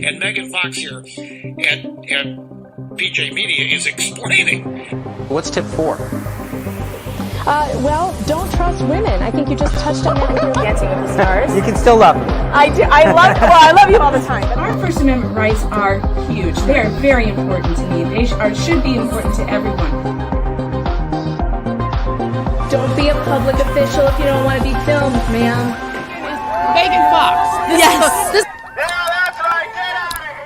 And Megan Fox here at PJ Media is explaining. What's tip 4? Well, don't trust women. I think you just touched on that with your Dancing with the Stars. You can still love me. I do. I love you all the time. But our First Amendment rights are huge. They are very important to me. They should be important to everyone. Don't be a public official if you don't want to be filmed, ma'am. Megan Fox. Yes. That's right. Get out of here.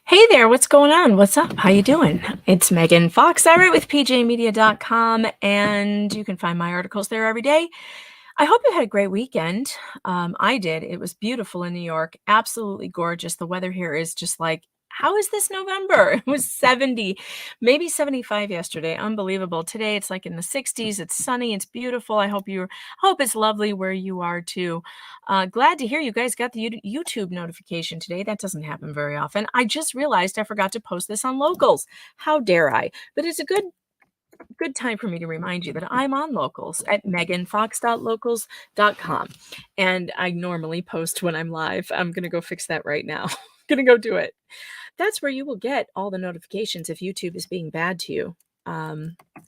Hey there, what's going on? What's up? How you doing? It's Megan Fox. I write with pjmedia.com, and you can find my articles there every day. I hope you had a great weekend. I did. It was beautiful in New York. Absolutely gorgeous. The weather here is just like, how is this November? It was 70, maybe 75 yesterday. Unbelievable. Today it's like in the 60s. It's sunny. It's beautiful. I hope it's lovely where you are too. Glad to hear you guys got the YouTube notification today. That doesn't happen very often. I just realized I forgot to post this on Locals. How dare I? But it's a good time for me to remind you that I'm on Locals at meganfox.locals.com. And I normally post when I'm live. I'm going to go fix that right now. Going to go do it. That's where you will get all the notifications if YouTube is being bad to you.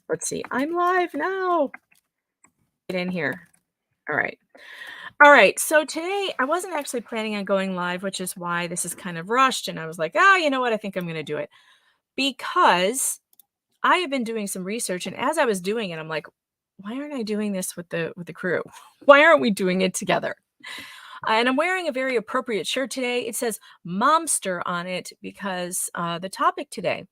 Let's see. I'm live now. Get in here. All right. So today I wasn't actually planning on going live, which is why this is kind of rushed. And I was like, you know what? I think I'm going to do it because I have been doing some research. And as I was doing it, I'm like, why aren't I doing this with the crew? Why aren't we doing it together? And I'm wearing a very appropriate shirt today. It says Momster on it because the topic today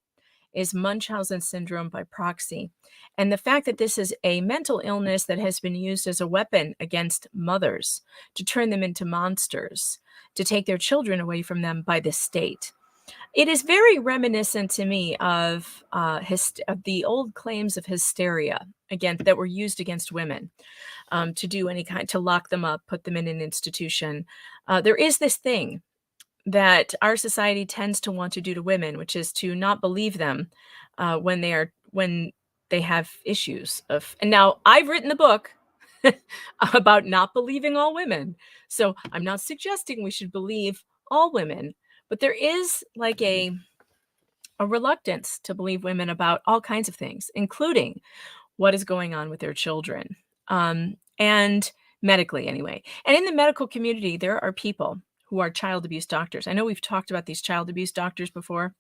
is Munchausen Syndrome by proxy. And the fact that this is a mental illness that has been used as a weapon against mothers to turn them into monsters, to take their children away from them by the state. It is very reminiscent to me of the old claims of hysteria that were used against women to do any kind, to lock them up, put them in an institution. There is this thing that our society tends to want to do to women, which is to not believe them when they have issues of. And now I've written the book about not believing all women, so I'm not suggesting we should believe all women. But there is like a reluctance to believe women about all kinds of things, including what is going on with their children, and medically anyway. And in the medical community, there are people who are child abuse doctors. I know we've talked about these child abuse doctors before,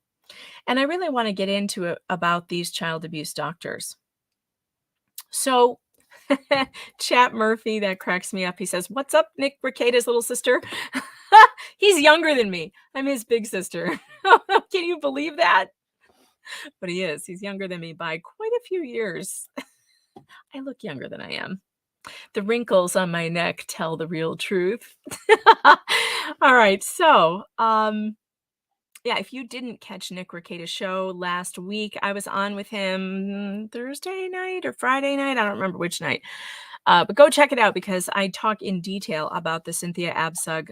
and I really want to get into it about these child abuse doctors. So Chap Murphy, that cracks me up. He says, "What's up, Nick Ricada's little sister?" He's younger than me. I'm his big sister. Can you believe that? But he is. He's younger than me by quite a few years. I look younger than I am. The wrinkles on my neck tell the real truth. All right. So, if you didn't catch Nick Ricada's show last week, I was on with him Thursday night or Friday night. I don't remember which night. But go check it out because I talk in detail about the Cynthia Abcug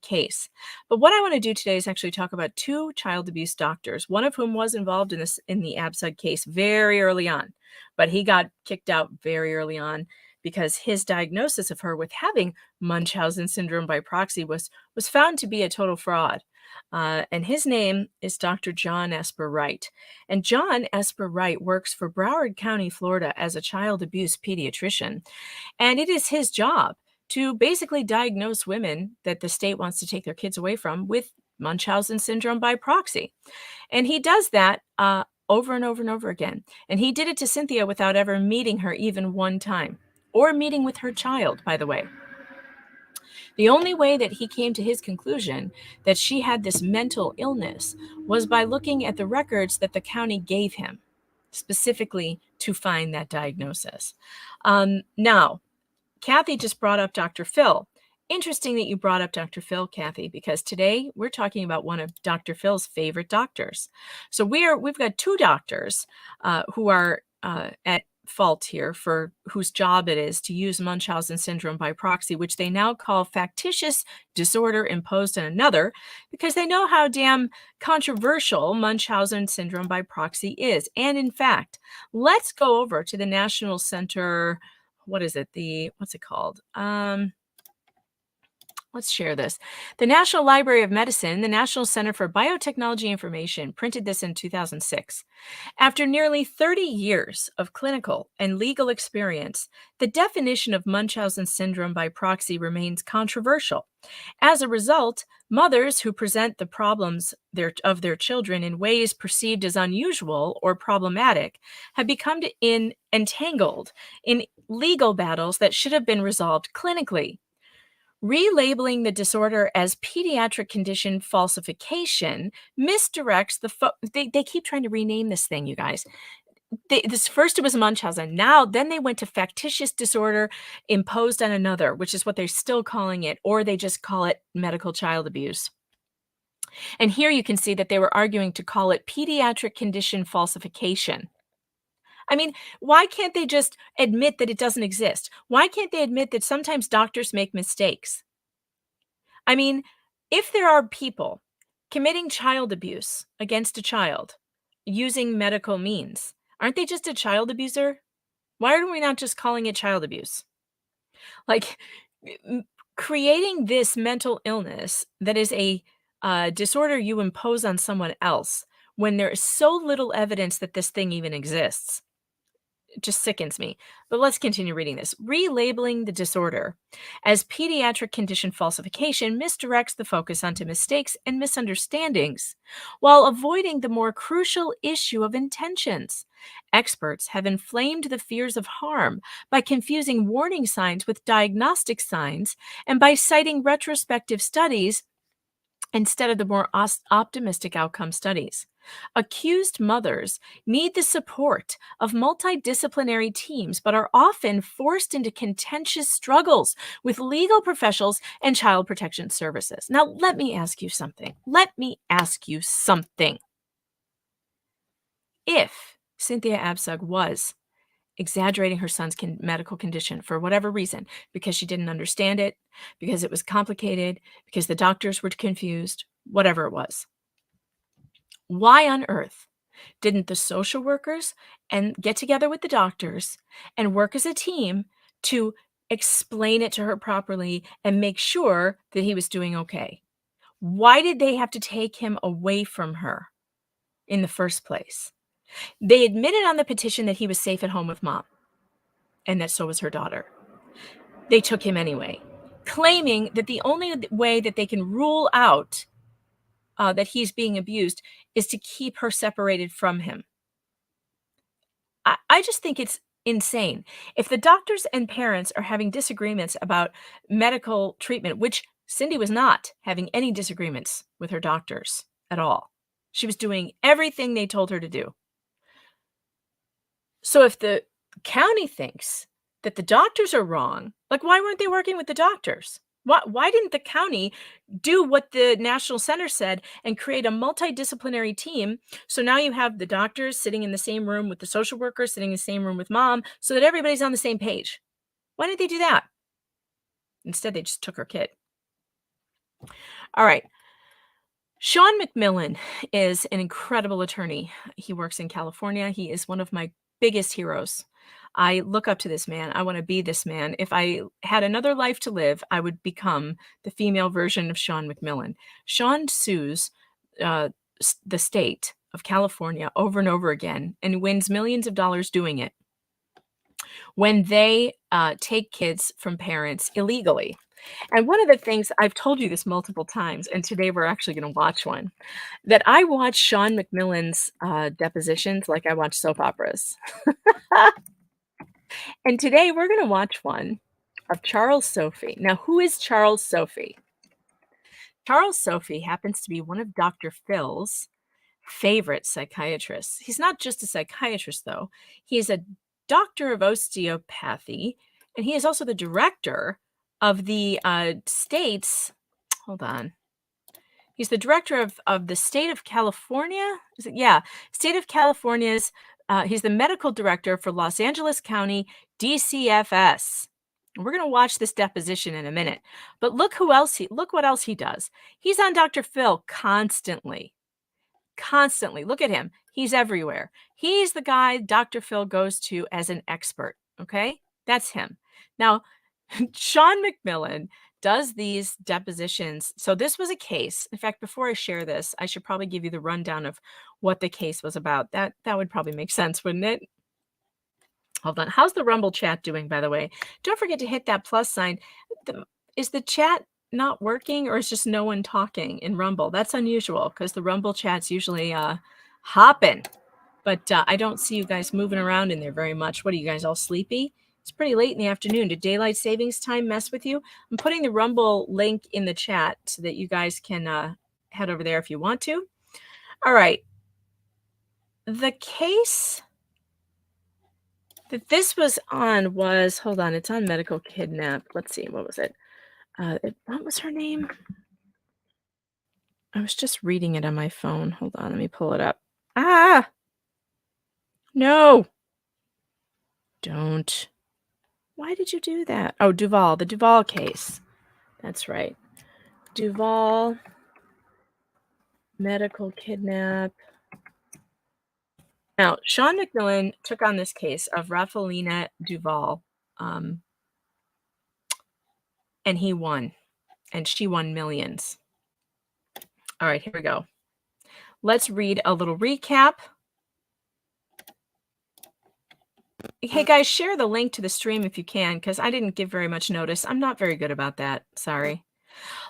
case. But what I want to do today is actually talk about two child abuse doctors, one of whom was involved in the Abcug case very early on, but he got kicked out very early on because his diagnosis of her with having Munchausen syndrome by proxy was found to be a total fraud. And his name is Dr. John Esper Wright. And John Esper Wright works for Broward County, Florida as a child abuse pediatrician. And it is his job to basically diagnose women that the state wants to take their kids away from with Munchausen syndrome by proxy. And he does that over and over and over again. And he did it to Cynthia without ever meeting her even one time, or meeting with her child, by the way. The only way that he came to his conclusion that she had this mental illness was by looking at the records that the county gave him, specifically to find that diagnosis. Now, Kathy just brought up Dr. Phil. Interesting that you brought up Dr. Phil, Kathy, because today we're talking about one of Dr. Phil's favorite doctors. So we've got two doctors who are at fault here for whose job it is to use Munchausen syndrome by proxy, which they now call factitious disorder imposed on another, because they know how damn controversial Munchausen syndrome by proxy is. And in fact, let's go over to the National Center. what is it? What's it called? Let's share this. The National Library of Medicine, the National Center for Biotechnology Information, printed this in 2006. After nearly 30 years of clinical and legal experience, the definition of Munchausen syndrome by proxy remains controversial. As a result, mothers who present the problems of their children in ways perceived as unusual or problematic have become entangled in legal battles that should have been resolved clinically. Relabeling the disorder as pediatric condition falsification misdirects they keep trying to rename this thing, you guys. This first it was Munchausen. Then they went to factitious disorder imposed on another, which is what they're still calling it, or they just call it medical child abuse. And here you can see that they were arguing to call it pediatric condition falsification. I mean, why can't they just admit that it doesn't exist? Why can't they admit that sometimes doctors make mistakes? I mean, if there are people committing child abuse against a child using medical means, aren't they just a child abuser? Why are we not just calling it child abuse? Like, creating this mental illness that is a disorder you impose on someone else when there is so little evidence that this thing even exists just sickens me. But let's continue reading this. Relabeling the disorder as pediatric condition falsification misdirects the focus onto mistakes and misunderstandings while avoiding the more crucial issue of intentions. Experts have inflamed the fears of harm by confusing warning signs with diagnostic signs and by citing retrospective studies instead of the more optimistic outcome studies. Accused mothers need the support of multidisciplinary teams, but are often forced into contentious struggles with legal professionals and child protection services. Now, let me ask you something. If Cynthia Abcug was exaggerating her son's medical condition for whatever reason, because she didn't understand it, because it was complicated, because the doctors were confused, whatever it was, why on earth didn't the social workers and get together with the doctors and work as a team to explain it to her properly and make sure that he was doing okay? Why did they have to take him away from her in the first place? They admitted on the petition that he was safe at home with mom and that so was her daughter. They took him anyway, claiming that the only way that they can rule out that he's being abused is to keep her separated from him. I just think it's insane. If the doctors and parents are having disagreements about medical treatment, which Cindy was not having any disagreements with her doctors at all. She was doing everything they told her to do. So if the county thinks that the doctors are wrong, like, why weren't they working with the doctors? Why didn't the county do what the National Center said and create a multidisciplinary team? So now you have the doctors sitting in the same room with the social workers, sitting in the same room with mom, so that everybody's on the same page. Why didn't they do that? Instead, they just took her kid. All right. Shawn MacMillan is an incredible attorney. He works in California. He is one of my biggest heroes. I look up to this man. I want to be this man. If I had another life to live, I would become the female version of Shawn MacMillan. Shawn sues the state of California over and over again and wins millions of dollars doing it when they take kids from parents illegally. And one of the things, I've told you this multiple times, and today we're actually going to watch one, that I watch Shawn MacMillan's depositions like I watch soap operas. And today we're going to watch one of Charles Sophy. Now, who is Charles Sophy? Charles Sophy happens to be one of Dr. Phil's favorite psychiatrists. He's not just a psychiatrist, though. He is a doctor of osteopathy, and he is also the director of the state's, hold on. He's the director of the state of California. Is it? Yeah, state of California's, he's the medical director for Los Angeles County DCFS. We're going to watch this deposition in a minute. But look what else he does. He's on Dr. Phil constantly. Constantly. Look at him. He's everywhere. He's the guy Dr. Phil goes to as an expert, okay? That's him. Now, Shawn MacMillan does these depositions. So this was a case. In fact, before I share this, I should probably give you the rundown of what the case was about. That would probably make sense, wouldn't it? Hold on. How's the Rumble chat doing, by the way? Don't forget to hit that plus sign. Is the chat not working, or is just no one talking in Rumble? That's unusual because the Rumble chat's usually hopping. But I don't see you guys moving around in there very much. What are you guys, all sleepy? It's pretty late in the afternoon. Did daylight savings time mess with you? I'm putting the Rumble link in the chat so that you guys can head over there if you want to. All right. The case that this was on was, hold on, it's on medical kidnap. Let's see, what was it? What was her name? I was just reading it on my phone. Hold on, let me pull it up. Ah! No! Don't. Why did you do that? Oh, Duval, the Duval case. That's right. Duval, medical kidnap. Now, Shawn MacMillan took on this case of Raffaelina Duval, and he won, and she won millions. All right, here we go. Let's read a little recap. Hey, guys, share the link to the stream if you can, because I didn't give very much notice. I'm not very good about that. Sorry.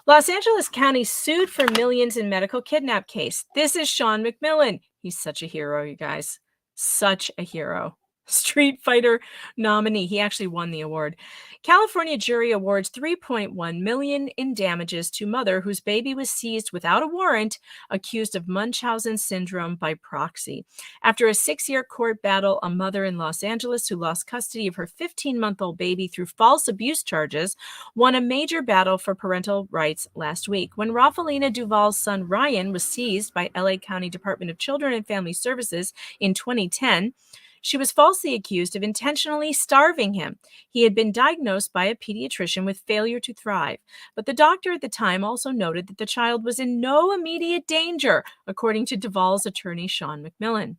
Los Angeles County sued for millions in medical kidnap case. This is Shawn MacMillan. He's such a hero, you guys. Such a hero. Street Fighter nominee. He actually won the award. California jury awards $3.1 million in damages to mother whose baby was seized without a warrant, accused of Munchausen Syndrome by Proxy. After a 6-year court battle, a mother in Los Angeles who lost custody of her 15-month-old baby through false abuse charges won a major battle for parental rights last week. When Raffaelina Duval's son Ryan was seized by LA County Department of Children and Family Services in 2010, she was falsely accused of intentionally starving him. He had been diagnosed by a pediatrician with failure to thrive, but the doctor at the time also noted that the child was in no immediate danger, according to Duval's attorney, Shawn MacMillan.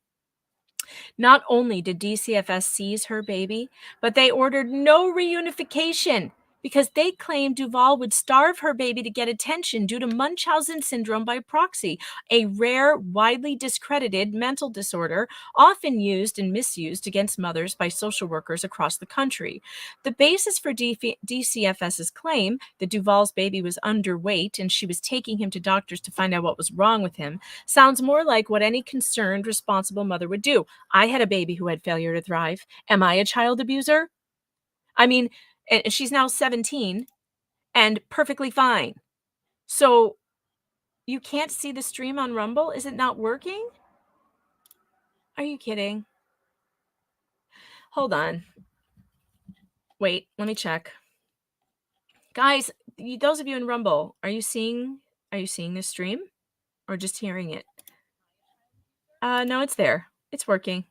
Not only did DCFS seize her baby, but they ordered no reunification because they claimed Duval would starve her baby to get attention due to Munchausen Syndrome by Proxy, a rare, widely discredited mental disorder often used and misused against mothers by social workers across the country. The basis for DCFS's claim that Duval's baby was underweight and she was taking him to doctors to find out what was wrong with him sounds more like what any concerned, responsible mother would do. I had a baby who had failure to thrive. Am I a child abuser? I mean, and she's now 17 and perfectly fine. So you can't see the stream on Rumble? Is it not working? Are you kidding? Hold on. Wait, let me check. Guys, those of you in Rumble, are you seeing the stream or just hearing it? No, it's there. It's working.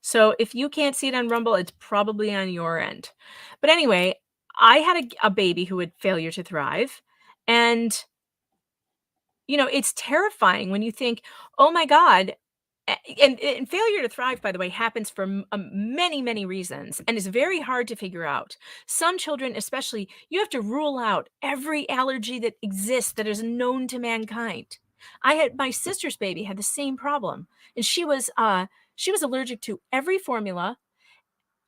So if you can't see it on Rumble, it's probably on your end. But anyway, I had a baby who had failure to thrive. And, it's terrifying when you think, oh my God. And failure to thrive, by the way, happens for many, many reasons and is very hard to figure out. Some children, especially, you have to rule out every allergy that exists that is known to mankind. My sister's baby had the same problem, and she was allergic to every formula.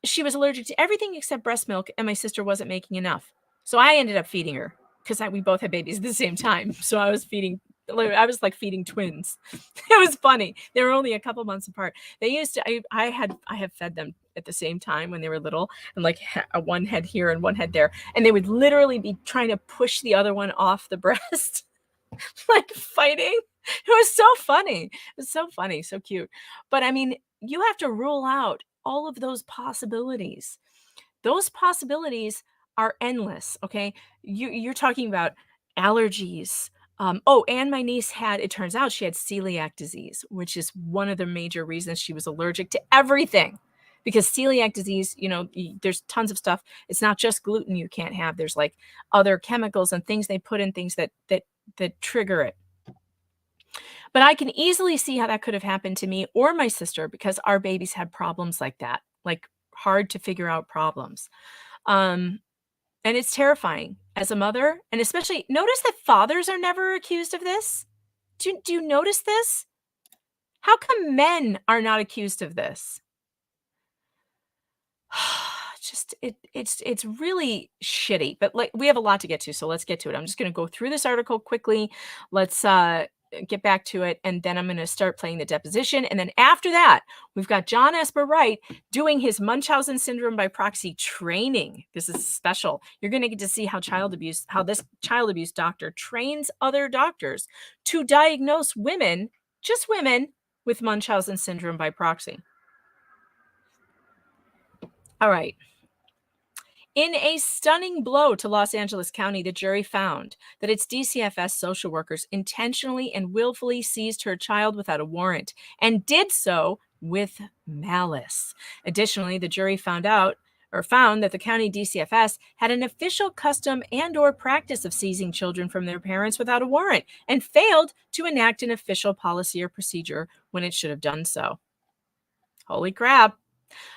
She was allergic to everything except breast milk, and my sister wasn't making enough. So I ended up feeding her because we both had babies at the same time. So I was like feeding twins. It was funny. They were only a couple months apart. They used to, I have fed them at the same time when they were little, and like one head here and one head there. And they would literally be trying to push the other one off the breast, like fighting. It was so funny. It was so funny, so cute. But I mean, you have to rule out all of those possibilities. Those possibilities are endless, okay? You're talking about allergies. And my niece it turns out she had celiac disease, which is one of the major reasons she was allergic to everything. Because celiac disease, there's tons of stuff. It's not just gluten you can't have. There's like other chemicals and things they put in things that trigger it. But I can easily see how that could have happened to me or my sister because our babies had problems like that, like hard to figure out problems. And it's terrifying as a mother, and especially notice that fathers are never accused of this. Do you notice this? How come men are not accused of this? Just it's really shitty, but like we have a lot to get to, so let's get to it. I'm just going to go through this article quickly. Let's get back to it, and then I'm going to start playing the deposition, and then after that we've got John Esper Wright doing his Munchausen Syndrome by Proxy training. This is special. You're going to get to see how this child abuse doctor trains other doctors to diagnose women, just women, with Munchausen Syndrome by Proxy. All right. In a stunning blow to Los Angeles County, the jury found that its DCFS social workers intentionally and willfully seized her child without a warrant and did so with malice. Additionally, the jury found that the county DCFS had an official custom and/or practice of seizing children from their parents without a warrant and failed to enact an official policy or procedure when it should have done so. Holy crap.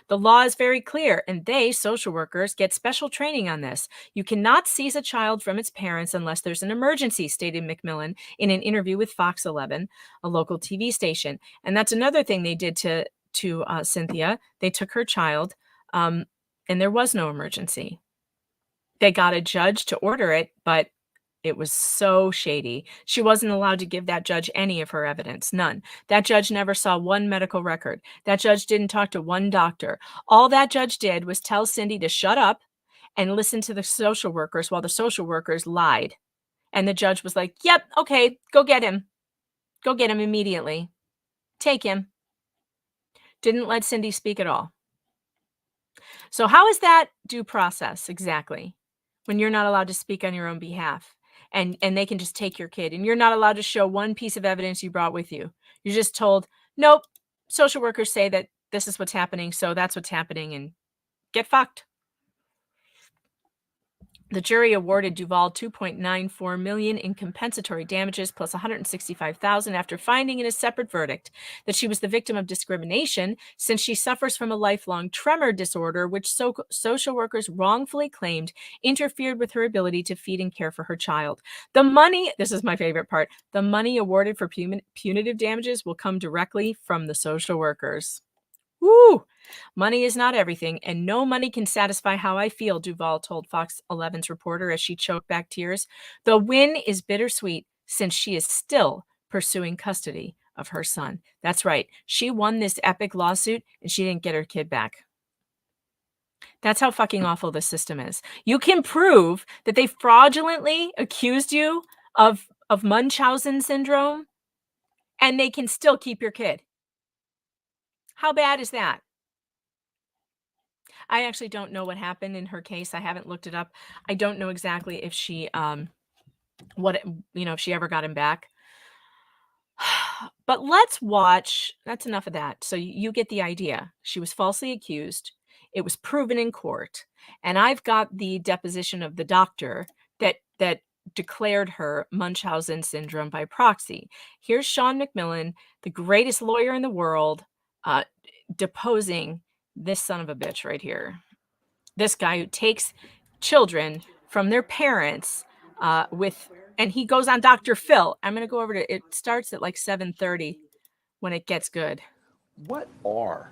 The law is very clear, and they, social workers, get special training on this. You cannot seize a child from its parents unless there's an emergency, stated MacMillan in an interview with Fox 11, a local TV station. And that's another thing they did to Cynthia. They took her child, and there was no emergency. They got a judge to order it, but it was so shady. She wasn't allowed to give that judge any of her evidence, none. That judge never saw one medical record. That judge didn't talk to one doctor. All that judge did was tell Cindy to shut up and listen to the social workers while the social workers lied. And the judge was like, yep, okay, go get him. Go get him immediately. Take him. Didn't let Cindy speak at all. So how is that due process exactly when you're not allowed to speak on your own behalf? And they can just take your kid, and you're not allowed to show one piece of evidence you brought with you. You're just told, nope, social workers say that this is what's happening, so that's what's happening, and get fucked. The jury awarded Duval $2.94 million in compensatory damages plus $165,000 after finding in a separate verdict that she was the victim of discrimination since she suffers from a lifelong tremor disorder, which social workers wrongfully claimed interfered with her ability to feed and care for her child. The money, this is my favorite part, the money awarded for punitive damages will come directly from the social workers. Woo! Money is not everything, and no money can satisfy how I feel, Duval told Fox 11's reporter as she choked back tears. The win is bittersweet since she is still pursuing custody of her son. That's right. She won this epic lawsuit, and she didn't get her kid back. That's how fucking awful this system is. You can prove that they fraudulently accused you of Munchausen syndrome, and they can still keep your kid. How bad is that? I actually don't know what happened in her case. I haven't looked it up. I don't know exactly if she, if she ever got him back. But let's watch. That's enough of that. So you get the idea. She was falsely accused. It was proven in court. And I've got the deposition of the doctor that declared her Munchausen syndrome by proxy. Here's Shawn MacMillan, the greatest lawyer in the world, deposing this son of a bitch right here. This guy who takes children from their parents and he goes on Dr. Phil. I'm going to go over to, it starts at like 7:30 when it gets good. What are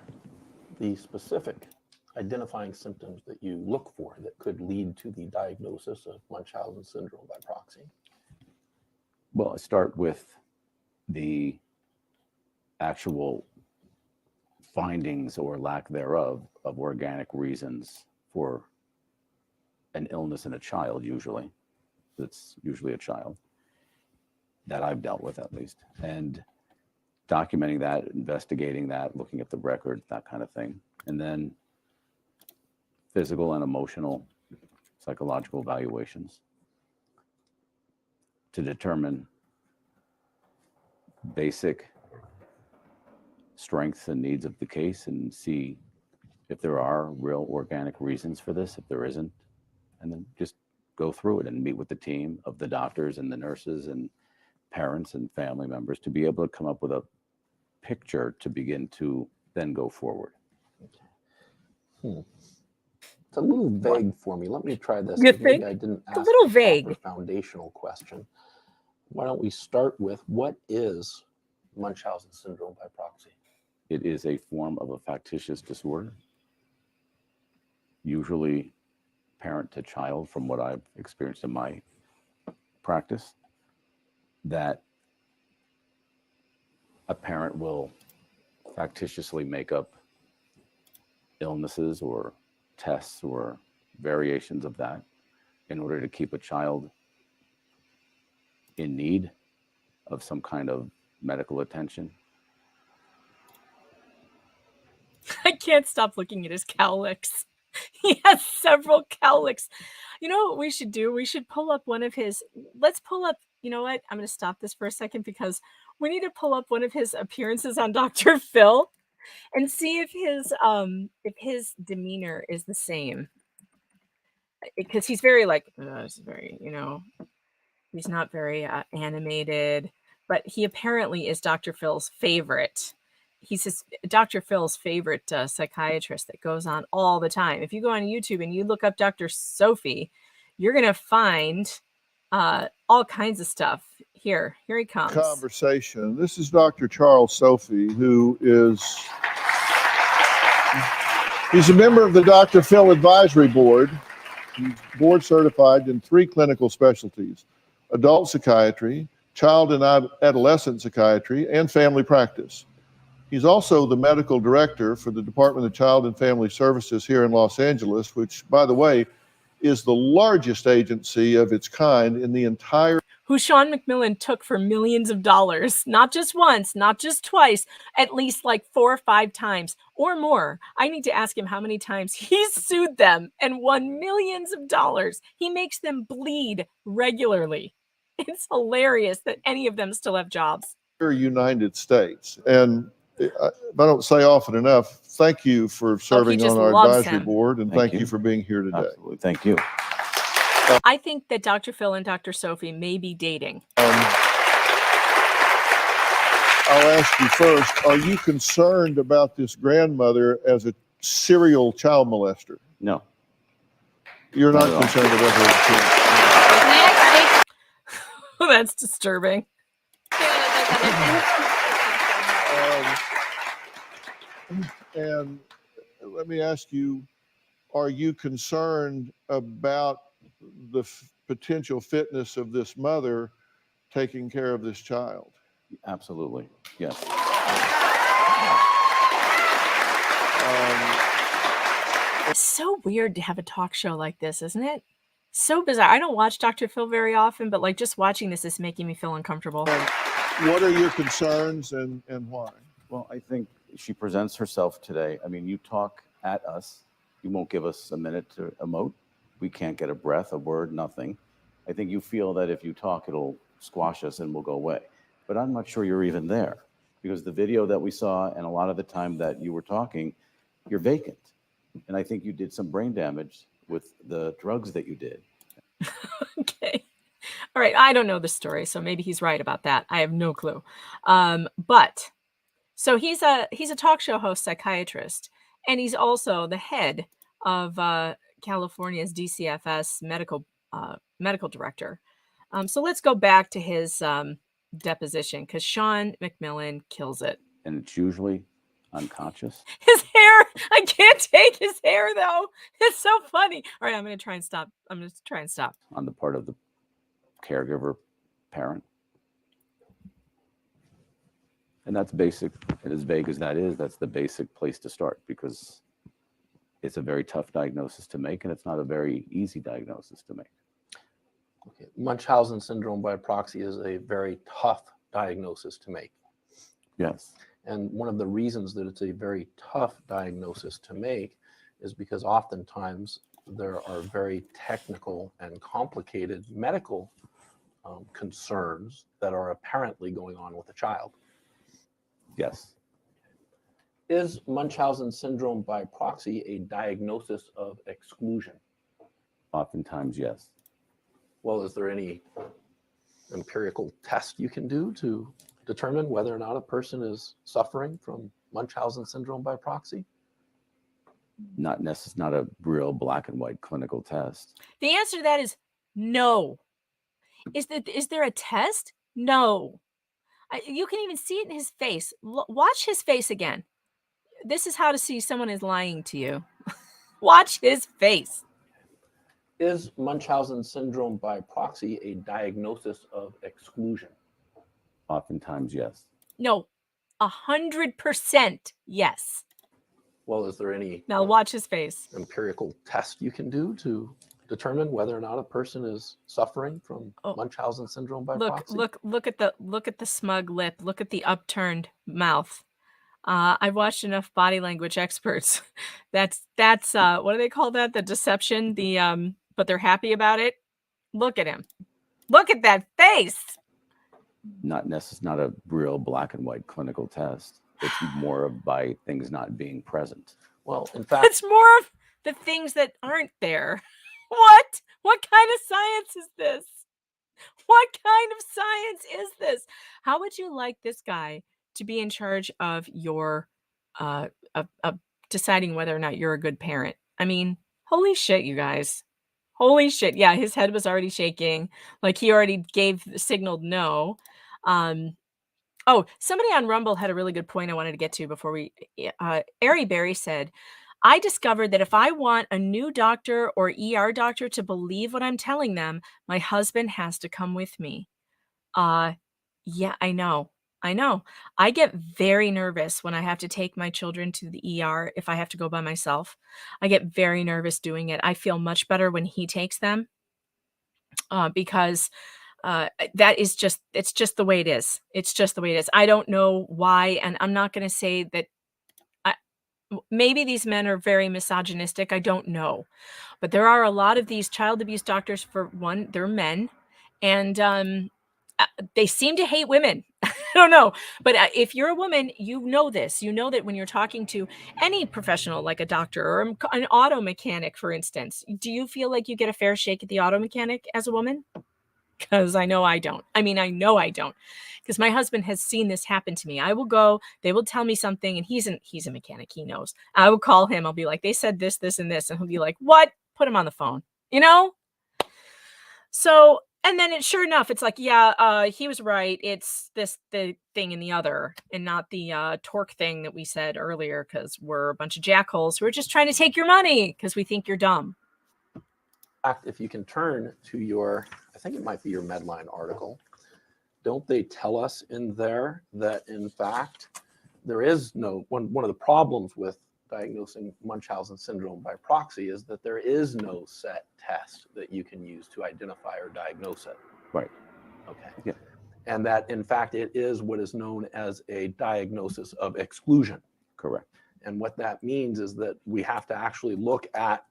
the specific identifying symptoms that you look for that could lead to the diagnosis of Munchausen syndrome by proxy? Well, I start with the actual findings or lack thereof of organic reasons for an illness in a child, usually. It's usually a child that I've dealt with, at least. And documenting that, investigating that, looking at the record, that kind of thing. And then physical and emotional, psychological evaluations to determine basic strengths and needs of the case and see if there are real organic reasons for this, if there isn't, and then just go through it and meet with the team of the doctors and the nurses and parents and family members to be able to come up with a picture to begin to then go forward. It's a little vague for me. Let me try this. You 'Cause maybe think? I didn't It's a ask little the vague. proper foundational question. Why don't we start with what is Munchausen syndrome by proxy? It is a form of a factitious disorder, usually parent to child, from what I've experienced in my practice, that a parent will factitiously make up illnesses or tests or variations of that in order to keep a child in need of some kind of medical attention. I can't stop looking at his cowlicks. He has several cowlicks. You know what we should do? We should pull up one of his. Let's pull up. You know what? I'm going to stop this for a second because we need to pull up one of his appearances on Dr. Phil and see if his demeanor is the same. Because he's very it's very, he's not very animated, but he apparently is Dr. Phil's favorite. He's Dr. Phil's favorite psychiatrist that goes on all the time. If you go on YouTube and you look up Dr. Sophie, you're going to find all kinds of stuff. Here he comes. Conversation. This is Dr. Charles Sophie, who he's a member of the Dr. Phil Advisory Board. He's board certified in 3 clinical specialties: adult psychiatry, child and adolescent psychiatry, and family practice. He's also the medical director for the Department of Child and Family Services here in Los Angeles, which, by the way, is the largest agency of its kind in the entire. Who Shawn MacMillan took for millions of dollars, not just once, not just twice, at least like 4 or 5 times or more. I need to ask him how many times he's sued them and won millions of dollars. He makes them bleed regularly. It's hilarious that any of them still have jobs. United States. And I don't say often enough, thank you for serving on our advisory board, and thank you for being here today. Absolutely. Thank you. I think that Dr. Phil and Dr. Sophie may be dating. I'll ask you first, are you concerned about this grandmother as a serial child molester? No. You're not concerned about her? That's disturbing. And let me ask you, are you concerned about the potential fitness of this mother taking care of this child? Absolutely. Yes. It's so weird to have a talk show like this, isn't it? So bizarre. I don't watch Dr. Phil very often, but like just watching this is making me feel uncomfortable. What are your concerns and why? Well, I think she presents herself today. I mean, you talk at us. You won't give us a minute to emote. We can't get a breath, a word, nothing. I think you feel that if you talk, it'll squash us and we'll go away. But I'm not sure you're even there, because the video that we saw and a lot of the time that you were talking, you're vacant. And I think you did some brain damage with the drugs that you did. Okay. All right. I don't know the story, so maybe he's right about that. I have no clue. But so he's a talk show host, psychiatrist, and he's also the head of California's DCFS medical director. So let's go back to his deposition, because Shawn MacMillan kills it. And it's usually unconscious. His hair, I can't take his hair though. It's so funny. All right, I'm going to try and stop. On the part of the caregiver parent. And that's basic. And as vague as that is, that's the basic place to start, because it's a very tough diagnosis to make, and it's not a very easy diagnosis to make. Okay. Munchausen syndrome by proxy is a very tough diagnosis to make. Yes. And one of the reasons that it's a very tough diagnosis to make is because oftentimes there are very technical and complicated medical concerns that are apparently going on with the child. Yes. Is Munchausen syndrome by proxy a diagnosis of exclusion? Oftentimes, yes. Well, is there any empirical test you can do to determine whether or not a person is suffering from Munchausen syndrome by proxy? Not a real black and white clinical test. The answer to that is no. Is there a test? No. You can even see it in his face. Watch his face again. This is how to see someone is lying to you. Watch his face. Is Munchausen syndrome by proxy a diagnosis of exclusion? Oftentimes, yes. No, 100% yes. Well, is there any Now watch his face. empirical test you can do to determine whether or not a person is suffering from Munchausen syndrome by proxy? Look at the smug lip. Look at the upturned mouth. I've watched enough body language experts. That's what do they call that? The deception. But they're happy about it. Look at him. Look at that face. Not a real black and white clinical test. It's more of by things not being present. Well, in fact, It's more of the things that aren't there. What? What kind of science is this? What kind of science is this? How would you like this guy to be in charge of your of deciding whether or not you're a good parent? I mean, holy shit, you guys. Holy shit. Yeah, his head was already shaking. Like he already signaled no. Oh, somebody on Rumble had a really good point I wanted to get to before we Ari Berry said, I discovered that if I want a new doctor or ER doctor to believe what I'm telling them, my husband has to come with me. Yeah, I know. I get very nervous when I have to take my children to the ER if I have to go by myself. I get very nervous doing it. I feel much better when he takes them because that is it's just the way it is. It's just the way it is. I don't know why, and I'm not going to say that maybe these men are very misogynistic. I don't know. But there are a lot of these child abuse doctors. For one, they're men, and they seem to hate women. I don't know. But if you're a woman, you know this. You know that when you're talking to any professional, like a doctor or an auto mechanic, for instance, do you feel like you get a fair shake at the auto mechanic as a woman? Because I know I don't. I know I don't. Because my husband has seen this happen to me. I will go, they will tell me something, and he's a mechanic. He knows. I will call him. I'll be like, they said this, this, and this. And he'll be like, what? Put him on the phone. You know? So, and then sure enough, it's like, yeah, he was right. It's the thing and the other, and not the torque thing that we said earlier, because we're a bunch of jackholes who are just trying to take your money because we think you're dumb. In fact, if you can turn to I think it might be your Medline article, don't they tell us in there that, in fact, there is no, one of the problems with diagnosing Munchausen syndrome by proxy is that there is no set test that you can use to identify or diagnose it. Right. Okay. Yeah. And that, in fact, it is what is known as a diagnosis of exclusion. Correct. And what that means is that we have to actually look at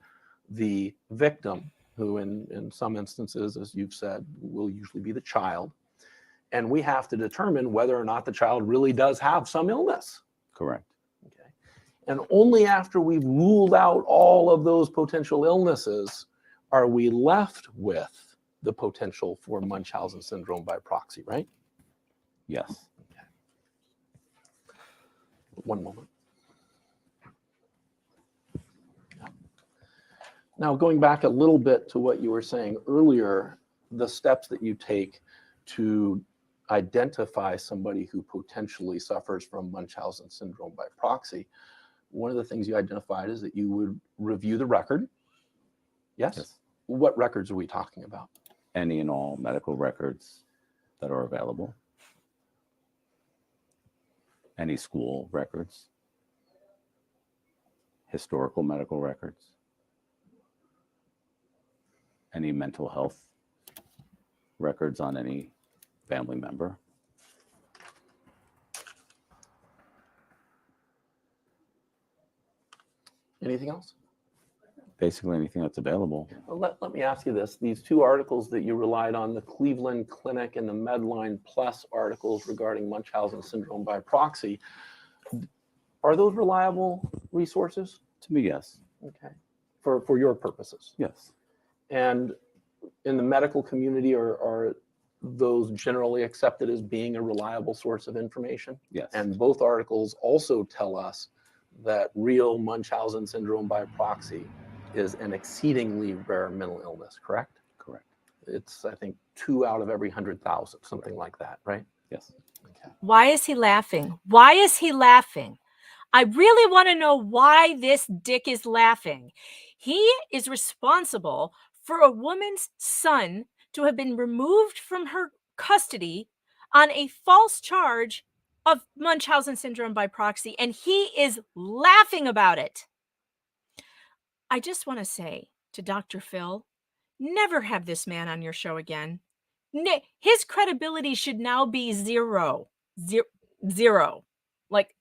the victim, who in some instances, as you've said, will usually be the child. And we have to determine whether or not the child really does have some illness. Correct. Okay. And only after we've ruled out all of those potential illnesses are we left with the potential for Munchausen syndrome by proxy, right? Yes. Okay. One moment. Now, going back a little bit to what you were saying earlier, the steps that you take to identify somebody who potentially suffers from Munchausen syndrome by proxy, one of the things you identified is that you would review the record. Yes? Yes. What records are we talking about? Any and all medical records that are available. Any school records. Historical medical records. Any mental health records on any family member. Anything else? Basically anything that's available. Well, let me ask you this. These two articles that you relied on, the Cleveland Clinic and the Medline Plus articles regarding Munchausen syndrome by proxy, are those reliable resources? To me, yes. Okay. For your purposes? Yes. And in the medical community, are those generally accepted as being a reliable source of information? Yes. And both articles also tell us that real Munchausen syndrome by proxy is an exceedingly rare mental illness, correct? Correct. It's, I think, 2 out of every 100,000, something like that, right? Yes. Okay. Why is he laughing? Why is he laughing? I really want to know why this dick is laughing. He is responsible for a woman's son to have been removed from her custody on a false charge of Munchausen syndrome by proxy, and he is laughing about it. I just want to say to Dr. Phil, never have this man on your show again. His credibility should now be zero. Zero. Like,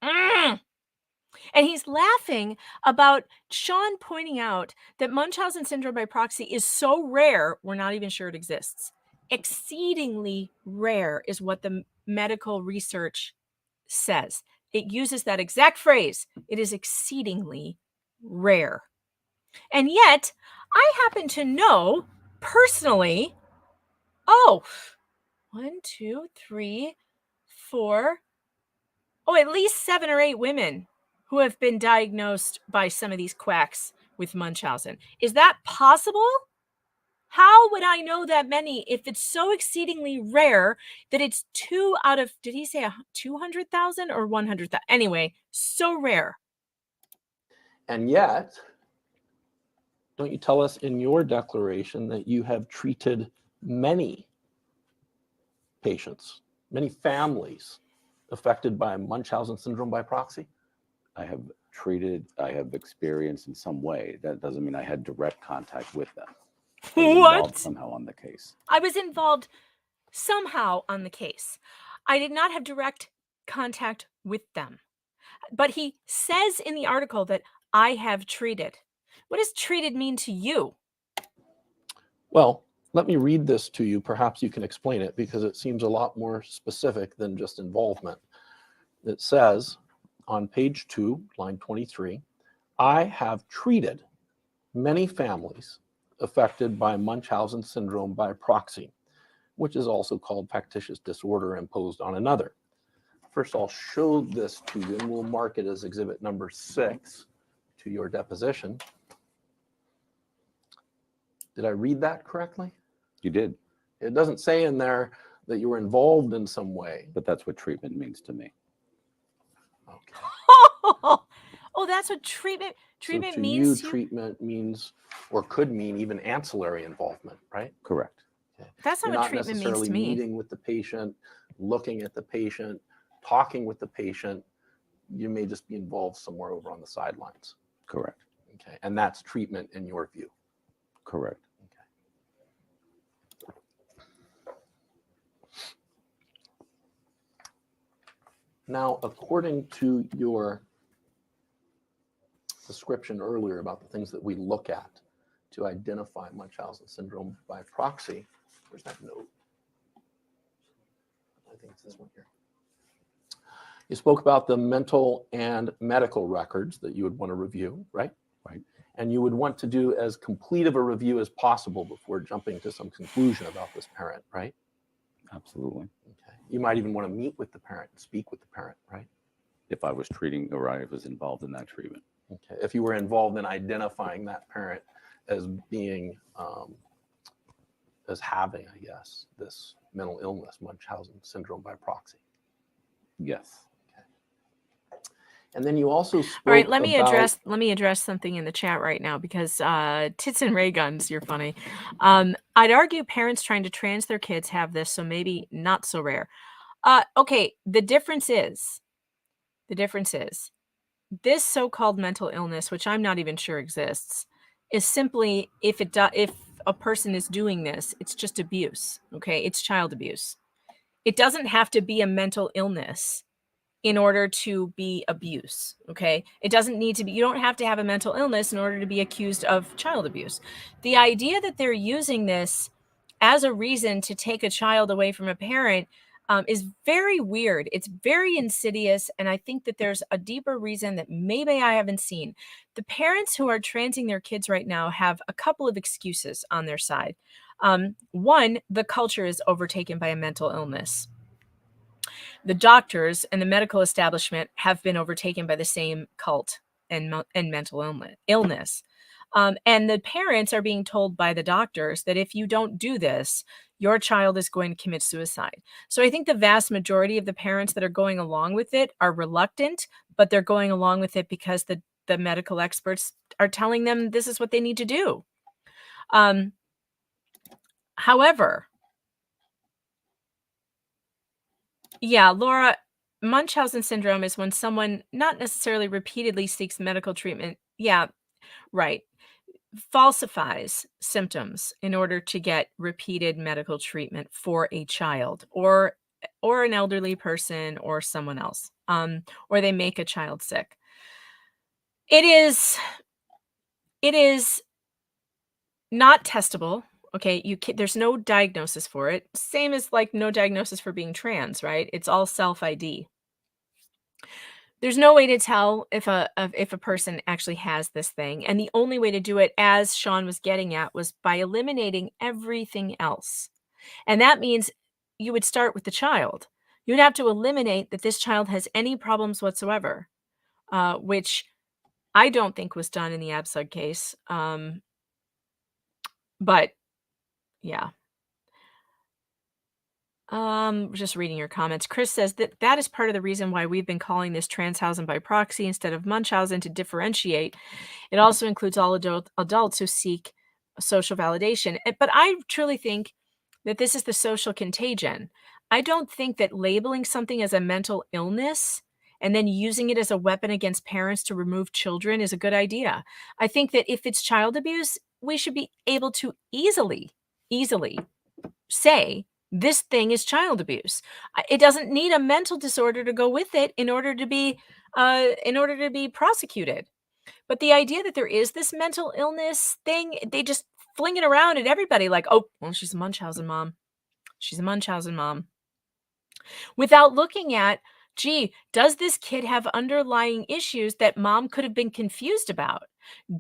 And he's laughing about Shawn pointing out that Munchausen syndrome by proxy is so rare, we're not even sure it exists. Exceedingly rare is what the medical research says. It uses that exact phrase. It is exceedingly rare. And yet, I happen to know personally, 1, 2, 3, 4, at least 7 or 8 women who have been diagnosed by some of these quacks with Munchausen. Is that possible? How would I know that many if it's so exceedingly rare that it's 2 out of, did he say 200,000 or 100,000? Anyway, so rare. And yet, don't you tell us in your declaration that you have treated many patients, many families affected by Munchausen syndrome by proxy? I have experienced in some way. That doesn't mean I had direct contact with them. I was involved somehow on the case. I was involved somehow on the case. I did not have direct contact with them. But he says in the article that I have treated. What does treated mean to you? Well, let me read this to you. Perhaps you can explain it because it seems a lot more specific than just involvement. It says on page 2, line 23, I have treated many families affected by Munchausen syndrome by proxy, which is also called factitious disorder imposed on another. First, I'll show this to you, and we'll mark it as exhibit number 6 to your deposition. Did I read that correctly? You did. It doesn't say in there that you were involved in some way. But that's what treatment means to me. Okay. Oh, that's what treatment So to means. you, treatment means, or could mean, even ancillary involvement, right? Correct. Okay. That's not You're what not treatment means necessarily to me. meeting with the patient, looking at the patient, talking with the patient. You may just be involved somewhere over on the sidelines. Correct. Okay, and that's treatment in your view. Correct. Now, according to your description earlier about the things that we look at to identify Munchausen syndrome by proxy, where's that note? I think it's this one here. You spoke about the mental and medical records that you would want to review, right? Right. And you would want to do as complete of a review as possible before jumping to some conclusion about this parent, right? Absolutely. Okay. You might even want to meet with the parent and speak with the parent, right? If I was treating or I was involved in that treatment. Okay. If you were involved in identifying that parent as being, as having, I guess, this mental illness, Munchausen syndrome by proxy. Yes. And then you also spoke All right, let me about, address something in the chat right now because tits and ray guns, you're funny. I'd argue parents trying to trans their kids have this, so maybe not so rare. Okay, the difference is this so-called mental illness, which I'm not even sure exists, is simply if a person is doing this, it's just abuse. Okay, it's child abuse. It doesn't have to be a mental illness in order to be abuse, okay? It doesn't need to be, you don't have to have a mental illness in order to be accused of child abuse. The idea that they're using this as a reason to take a child away from a parent is very weird. It's very insidious, and I think that there's a deeper reason that maybe I haven't seen. The parents who are transing their kids right now have a couple of excuses on their side. One, the culture is overtaken by a mental illness. the doctors and the medical establishment have been overtaken by the same cult and mental illness. And the parents are being told by the doctors that if you don't do this, your child is going to commit suicide. So I think the vast majority of the parents that are going along with it are reluctant, but they're going along with it because the medical experts are telling them this is what they need to do. However, yeah, Laura, Munchausen syndrome is when someone not necessarily repeatedly seeks medical treatment. Yeah, right. Falsifies symptoms in order to get repeated medical treatment for a child or an elderly person or someone else, or they make a child sick. It is not testable. Okay, there's no diagnosis for it. Same as like no diagnosis for being trans, right? It's all self-ID. There's no way to tell if a person actually has this thing, and the only way to do it, as Shawn was getting at, was by eliminating everything else. And that means you would start with the child. You'd have to eliminate that this child has any problems whatsoever, which I don't think was done in the Abcug case. But yeah. Just reading your comments. Chris says that is part of the reason why we've been calling this Transhausen by proxy instead of Munchausen, to differentiate. It also includes all adults who seek social validation. But I truly think that this is the social contagion. I don't think that labeling something as a mental illness and then using it as a weapon against parents to remove children is a good idea. I think that if it's child abuse, we should be able to easily say this thing is child abuse. It doesn't need a mental disorder to go with it in order to be prosecuted. But the idea that there is this mental illness thing, they just fling it around at everybody like, oh, well, she's a Munchausen mom. She's a Munchausen mom. Without looking at, gee, does this kid have underlying issues that mom could have been confused about?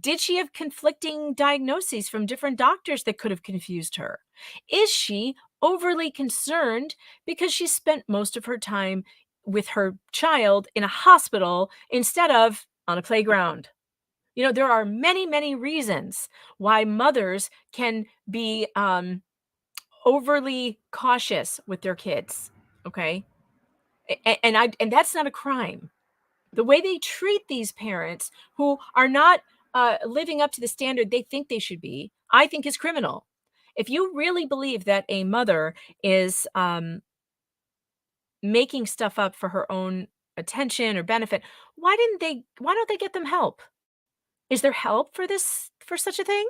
Did she have conflicting diagnoses from different doctors that could have confused her? Is she overly concerned because she spent most of her time with her child in a hospital instead of on a playground? You know, there are many, many reasons why mothers can be overly cautious with their kids, okay? And that's not a crime. The way they treat these parents who are not living up to the standard they think they should be, I think is criminal. If you really believe that a mother is making stuff up for her own attention or benefit, why don't they get them help? Is there help for such a thing?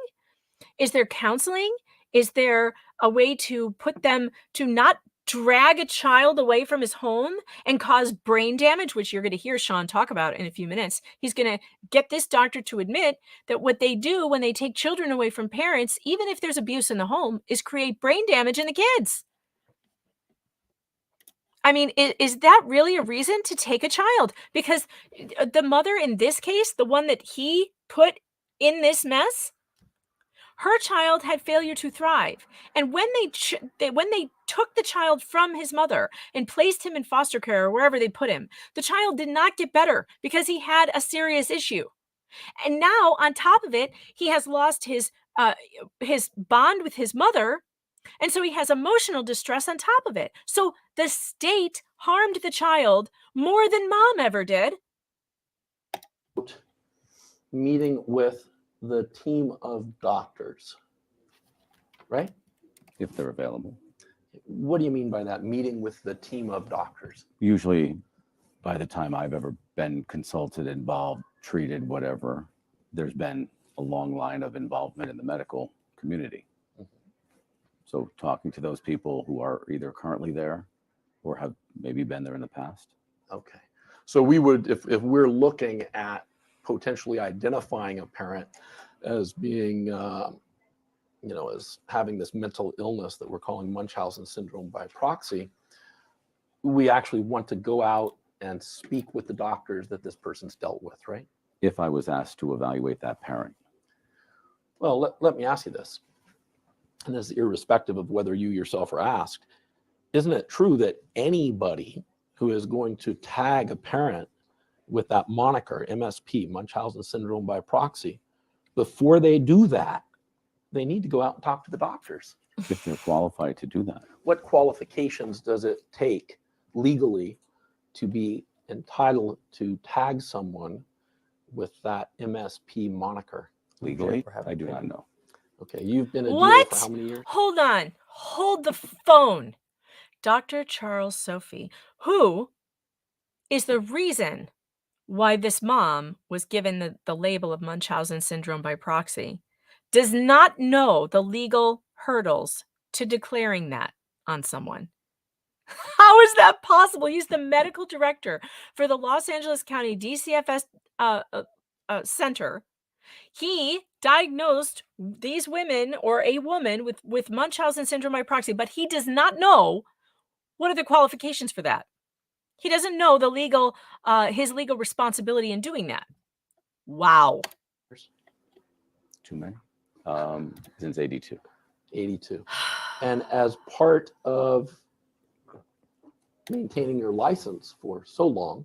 Is there counseling? Is there a way to put them to not drag a child away from his home and cause brain damage, which you're going to hear Shawn talk about in a few minutes? He's going to get this doctor to admit that what they do when they take children away from parents, even if there's abuse in the home, is create brain damage in the kids. I mean, is that really a reason to take a child? Because the mother in this case, the one that he put in this mess, her child had failure to thrive. And when they took the child from his mother and placed him in foster care or wherever they put him, the child did not get better because he had a serious issue. And now, on top of it, he has lost his bond with his mother. And so he has emotional distress on top of it. So the state harmed the child more than mom ever did. Meeting with the team of doctors, right? If they're available. What do you mean by that, meeting with the team of doctors? Usually, by the time I've ever been consulted, involved, treated, whatever, there's been a long line of involvement in the medical community. So talking to those people who are either currently there or have maybe been there in the past. Okay. So we would, if we're looking at potentially identifying a parent as being, as having this mental illness that we're calling Munchausen syndrome by proxy, we actually want to go out and speak with the doctors that this person's dealt with, right? If I was asked to evaluate that parent. Well, let me ask you this. And this is irrespective of whether you yourself are asked. Isn't it true that anybody who is going to tag a parent with that moniker, MSP, Munchausen Syndrome by Proxy, before they do that, they need to go out and talk to the doctors. If they're qualified to do that. What qualifications does it take legally to be entitled to tag someone with that MSP moniker? Legally, I do not know. Okay, you've been a dealer What? for how many years? Hold on. Hold the phone. Dr. Charles Sophie, who is the reason why this mom was given the label of Munchausen syndrome by proxy, does not know the legal hurdles to declaring that on someone. How is that possible? He's the medical director for the Los Angeles County DCFS Center. He diagnosed these women, or a woman with Munchausen syndrome by proxy, but he does not know what are the qualifications for that. He doesn't know the legal, his legal responsibility in doing that. Wow. Too many? Since 82. 82. And as part of maintaining your license for so long,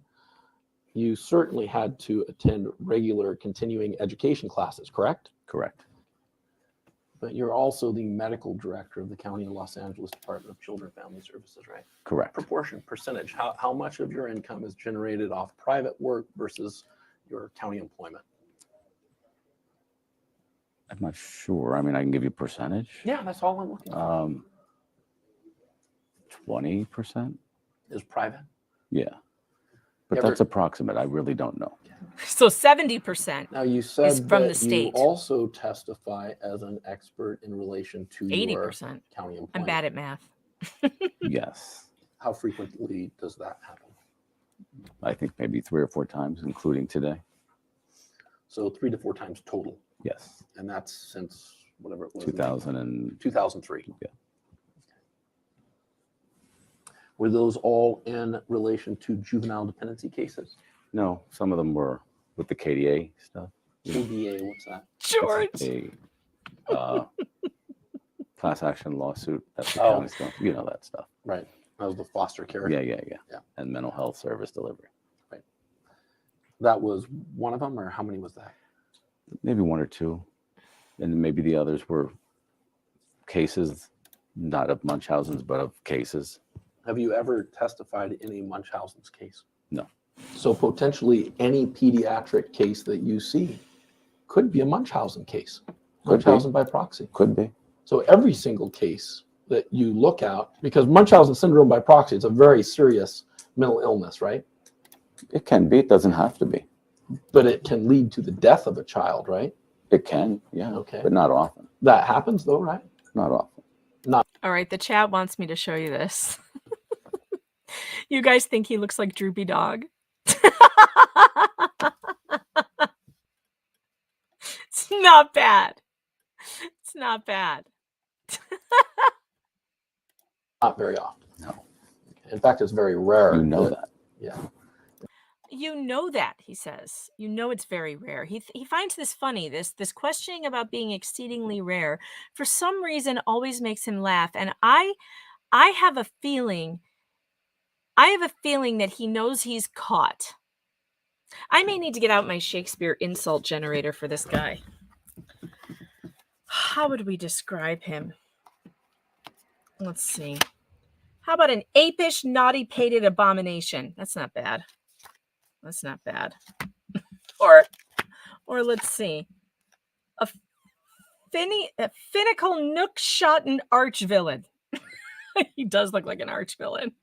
you certainly had to attend regular continuing education classes, correct? Correct. But you're also the medical director of the County of Los Angeles Department of Children and Family Services, right? Correct. Proportion, percentage, how much of your income is generated off private work versus your county employment? I'm not sure. I mean, I can give you percentage. Yeah, that's all I'm looking for. 20%? Is private? Yeah. But that's approximate. I really don't know. So 70%. Now you said is from that the state. you also testify as an expert in relation to 80%. your county employment. I'm bad at math. Yes. How frequently does that happen? I think maybe 3 or 4 times, including today. So 3 to 4 times total. Yes. And that's since whatever it was. 2003. Yeah. Were those all in relation to juvenile dependency cases? No, some of them were with the KDA stuff. KDA, what's that? George. A class action lawsuit. That's the Oh. county stuff. You know that stuff. Right. That was the foster care. Yeah. Yeah. And mental health service delivery. That was one of them, or how many was that? Maybe 1 or 2. And maybe the others were cases, not of Munchausen's, but of cases. Have you ever testified in a Munchausen's case? No. So potentially any pediatric case that you see could be a Munchausen case. Munchausen by proxy. Could be. So every single case that you look at, because Munchausen syndrome by proxy, it's a very serious mental illness, right? It can be. It doesn't have to be. But it can lead to the death of a child, right? It can, yeah. Okay. But not often. That happens though, right? Not often. All right, the chat wants me to show you this. You guys think he looks like Droopy Dog? It's not bad. It's not bad. Not very often. No. In fact, it's very rare. You know that. Yeah. You know that, he says. You know it's very rare. He finds this funny. This questioning about being exceedingly rare, for some reason, always makes him laugh. And I have a feeling. I have a feeling that he knows he's caught. I may need to get out my Shakespeare insult generator for this guy. How would we describe him? Let's see. How about an apish, naughty-pated abomination? That's not bad. That's not bad. Or let's see. A finical nook-shotten arch-villain. He does look like an arch-villain.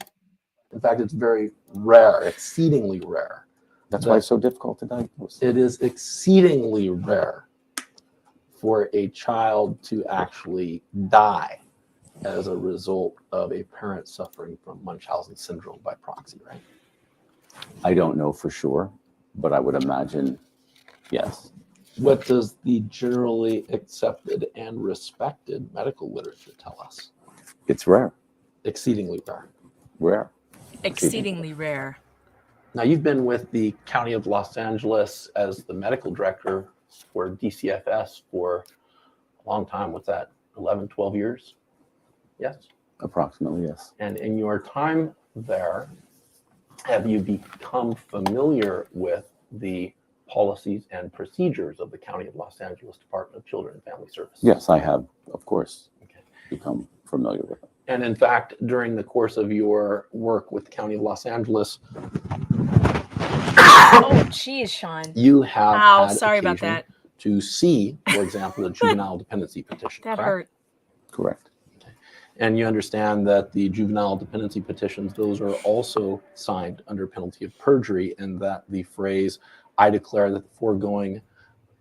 In fact, it's very rare, exceedingly rare. That's why it's so difficult to diagnose. It is exceedingly rare for a child to actually die as a result of a parent suffering from Munchausen syndrome by proxy, right? I don't know for sure, but I would imagine, yes. What does the generally accepted and respected medical literature tell us? It's rare. Exceedingly rare. Rare. Exceedingly rare. Now, you've been with the County of Los Angeles as the medical director for DCFS for a long time. What's that, 11, 12 years? Yes? Approximately, yes. And in your time there, have you become familiar with the policies and procedures of the County of Los Angeles Department of Children and Family Services? Yes, I have, of course, Okay. become familiar with it. And in fact, during the course of your work with the County of Los Angeles, Oh, geez, Shawn. you have Ow, had sorry about occasion that. to see, for example, a juvenile dependency petition. That correct? hurt. Correct. And you understand that the juvenile dependency petitions, those are also signed under penalty of perjury, and that the phrase, "I declare that the foregoing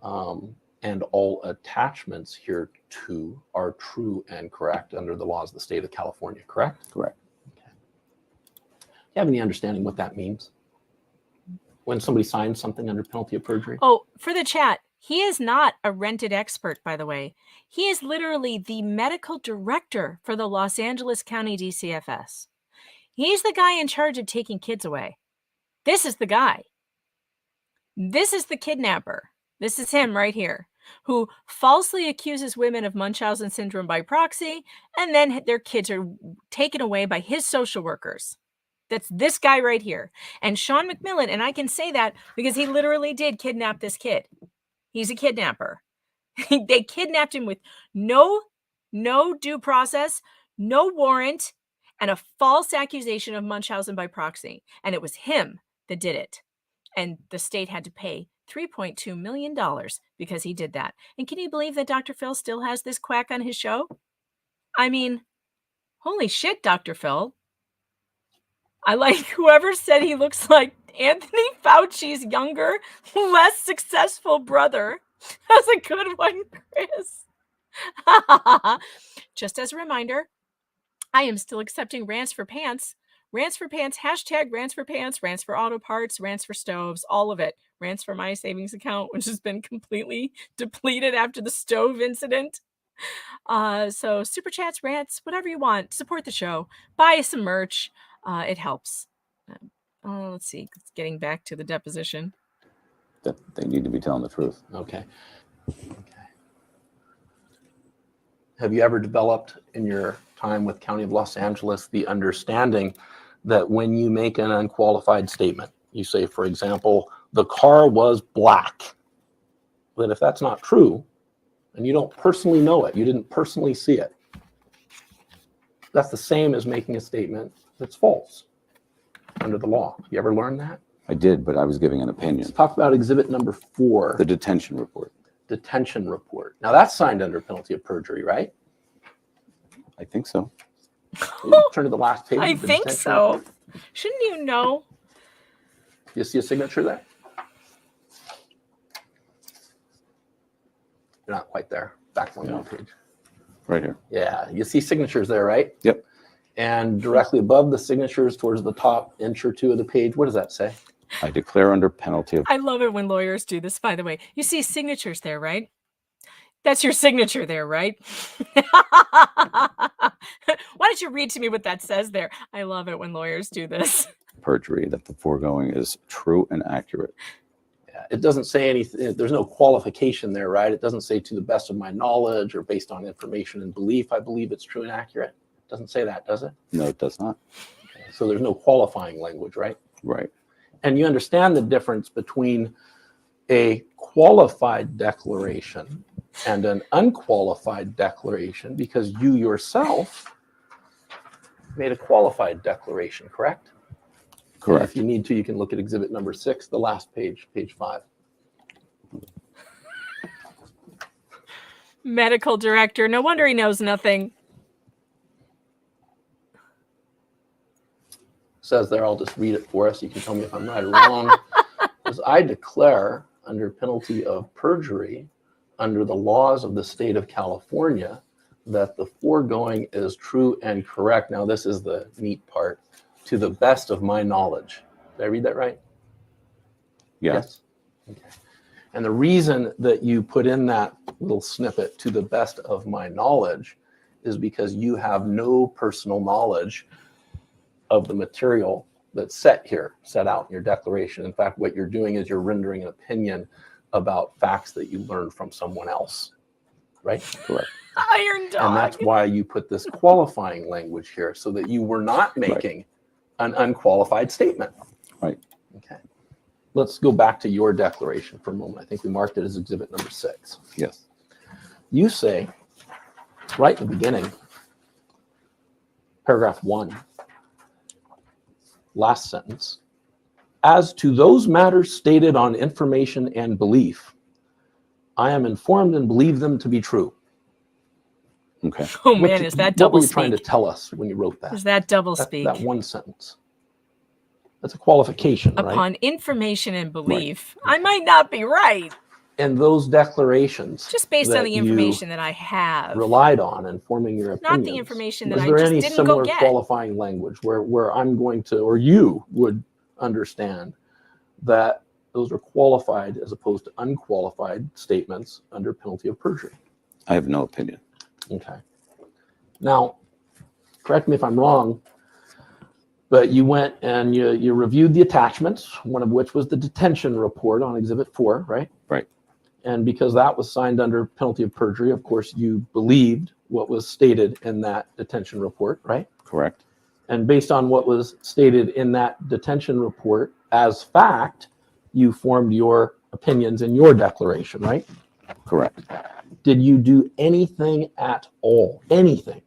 and all attachments hereto are true and correct under the laws of the state of California," correct? Correct. Okay. Do you have any understanding what that means? When somebody signs something under penalty of perjury? Oh, for the chat, he is not a rented expert, by the way. He is literally the medical director for the Los Angeles County DCFS. He's the guy in charge of taking kids away. This is the guy. This is the kidnapper. This is him right here, who falsely accuses women of Munchausen syndrome by proxy, and then their kids are taken away by his social workers. That's this guy right here. And Shawn MacMillan, and I can say that because he literally did kidnap this kid. He's a kidnapper. They kidnapped him with no due process, no warrant, and a false accusation of Munchausen by proxy. And it was him that did it. And the state had to pay $3.2 million because he did that. And can you believe that Dr. Phil still has this quack on his show? I mean, holy shit, Dr. Phil. I like whoever said he looks like Anthony Fauci's younger, less successful brother. That's a good one, Chris. Just as a reminder, I am still accepting rants for pants. Rants for pants, hashtag rants for pants, rants for auto parts, rants for stoves, all of it. Rants for my savings account, which has been completely depleted after the stove incident. So super chats, rants, whatever you want. Support the show. Buy some merch. It helps. Let's see. Getting back to the deposition. That they need to be telling the truth. Okay. Have you ever developed in your time with County of Los Angeles the understanding that when you make an unqualified statement, you say, for example, the car was black, that if that's not true, and you don't personally know it, you didn't personally see it, that's the same as making a statement that's false under the law. You ever learn that? I did, but I was giving an opinion. Let's talk about exhibit number 4. The detention report. Detention report. Now that's signed under penalty of perjury, right? I think so. Turn to the last page. I of the think detention so. report. Shouldn't you know? You see a signature there? You're not quite there. Back one more page. Right here. Yeah, you see signatures there, right? Yep. And directly above the signatures towards the top inch or two of the page, what does that say? I declare under penalty of... I love it when lawyers do this, by the way. You see signatures there, right? That's your signature there, right? Why don't you read to me what that says there? I love it when lawyers do this. perjury, that the foregoing is true and accurate. Yeah, it doesn't say anything. There's no qualification there, right? It doesn't say to the best of my knowledge or based on information and belief, I believe it's true and accurate. It doesn't say that, does it? No, it does not. Okay, so there's no qualifying language, right? Right. And you understand the difference between a qualified declaration and an unqualified declaration because you yourself made a qualified declaration, correct? Correct. And if you need to, you can look at exhibit number 6, the last page, page 5. Medical director. No wonder he knows nothing. Says there, I'll just read it for us. You can tell me if I'm right or wrong. As I declare under penalty of perjury under the laws of the state of California that the foregoing is true and correct. Now, this is the neat part. To the best of my knowledge. Did I read that right? Yes. Okay. And the reason that you put in that little snippet, to the best of my knowledge, is because you have no personal knowledge of the material that's set out in your declaration. In fact, what you're doing is you're rendering an opinion about facts that you learned from someone else, right? Correct. Iron dog. And that's why you put this qualifying language here, so that you were not making an unqualified statement. Right. Okay. Let's go back to your declaration for a moment. I think we marked it as exhibit number 6. Yes. You say, right in the beginning, paragraph 1, last sentence, as to those matters stated on information and belief, I am informed and believe them to be true. Okay. Oh man, is that What double were you trying to speak? tell us when you wrote that? Is that double That speak? one sentence. That's a qualification, right? Upon information and belief, I might not be right. And those declarations, Just based on that the information that I have. relied on in forming your opinions. Not the information that Was I there just any didn't similar go get. qualifying language where I'm going to, or you would understand that those are qualified as opposed to unqualified statements under penalty of perjury? I have no opinion. Okay. Now, correct me if I'm wrong, but you went and you reviewed the attachments, one of which was the detention report on Exhibit 4, right? Right. And because that was signed under penalty of perjury, of course, you believed what was stated in that detention report, right? Correct. And based on what was stated in that detention report as fact, you formed your opinions in your declaration, right? Correct. Did you do anything at all, anything,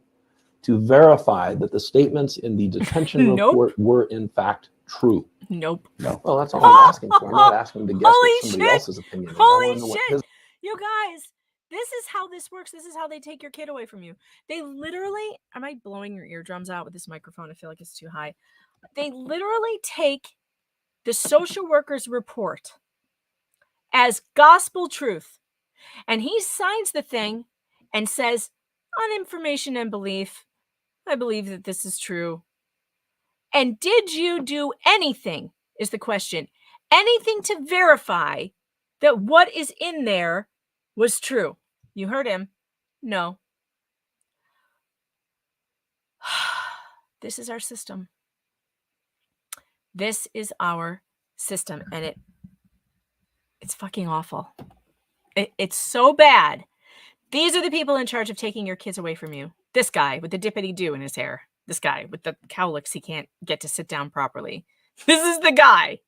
to verify that the statements in the detention Nope. report were in fact true? Nope. Well, that's all I'm asking for. I'm not asking to guess what Holy somebody shit. else's opinion is. I Holy wanna know what shit. his- You guys, this is how this works. This is how they take your kid away from you. They literally, am I blowing your eardrums out with this microphone? I feel like it's too high. They literally take the social worker's report as gospel truth. And he signs the thing and says, on information and belief, I believe that this is true. And did you do anything, is the question, anything to verify that what is in there was true? You heard him. No. This is our system. This is our system. And it's fucking awful. It's so bad. These are the people in charge of taking your kids away from you. This guy with the dippity-doo in his hair. This guy with the cowlicks he can't get to sit down properly. This is the guy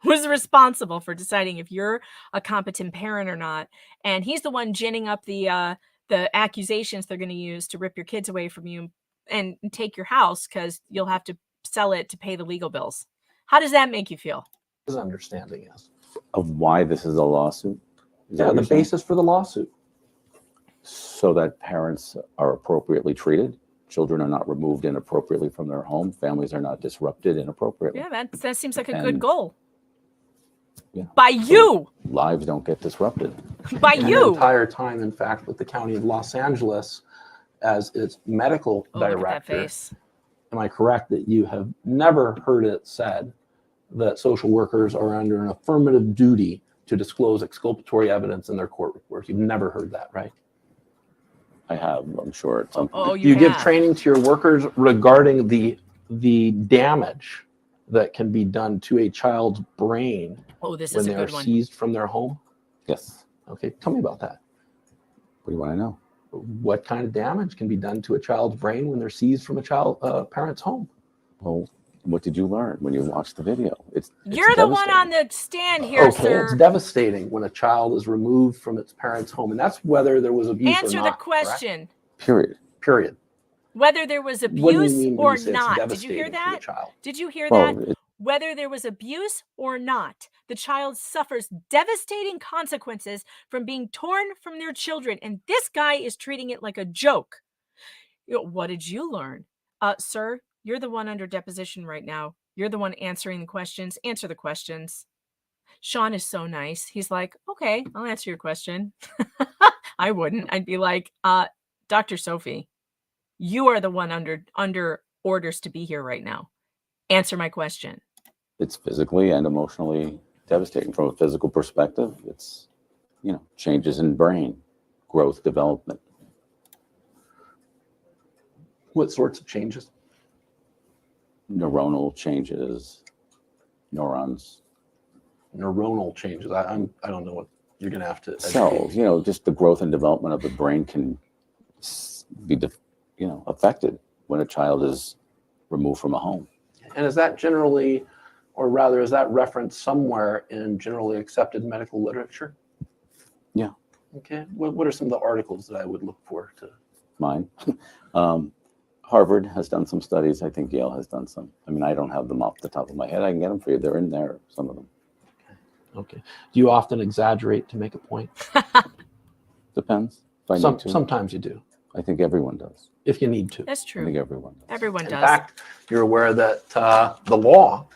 who's responsible for deciding if you're a competent parent or not. And he's the one ginning up the accusations they're going to use to rip your kids away from you and take your house because you'll have to sell it to pay the legal bills. How does that make you feel? His understanding is. Of why this is a lawsuit? Is that Yeah, what the you're saying? basis for the lawsuit. So that parents are appropriately treated, children are not removed inappropriately from their home, families are not disrupted inappropriately. Yeah, that seems like a good And- goal. Yeah. By you. Lives don't get disrupted. By And the you. entire time, in fact, with the County of Los Angeles as its medical Oh, look at that director, face. am I correct that you have never heard it said that social workers are under an affirmative duty to disclose exculpatory evidence in their court reports? You've never heard that, right? I have, I'm sure at some point. Oh, You give have. training to your workers regarding the damage that can be done to a child's brain Oh, this when is a they are good one. seized from their home? Yes. Okay, tell me about that. What do you want to know? What kind of damage can be done to a child's brain when they're seized from a parent's home? Well, what did you learn when you watched the video? It's You're the one on devastating. the stand here, Okay, sir. it's devastating when a child is removed from its parent's home, and that's whether there was abuse Answer or the not. correct? question. Period. Period. Whether there was What do you abuse mean when or you say it's not. Did you devastating hear for the that? child? Did you hear Well, that? Whether there was abuse or not, the child suffers devastating consequences from being torn from their children. And this guy is treating it like a joke. What did you learn? Sir, you're the one under deposition right now. You're the one answering the questions. Answer the questions. Shawn is so nice. He's like, okay, I'll answer your question. I wouldn't. I'd be like, Dr. Sophie, you are the one under orders to be here right now. Answer my question. it's physically and emotionally devastating. From a physical perspective, it's, changes in brain growth, development. What sorts of changes? Neuronal changes, neurons, Neuronal changes. I don't know what you're going to have to educate. cells, just the growth and development of the brain can be, affected when a child is removed from a home. And is that generally Or rather, is that referenced somewhere in generally accepted medical literature? Yeah. Okay. What are some of the articles that I would look for to? Mine. Harvard has done some studies. I think Yale has done some. I mean, I don't have them off the top of my head. I can get them for you. They're in there, some of them. Okay. Do you often exaggerate to make a point? Depends. If I need to. Sometimes you do. I think everyone does. If you need to. That's I true. think everyone does. Everyone In does. fact, you're aware that the law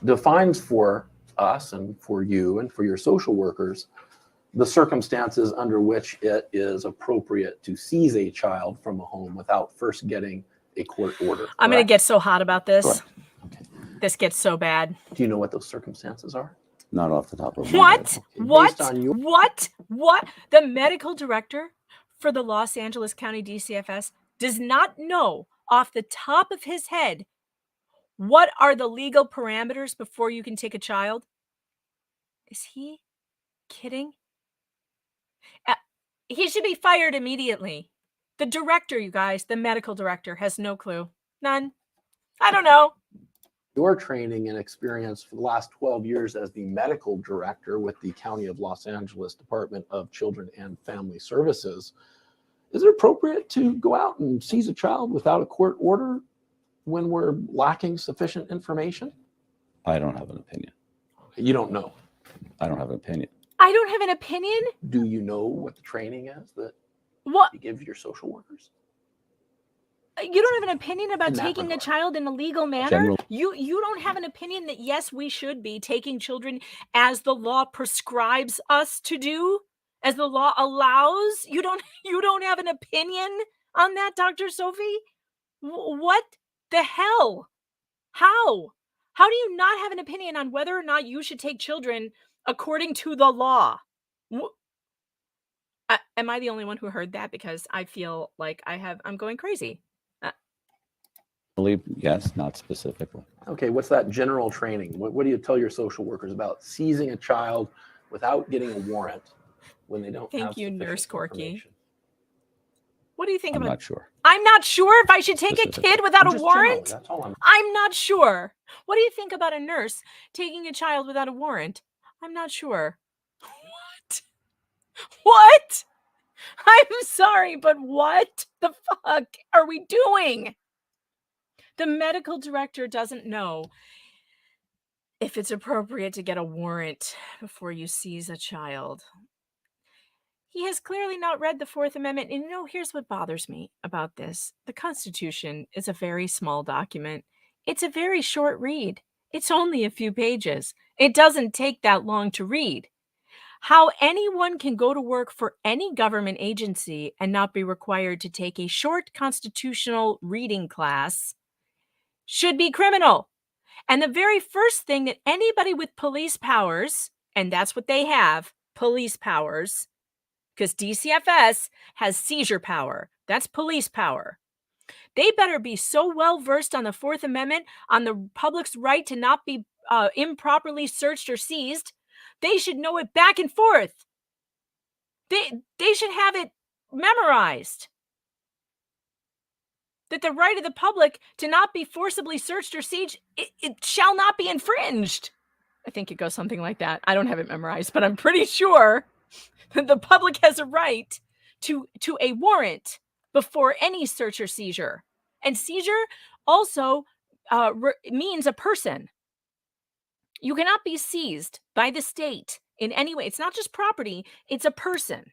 defines for us and for you and for your social workers the circumstances under which it is appropriate to seize a child from a home without first getting a court order. I'm going to correct? get so hot about this. Correct. Okay. This gets so bad. Do you know what those circumstances are? Not off the top of my What? head. What? Based on your- What? The medical director for the Los Angeles County DCFS does not know off the top of his head what are the legal parameters before you can take a child? Is he kidding? He should be fired immediately. The director, you guys, the medical director has no clue. None. I don't know. Your training and experience for the last 12 years as the medical director with the County of Los Angeles Department of Children and Family Services, is it appropriate to go out and seize a child without a court order when we're lacking sufficient information? I don't have an opinion. You don't know. I don't have an opinion. I don't have an opinion. Do you know what the training is that What? you give your social workers? You don't have an opinion about In that taking a regard. child in a legal manner? General- You don't have an opinion that yes, we should be taking children as the law prescribes us to do, as the law allows? You don't have an opinion on that, Dr. Sophie? What the hell? How? How do you not have an opinion on whether or not you should take children according to the law? Am I the only one who heard that? Because I feel like I'm going crazy. Believe, yes, not specifically. Okay, what's that general training? What do you tell your social workers about seizing a child without getting a warrant when they don't Thank have you, sufficient Nurse Corky. information? What do you think I'm about? not sure. I'm not sure if I should take a Specifically. kid without a Just generally, warrant. that's all I'm. I'm not sure. What do you think about a nurse taking a child without a warrant? I'm not sure. What? What? I'm sorry, but what the fuck are we doing? The medical director doesn't know if it's appropriate to get a warrant before you seize a child. He has clearly not read the Fourth Amendment. And here's what bothers me about this. The Constitution is a very small document. It's a very short read. It's only a few pages. It doesn't take that long to read. How anyone can go to work for any government agency and not be required to take a short constitutional reading class should be criminal. And the very first thing that anybody with police powers, and that's what they have, police powers, because DCFS has seizure power. That's police power. They better be so well versed on the Fourth Amendment, on the public's right to not be improperly searched or seized. They should know it back and forth. They should have it memorized. That the right of the public to not be forcibly searched or seized, it shall not be infringed. I think it goes something like that. I don't have it memorized, but I'm pretty sure that the public has a right to a warrant before any search or seizure. And seizure also means a person. You cannot be seized by the state in any way. It's not just property, it's a person.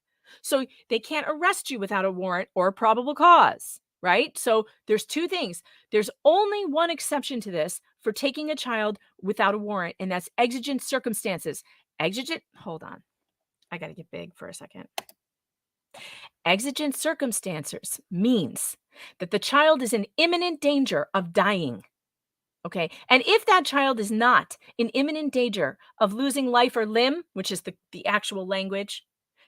So they can't arrest you without a warrant or a probable cause, right? So there's two things. There's only one exception to this for taking a child without a warrant, and that's exigent circumstances. Hold on. I got to get big for a second. Exigent circumstances means that the child is in imminent danger of dying. Okay. And if that child is not in imminent danger of losing life or limb, which is the actual language,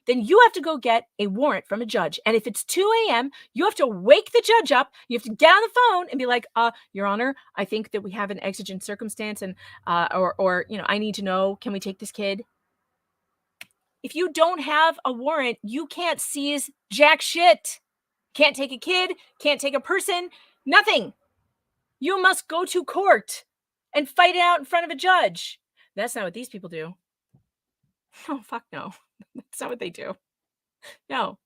then you have to go get a warrant from a judge. And if it's 2 a.m., you have to wake the judge up. You have to get on the phone and be like, Your Honor, I think that we have an exigent circumstance and, or I need to know, can we take this kid? If you don't have a warrant, you can't seize jack shit. Can't take a kid, can't take a person, nothing. You must go to court and fight it out in front of a judge. That's not what these people do. Oh, fuck no. That's not what they do. No.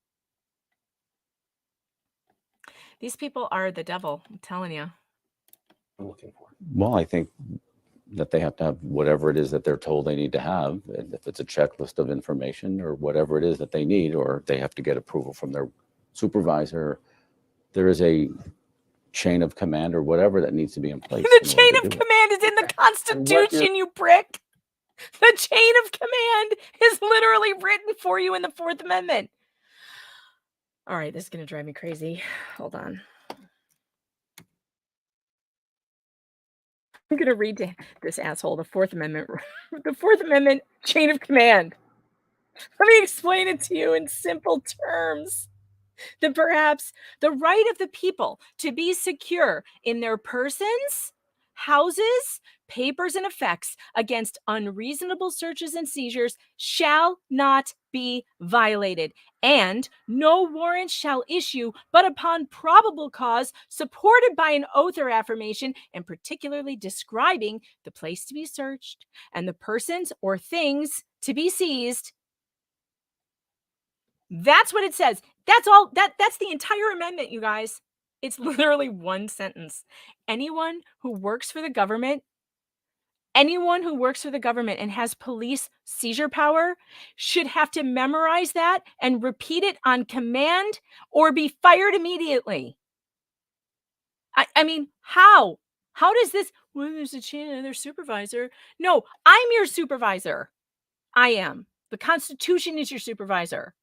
These people are the devil, I'm telling you. I'm looking for. Well, I think that they have to have whatever it is that they're told they need to have. And if it's a checklist of information or whatever it is that they need, or they have to get approval from their supervisor, there is a chain of command or whatever that needs to be in place. The chain of command is in the Constitution, you prick. The chain of command is literally written for you in the Fourth Amendment. All right, this is going to drive me crazy. Hold on. I'm going to read to this asshole the Fourth Amendment, the Fourth Amendment chain of command. Let me explain it to you in simple terms. That perhaps the right of the people to be secure in their persons, houses, papers, and effects against unreasonable searches and seizures shall not be violated, and no warrant shall issue but upon probable cause supported by an oath or affirmation, and particularly describing the place to be searched and the persons or things to be seized. That's what it says. That's all. That's the entire amendment, you guys. It's literally one sentence. Anyone who works for the government, and has police seizure power should have to memorize that and repeat it on command or be fired immediately. I mean, how? How does this? Well, there's a chain of their supervisor. No, I'm your supervisor. I am. The Constitution is your supervisor.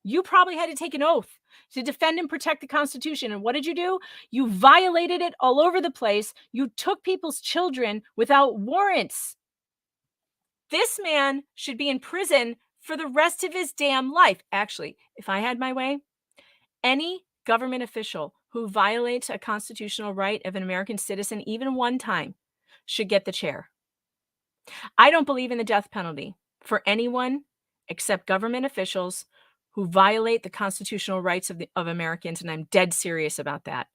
You probably had to take an oath to defend and protect the Constitution. And what did you do? You violated it all over the place. You took people's children without warrants. This man should be in prison for the rest of his damn life. Actually, if I had my way, any government official who violates a constitutional right of an American citizen, even one time, should get the chair. I don't believe in the death penalty for anyone except government officials who violate the constitutional rights of Americans, and I'm dead serious about that.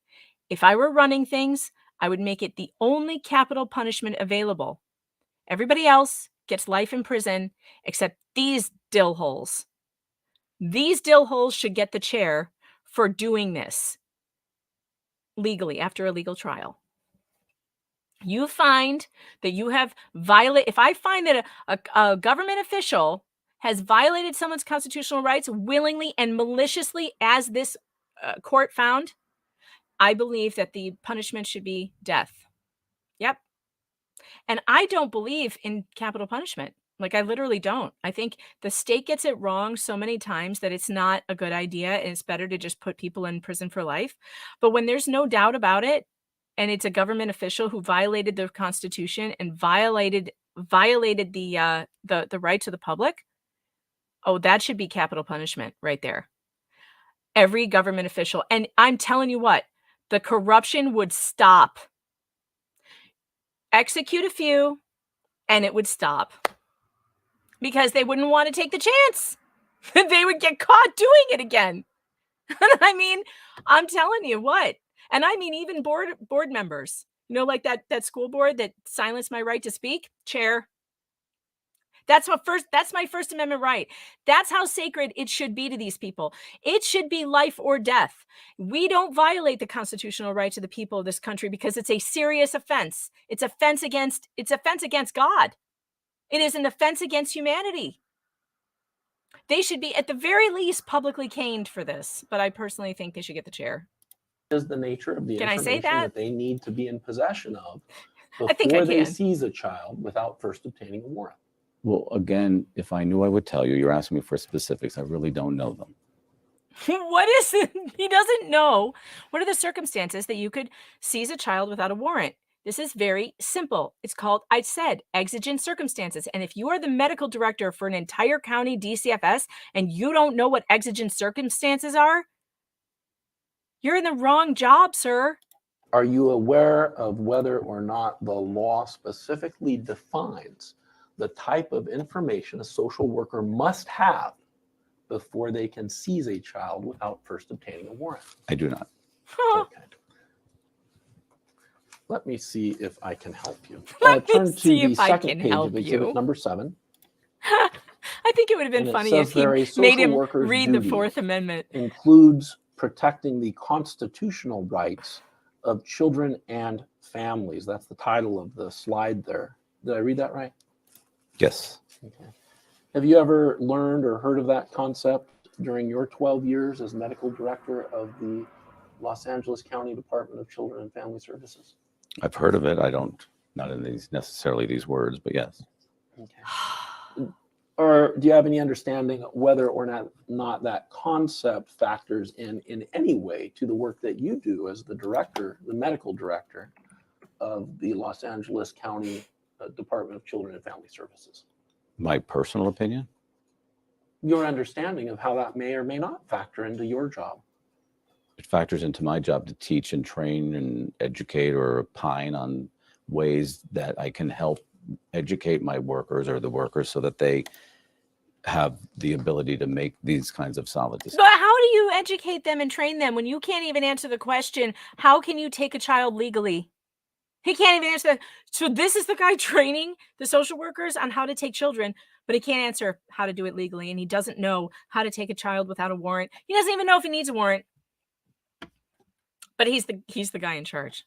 If I were running things, I would make it the only capital punishment available. Everybody else gets life in prison except these dillholes. These dillholes should get the chair for doing this legally after a legal trial. You find that you have violated, if I find that a government official has violated someone's constitutional rights willingly and maliciously, as this court found, I believe that the punishment should be death. Yep. And I don't believe in capital punishment. Like, I literally don't. I think the state gets it wrong so many times that it's not a good idea, and it's better to just put people in prison for life. But when there's no doubt about it, and it's a government official who violated the Constitution and violated the rights of the public, oh, that should be capital punishment right there. Every government official. And I'm telling you what, the corruption would stop. Execute a few, and it would stop. Because they wouldn't want to take the chance. They would get caught doing it again. I mean, I'm telling you what. And I mean, even board members. You know, like that school board that silenced my right to speak? Chair. That's my First Amendment right. That's how sacred it should be to these people. It should be life or death. We don't violate the constitutional rights of the people of this country because it's a serious offense. It's offense against God. It is an offense against humanity. They should be, at the very least, publicly caned for this. But I personally think they should get the chair. Is the nature of the Can I say information that? they need to be in possession of I think before I they can. seize a child without first obtaining a warrant. Well, again, if I knew, I would tell you. You're asking me for specifics. I really don't know them. What is it? He doesn't know. What are the circumstances that you could seize a child without a warrant? This is very simple. It's called, I said, exigent circumstances. And if you are the medical director for an entire county DCFS and you don't know what exigent circumstances are, you're in the wrong job, sir. Are you aware of whether or not the law specifically defines the type of information a social worker must have before they can seize a child without first obtaining a warrant? I do not. Huh. Okay. Let me see if I can help you. Let me Turn to see the if I second can page help of exhibit you. number 7. I think it would have been And it funny says if he there, a made social him worker's read the duty Fourth Amendment. includes protecting the constitutional rights of children and families. That's the title of the slide there. Did I read that right? Yes. Okay. Have you ever learned or heard of that concept during your 12 years as medical director of the Los Angeles County Department of Children and Family Services? I've heard of it. I don't, not in these necessarily these words, but yes. Okay. Or do you have any understanding whether or not that concept factors in any way to the work that you do as the director, the medical director of the Los Angeles County Department of Children and Family Services? My personal opinion? Your understanding of how that may or may not factor into your job. It factors into my job to teach and train and educate or opine on ways that I can help educate my workers or the workers so that they have the ability to make these kinds of solid decisions. But how do you educate them and train them when you can't even answer the question, how can you take a child legally? He can't even answer that. So this is the guy training the social workers on how to take children, but he can't answer how to do it legally. And he doesn't know how to take a child without a warrant. He doesn't even know if he needs a warrant. But he's the guy in charge.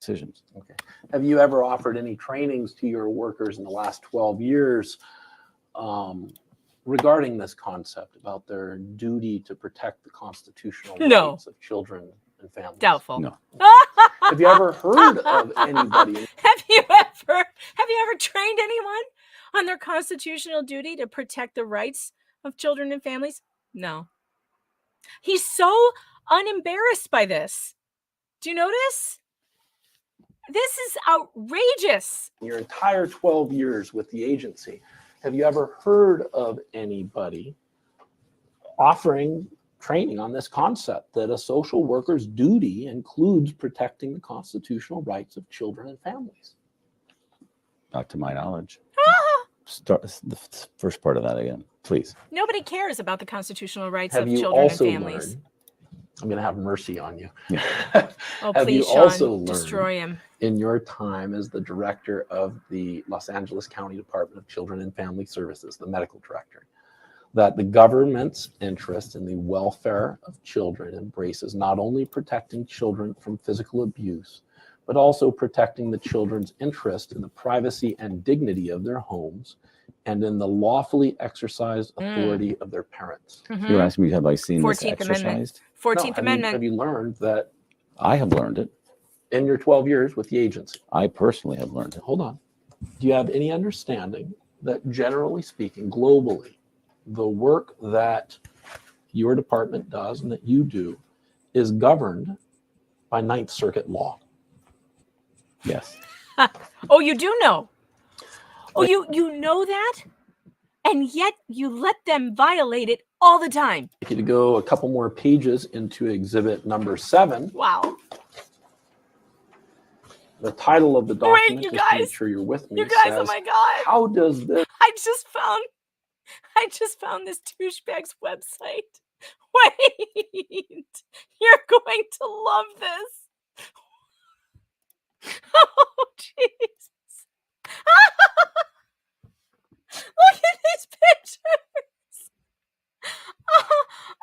Decisions. Okay. Have you ever offered any trainings to your workers in the last 12 years regarding this concept about their duty to protect the constitutional rights of children and families? Doubtful. No. Have you ever heard of anybody? Have you ever trained anyone on their constitutional duty to protect the rights of children and families? No. He's so unembarrassed by this. Do you notice? This is outrageous. Your entire 12 years with the agency, have you ever heard of anybody offering training on this concept that a social worker's duty includes protecting the constitutional rights of children and families? Not to my knowledge. Start the first part of that again, please. Nobody cares about the constitutional rights Have of you children and also families. learned? I'm going to have mercy on you. Yeah. Oh, Have please, you Shawn, also learned destroy him. in your time as the director of the Los Angeles County Department of Children and Family Services, the medical director, that the government's interest in the welfare of children embraces not only protecting children from physical abuse, but also protecting the children's interest in the privacy and dignity of their homes and in the lawfully exercised authority of their parents? You're asking me, have I seen this 14th Amendment. exercised? 14th Amendment. Have you learned that I have learned it. in your 12 years with the agency? I personally have learned it. Hold on. Do you have any understanding that generally speaking, globally, the work that your department does and that you do is governed by Ninth Circuit law? Yes. Oh, you do know. Oh, you know that? And yet you let them violate it all the time. If you to go a couple more pages into exhibit number 7, Wow. the title of the document, you just to make guys. sure you're with me, You guys, oh says, my God. how does this I just found this douchebag's website. Wait. You're going to love this. Oh, jeez. Look at these pictures.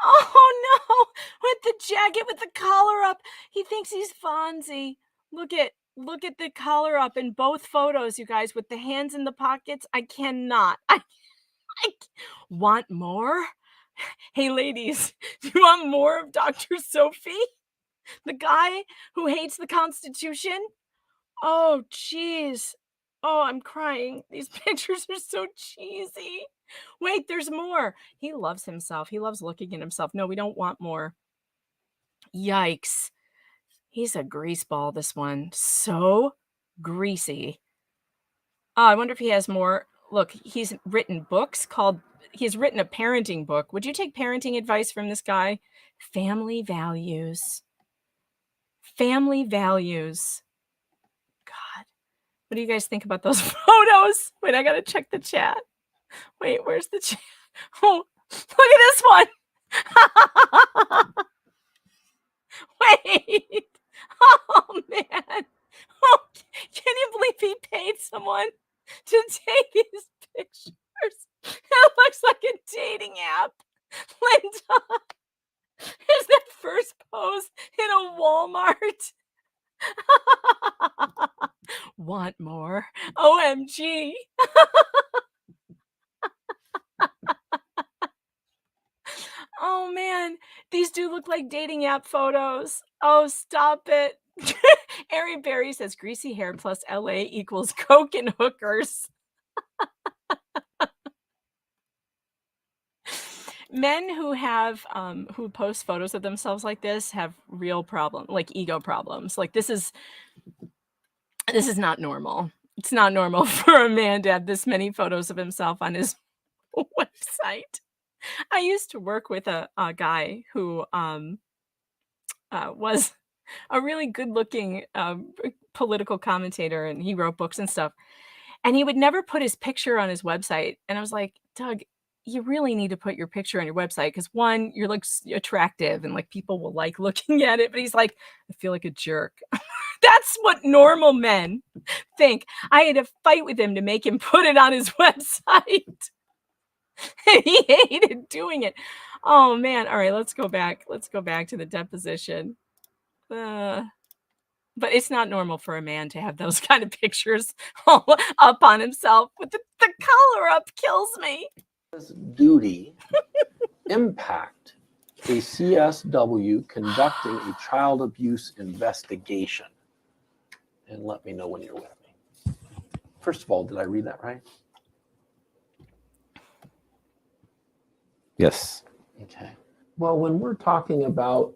Oh no. With the jacket with the collar up. He thinks he's Fonzie. Look at the collar up in both photos, you guys, with the hands in the pockets. I cannot. I want more? Hey, ladies, do you want more of Dr. Sophie? The guy who hates the Constitution? Oh, jeez. Oh, I'm crying. These pictures are so cheesy. Wait, there's more. He loves himself. He loves looking at himself. No, we don't want more. Yikes. He's a greaseball, this one. So greasy. Oh, I wonder if he has more. Look, he's written he's written a parenting book. Would you take parenting advice from this guy? Family values. Family values. God. What do you guys think about those photos? Wait, I gotta check the chat. Wait, where's the chat? Oh, look at this one. Wait. Oh man. Oh, can you believe he paid someone to take his pictures? It looks like a dating app. Linda, is that first pose in a Walmart? Want more? OMG. Oh man, these do look like dating app photos. Oh, stop it. Ari Berry says greasy hair plus LA equals coke and hookers. Men who have who post photos of themselves like this have real problem, like ego problems. Like this is not normal. It's not normal for a man to have this many photos of himself on his website. I used to work with a guy who was a really good-looking political commentator, and he wrote books and stuff. And he would never put his picture on his website. And I was like, Doug, you really need to put your picture on your website because one, you're like attractive and like people will like looking at it. But he's like, I feel like a jerk. That's what normal men think. I had to fight with him to make him put it on his website. And he hated doing it. Oh man. All right, let's go back. Let's go back to the deposition. But it's not normal for a man to have those kind of pictures all up on himself. With the collar up kills me. Does duty impact a CSW conducting a child abuse investigation? And let me know when you're with me. First of all, did I read that right? Yes. Okay. Well, when we're talking about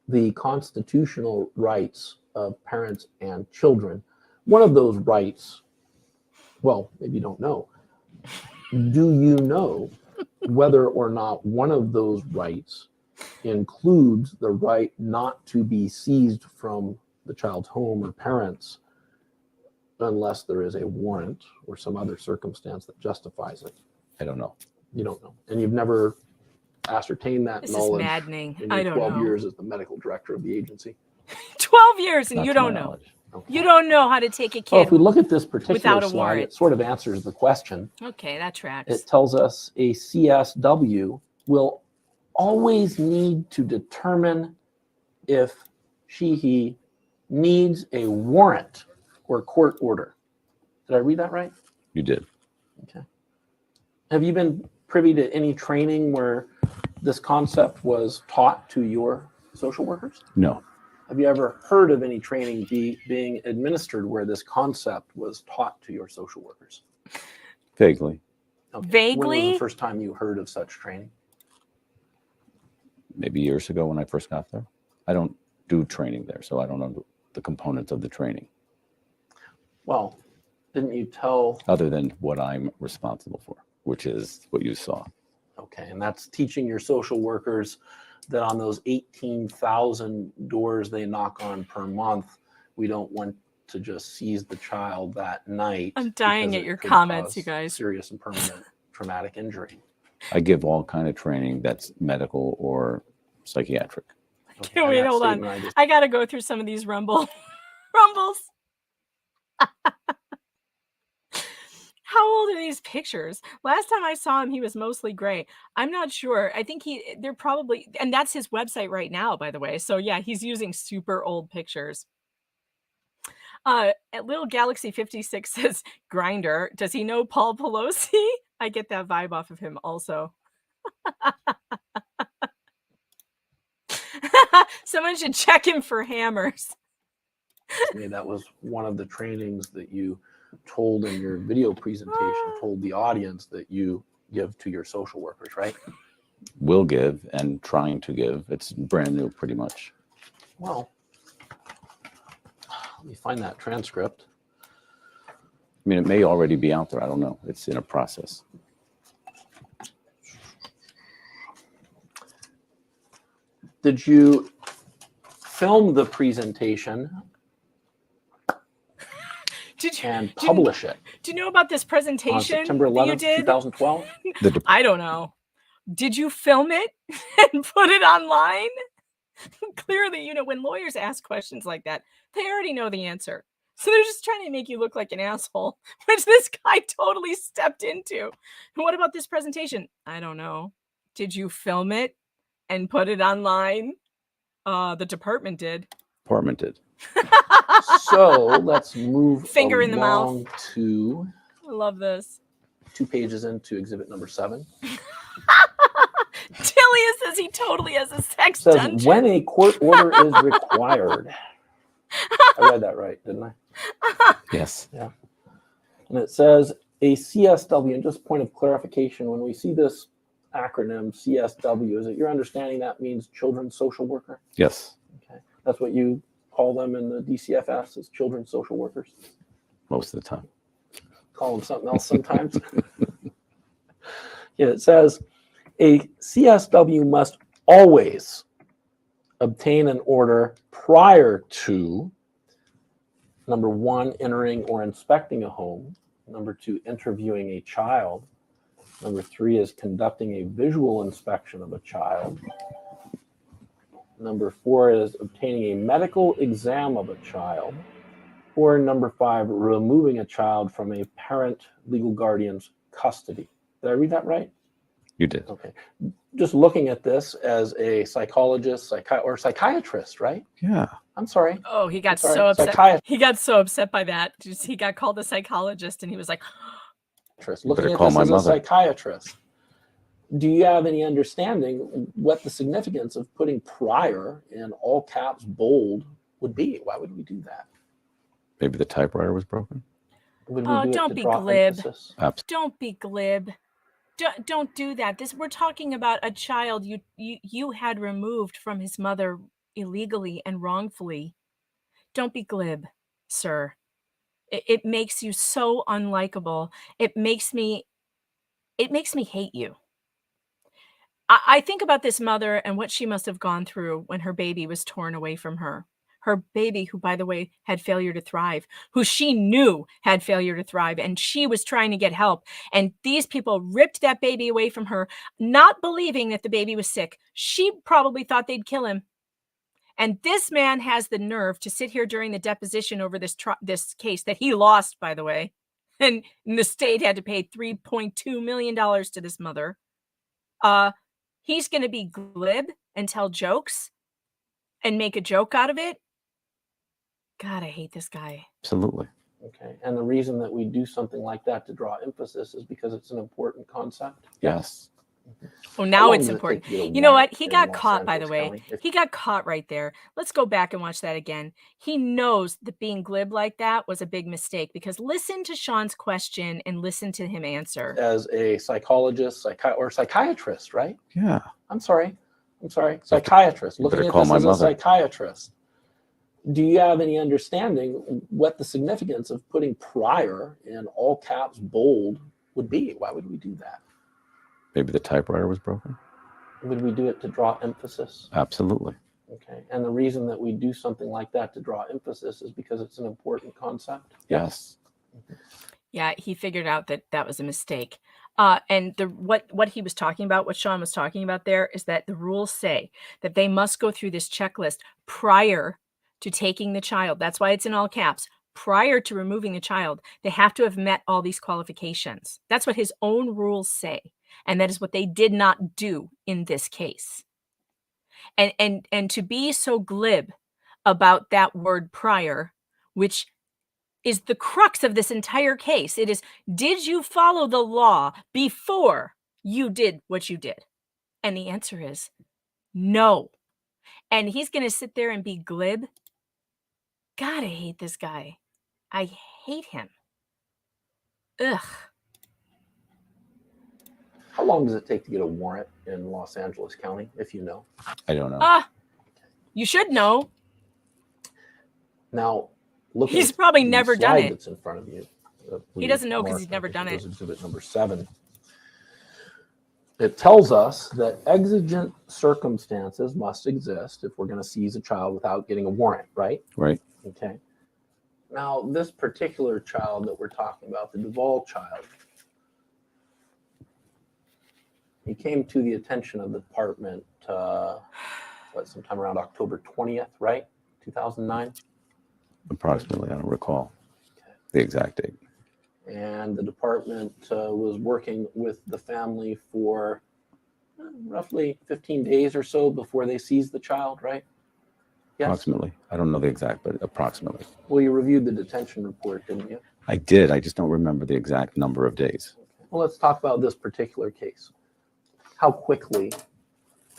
the constitutional rights of parents and children, one of those rights, well, maybe you don't know. Do you know whether or not one of those rights includes the right not to be seized from the child's home or parents unless there is a warrant or some other circumstance that justifies it? I don't know. You don't know. And you've never ascertained that This knowledge is maddening. in I your don't 12 know. years as the medical director of the agency? 12 years and Not you to my don't know. knowledge. Okay. You don't know how to take a Well, kid. if we look at this particular without a slide, warrant. it sort of answers the question. Okay, that tracks. It tells us a CSW will always need to determine if he needs a warrant or court order. Did I read that right? You did. Okay. Have you been privy to any training where this concept was taught to your social workers? No. Have you ever heard of any training being administered where this concept was taught to your social workers? Vaguely. Okay. When was Vaguely? the first time you heard of such training? Maybe years ago when I first got there. I don't do training there, so I don't know the components of the training Well, didn't you tell? other than what I'm responsible for, which is what you saw. Okay, and that's teaching your social workers that on those 18,000 doors they knock on per month, we don't want to just seize the child that night. I'm dying because at it your could comments, cause you guys. Serious and permanent traumatic injury. I give all kind of training that's medical or psychiatric. Okay, Wait, and that hold on. statement I got to go through some of these rumbles. How old are these pictures? Last time I saw him, he was mostly gray. I'm not sure. I think they're probably, and that's his website right now, by the way. So yeah, he's using super old pictures. At Little Galaxy 56 says, Grinder. Does he know Paul Pelosi? I get that vibe off of him also. Someone should check him for hammers. to me that was one of the trainings that you told in your video presentation, told the audience that you give to your social workers, right? Will give and trying to give. It's brand new pretty much. Well, let me find that transcript. I mean, it may already be out there. I don't know. It's in a process. Did you film the presentation and publish it Do you know about this on presentation September that you 11th, did? 2012? I don't know. Did you film it and put it online? Clearly, you know, when lawyers ask questions like that, they already know the answer. So they're just trying to make you look like an asshole, which this guy totally stepped into. And what about this presentation? I don't know. Did you film it and put it online? The department did. Department did. So let's move Finger in the mouth. along to I love this. 2 pages into exhibit number 7. Delia says he totally has a sex It says dungeon. when a court order is required. I read that right, didn't I? Yes. And it says a CSW, and just point of clarification, when we see this acronym CSW, is it your understanding that means children's social worker? Yes. Okay. That's what you call them in the DCFS, as children's social workers? Most of the time. Call them something else sometimes. Yeah, it says a CSW must always obtain an order prior to, number 1, entering or inspecting a home, number 2, interviewing a child, number 3 is conducting a visual inspection of a child, number 4 is obtaining a medical exam of a child, or number 5, removing a child from a parent, legal guardian's custody. Did I read that right? You did. Okay. Just looking at this as a psychologist, or psychiatrist, right? Yeah. I'm sorry. Oh, he got Sorry, so upset. psychiatrist. He got so upset by that. Just, he got called a psychologist, and he was like, Looking at call this my as a mother. psychiatrist, do you have any understanding what the significance of putting prior in all caps bold would be? Why would we do that? Maybe the typewriter was broken. Would we Oh, do it don't to be draw glib. emphasis? don't be glib. Don't do that. We're talking about a child you had removed from his mother illegally and wrongfully. Don't be glib, sir. It makes you so unlikable. It makes me hate you. I think about this mother and what she must have gone through when her baby was torn away from her. Her baby, who, by the way, had failure to thrive, who she knew had failure to thrive, and she was trying to get help. And these people ripped that baby away from her, not believing that the baby was sick. She probably thought they'd kill him. And this man has the nerve to sit here during the deposition over this case that he lost, by the way. And the state had to pay $3.2 million to this mother. He's going to be glib and tell jokes and make a joke out of it. God, I hate this guy. Absolutely. Okay. And the reason that we do something like that to draw emphasis is because it's an important concept. Yes. Oh, How now long it's does it important. take to get a You know warrant what? He in got Los caught, by the Angeles way. County? If- He got caught right there. Let's go back and watch that again. He knows that being glib like that was a big mistake, because listen to Shawn's question and listen to him answer. As a psychologist, or psychiatrist, right? Yeah. I'm sorry. Psychiatrist. you better Looking at call this my as a mother. psychiatrist, do you have any understanding what the significance of putting prior in all caps bold would be? Why would we do that? Maybe the typewriter was broken. Would we do it to draw emphasis? Absolutely. Okay. And the reason that we do something like that to draw emphasis is because it's an important concept. Yes. Yeah, he figured out that that was a mistake. And what he was talking about, what Shawn was talking about there, is that the rules say that they must go through this checklist prior to taking the child. That's why it's in all caps. Prior to removing the child, they have to have met all these qualifications. That's what his own rules say. And that is what they did not do in this case. And to be so glib about that word prior, which is the crux of this entire case. It is, did you follow the law before you did what you did? And the answer is no. And he's going to sit there and be glib. God, I hate this guy. I hate him. Ugh. How long does it take to get a warrant in Los Angeles County, if you know? I don't know. You should know. Now, looking He's at probably the never done slide it. that's in front of you. He doesn't know 'cause Mark, he's never I think done was it. Exhibit number 7. It tells us that exigent circumstances must exist if we're going to seize a child without getting a warrant, right? Right. Okay. Now, this particular child that we're talking about, the Duvall child, he came to the attention of the department sometime around October 20th, right? 2009. Approximately. I don't recall the exact date. And the department was working with the family for roughly 15 days or so before they seized the child, right? Yes. Approximately. I don't know the exact, but approximately. Well, you reviewed the detention report, didn't you? I did. I just don't remember the exact number of days. Well, let's talk about this particular case. How quickly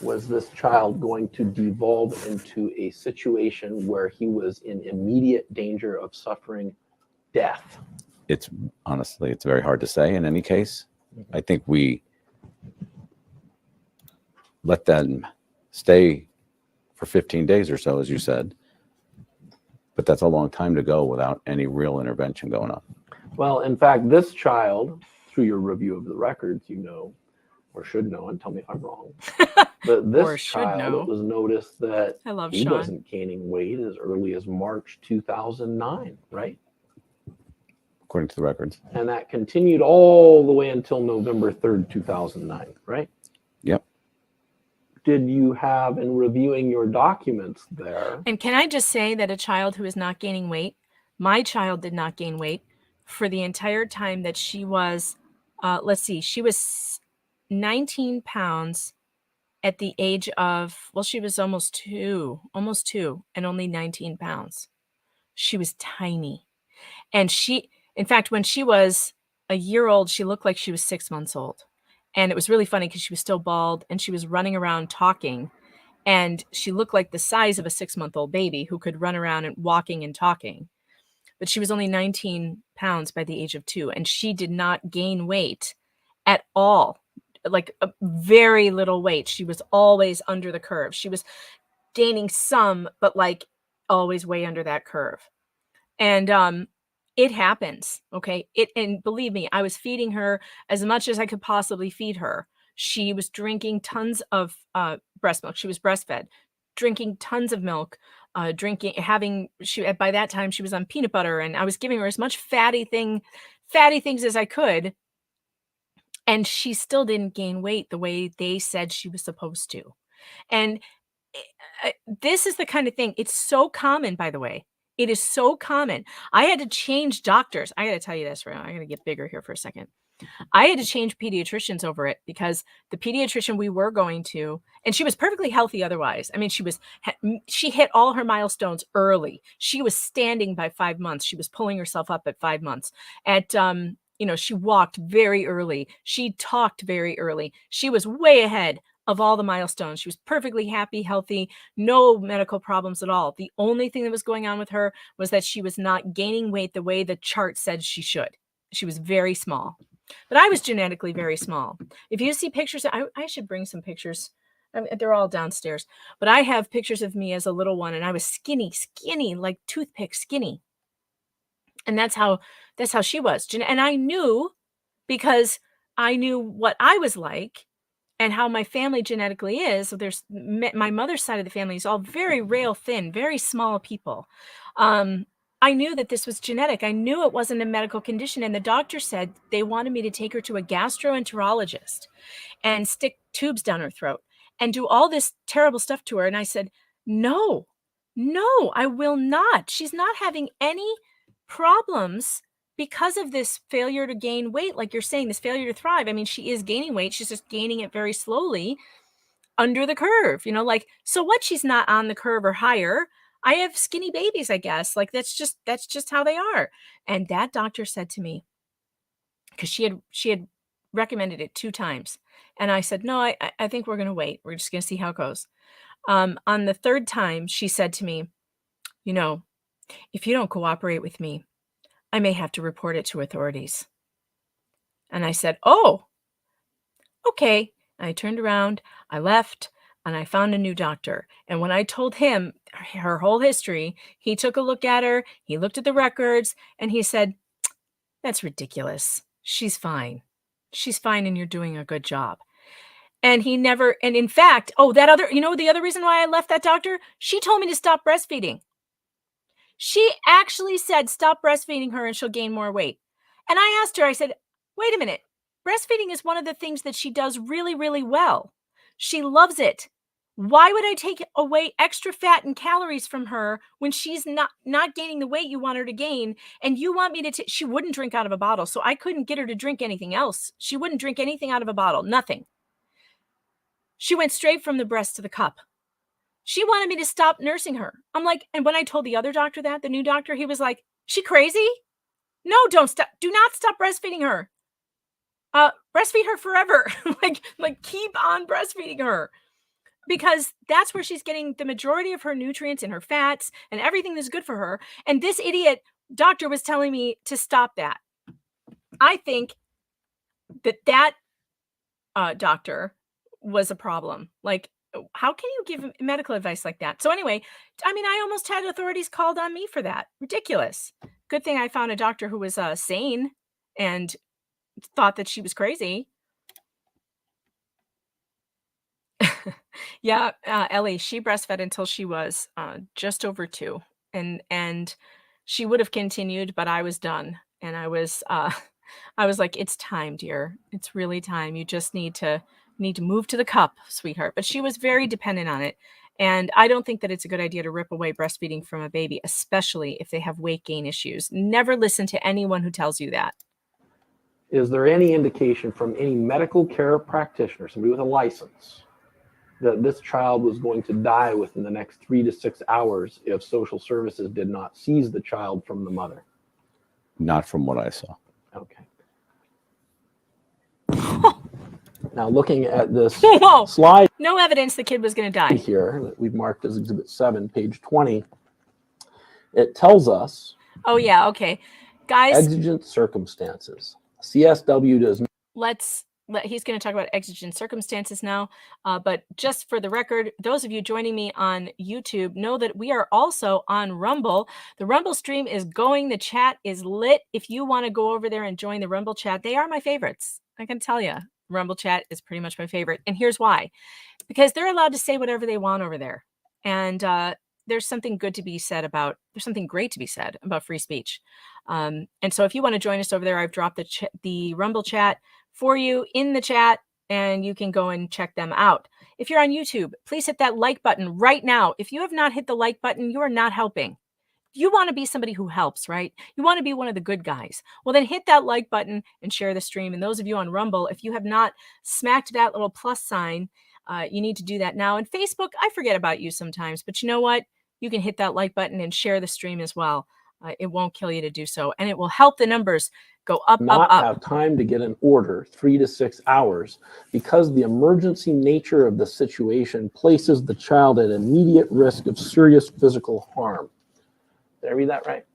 was this child going to devolve into a situation where he was in immediate danger of suffering death? It's honestly, it's very hard to say in any case. I think we let them stay for 15 days or so, as you said, but that's a long time to go without any real intervention going on. Well, in fact, this child, through your review of the records, you know, or should know, and tell me if I'm wrong, but this child, it was noticed that he Shawn. wasn't gaining weight as early as March 2009, right? According to the records. And that continued all the way until November 3rd, 2009, right? Yep. Did you have, in reviewing your documents there? And can I just say that a child who is not gaining weight, my child did not gain weight for the entire time that she was, she was 19 pounds at the age of, well, she was almost two, and only 19 pounds. She was tiny. And in fact, when she was a year old, she looked like she was 6 months old. And it was really funny because she was still bald and she was running around talking. And she looked like the size of a 6-month-old baby who could run around and walking and talking. But she was only 19 pounds by the age of 2. And she did not gain weight at all, like a very little weight. She was always under the curve. She was gaining some, but like always way under that curve. And it happens. Okay. And believe me, I was feeding her as much as I could possibly feed her. She was drinking tons of breast milk. She was breastfed, drinking tons of milk, by that time she was on peanut butter, and I was giving her as much fatty things as I could. And she still didn't gain weight the way they said she was supposed to. And this is the kind of thing, it's so common, by the way. It is so common. I had to change doctors. I got to tell you this, right? I got to get bigger here for a second. I had to change pediatricians over it because the pediatrician we were going to, and she was perfectly healthy otherwise. I mean, she hit all her milestones early. She was standing by 5 months. She was pulling herself up at 5 months. She walked very early. She talked very early. She was way ahead of all the milestones. She was perfectly happy, healthy, no medical problems at all. The only thing that was going on with her was that she was not gaining weight the way the chart said she should. She was very small. But I was genetically very small. If you see pictures, I should bring some pictures. They're all downstairs. But I have pictures of me as a little one, and I was skinny, like toothpick skinny. And that's how she was. And I knew, because I knew what I was like and how my family genetically is. So there's my mother's side of the family is all very rail thin, very small people. I knew that this was genetic. I knew it wasn't a medical condition. And the doctor said they wanted me to take her to a gastroenterologist and stick tubes down her throat and do all this terrible stuff to her. And I said, no, I will not. She's not having any problems because of this failure to gain weight. Like you're saying, this failure to thrive. I mean, she is gaining weight. She's just gaining it very slowly under the curve, so what? She's not on the curve or higher. I have skinny babies, I guess. Like that's just how they are. And that doctor said to me, because she had recommended it 2 times. And I said, no, I think we're going to wait. We're just going to see how it goes. On the 3rd time, she said to me, if you don't cooperate with me, I may have to report it to authorities. And I said, oh, okay. And I turned around, I left, and I found a new doctor. And when I told him her whole history, he took a look at her, he looked at the records, and he said, that's ridiculous. She's fine. She's fine, and you're doing a good job. And in fact, the other reason why I left that doctor, she told me to stop breastfeeding. She actually said, stop breastfeeding her and she'll gain more weight. And I asked her, I said, wait a minute. Breastfeeding is one of the things that she does really, really well. She loves it. Why would I take away extra fat and calories from her when she's not gaining the weight you want her to gain? And you want me to she wouldn't drink out of a bottle, so I couldn't get her to drink anything else. She wouldn't drink anything out of a bottle, nothing. She went straight from the breast to the cup. She wanted me to stop nursing her. I'm like, and when I told the other doctor that, the new doctor, he was like, she crazy? No, don't stop. Do not stop breastfeeding her. Breastfeed her forever. like keep on breastfeeding her. Because that's where she's getting the majority of her nutrients and her fats and everything that's good for her. And this idiot doctor was telling me to stop that. I think that doctor was a problem. Like, how can you give medical advice like that? So anyway, I mean, I almost had authorities called on me for that. Ridiculous. Good thing I found a doctor who was sane and thought that she was crazy. Yeah, Ellie, she breastfed until she was just over 2, and she would have continued, but I was done, and I was like, it's time, dear. It's really time. You just need to move to the cup, sweetheart. But she was very dependent on it, and I don't think that it's a good idea to rip away breastfeeding from a baby, especially if they have weight gain issues. Never listen to anyone who tells you that. Is there any indication from any medical care practitioner, somebody with a license, that this child was going to die within the next 3 to 6 hours if social services did not seize the child from the mother? Not from what I saw. Okay. Now, looking at this Whoa. slide No evidence the kid was going to die. here that we've marked as Exhibit 7, page 20, it tells us, Oh, yeah. Okay. Guys, exigent circumstances. CSW does not. He's going to talk about exigent circumstances now. But just for the record, those of you joining me on YouTube know that we are also on Rumble. The Rumble stream is going. The chat is lit. If you want to go over there and join the Rumble chat, they are my favorites. I can tell you, Rumble chat is pretty much my favorite. And here's why. Because they're allowed to say whatever they want over there. And there's something great to be said about free speech. And so if you want to join us over there, I've dropped the Rumble chat for you in the chat, and you can go and check them out. If you're on YouTube, please hit that like button right now. If you have not hit the like button, you are not helping. You want to be somebody who helps, right? You want to be one of the good guys. Well, then hit that like button and share the stream. And those of you on Rumble, if you have not smacked that little plus sign, you need to do that now. And Facebook, I forget about you sometimes, but you know what? You can hit that like button and share the stream as well. It won't kill you to do so. And it will help the numbers go up, not up. have time to get an order 3 to 6 hours because the emergency nature of the situation places the child at immediate risk of serious physical harm. Did I read that right?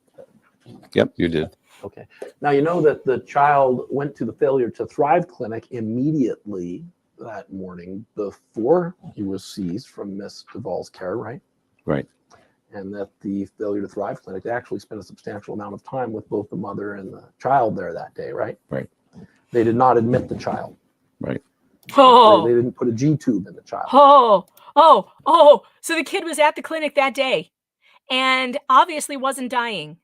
Yep, you did. Okay. Now, you know that the child went to the Failure to Thrive clinic immediately that morning before he was seized from Miss Duvall's care, right? Right. And that the Failure to Thrive clinic, they actually spent a substantial amount of time with both the mother and the child there that day, right? Right. They did not admit the child. Right. Oh, They didn't put a G-tube in the child. oh. So the kid was at the clinic that day and obviously wasn't dying.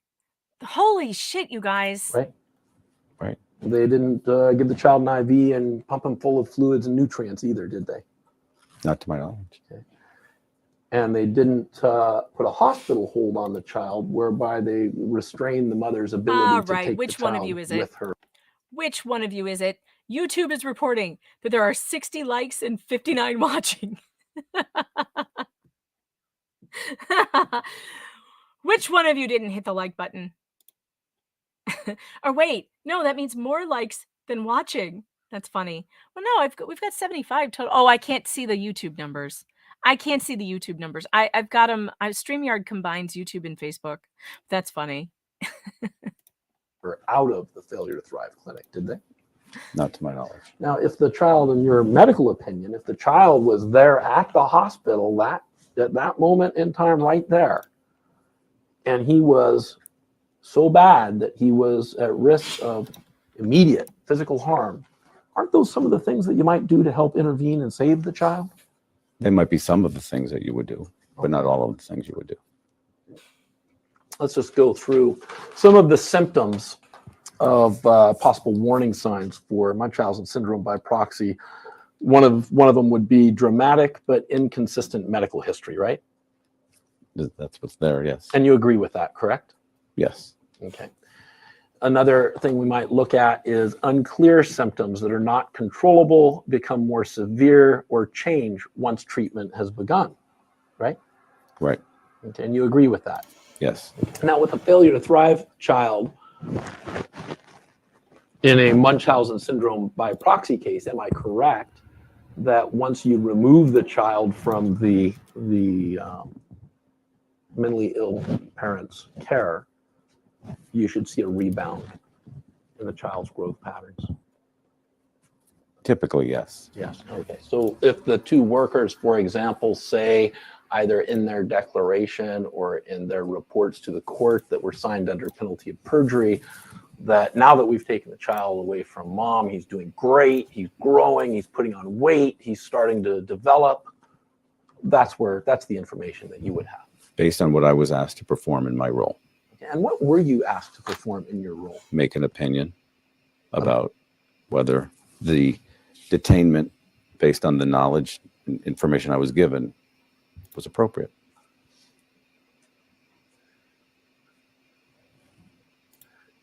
Holy shit, you guys. Right. Right. They didn't give the child an IV and pump him full of fluids and nutrients either, did they? Not to my knowledge. Okay. And they didn't put a hospital hold on the child whereby they restrained the mother's ability to take Which the one child of you is it? with her. Which one of you is it? YouTube is reporting that there are 60 likes and 59 watching. Which one of you didn't hit the like button? Or wait, no, that means more likes than watching. That's funny. Well, no, we've got 75 total. Oh, I can't see the YouTube numbers. I've got them. StreamYard combines YouTube and Facebook. That's funny. Or out of the Failure to Thrive clinic, did they? Not to my knowledge. Now, if the child, in your medical opinion, if the child was there at the hospital at that moment in time right there, and he was so bad that he was at risk of immediate physical harm, aren't those some of the things that you might do to help intervene and save the child? They might be some of the things that you would do, but not all of the things you would do. Let's just go through some of the symptoms of possible warning signs for Munchausen syndrome by proxy. one of them would be dramatic but inconsistent medical history, right? That's what's there, yes. And you agree with that, correct? Yes. Okay. Another thing we might look at is unclear symptoms that are not controllable become more severe or change once treatment has begun, right? Right. Okay, and you agree with that? Yes. Now, with a failure to thrive child in a Munchausen syndrome by proxy case, am I correct that once you remove the child from the mentally ill parent's care, you should see a rebound in the child's growth patterns? Typically, yes. Yes. Okay. So if the two workers, for example, say either in their declaration or in their reports to the court that were signed under penalty of perjury, that now that we've taken the child away from mom, he's doing great, he's growing, he's putting on weight, he's starting to develop, that's the information that you would have. Based on what I was asked to perform in my role. And what were you asked to perform in your role? Make an opinion about whether the detainment, based on the knowledge and information I was given, was appropriate.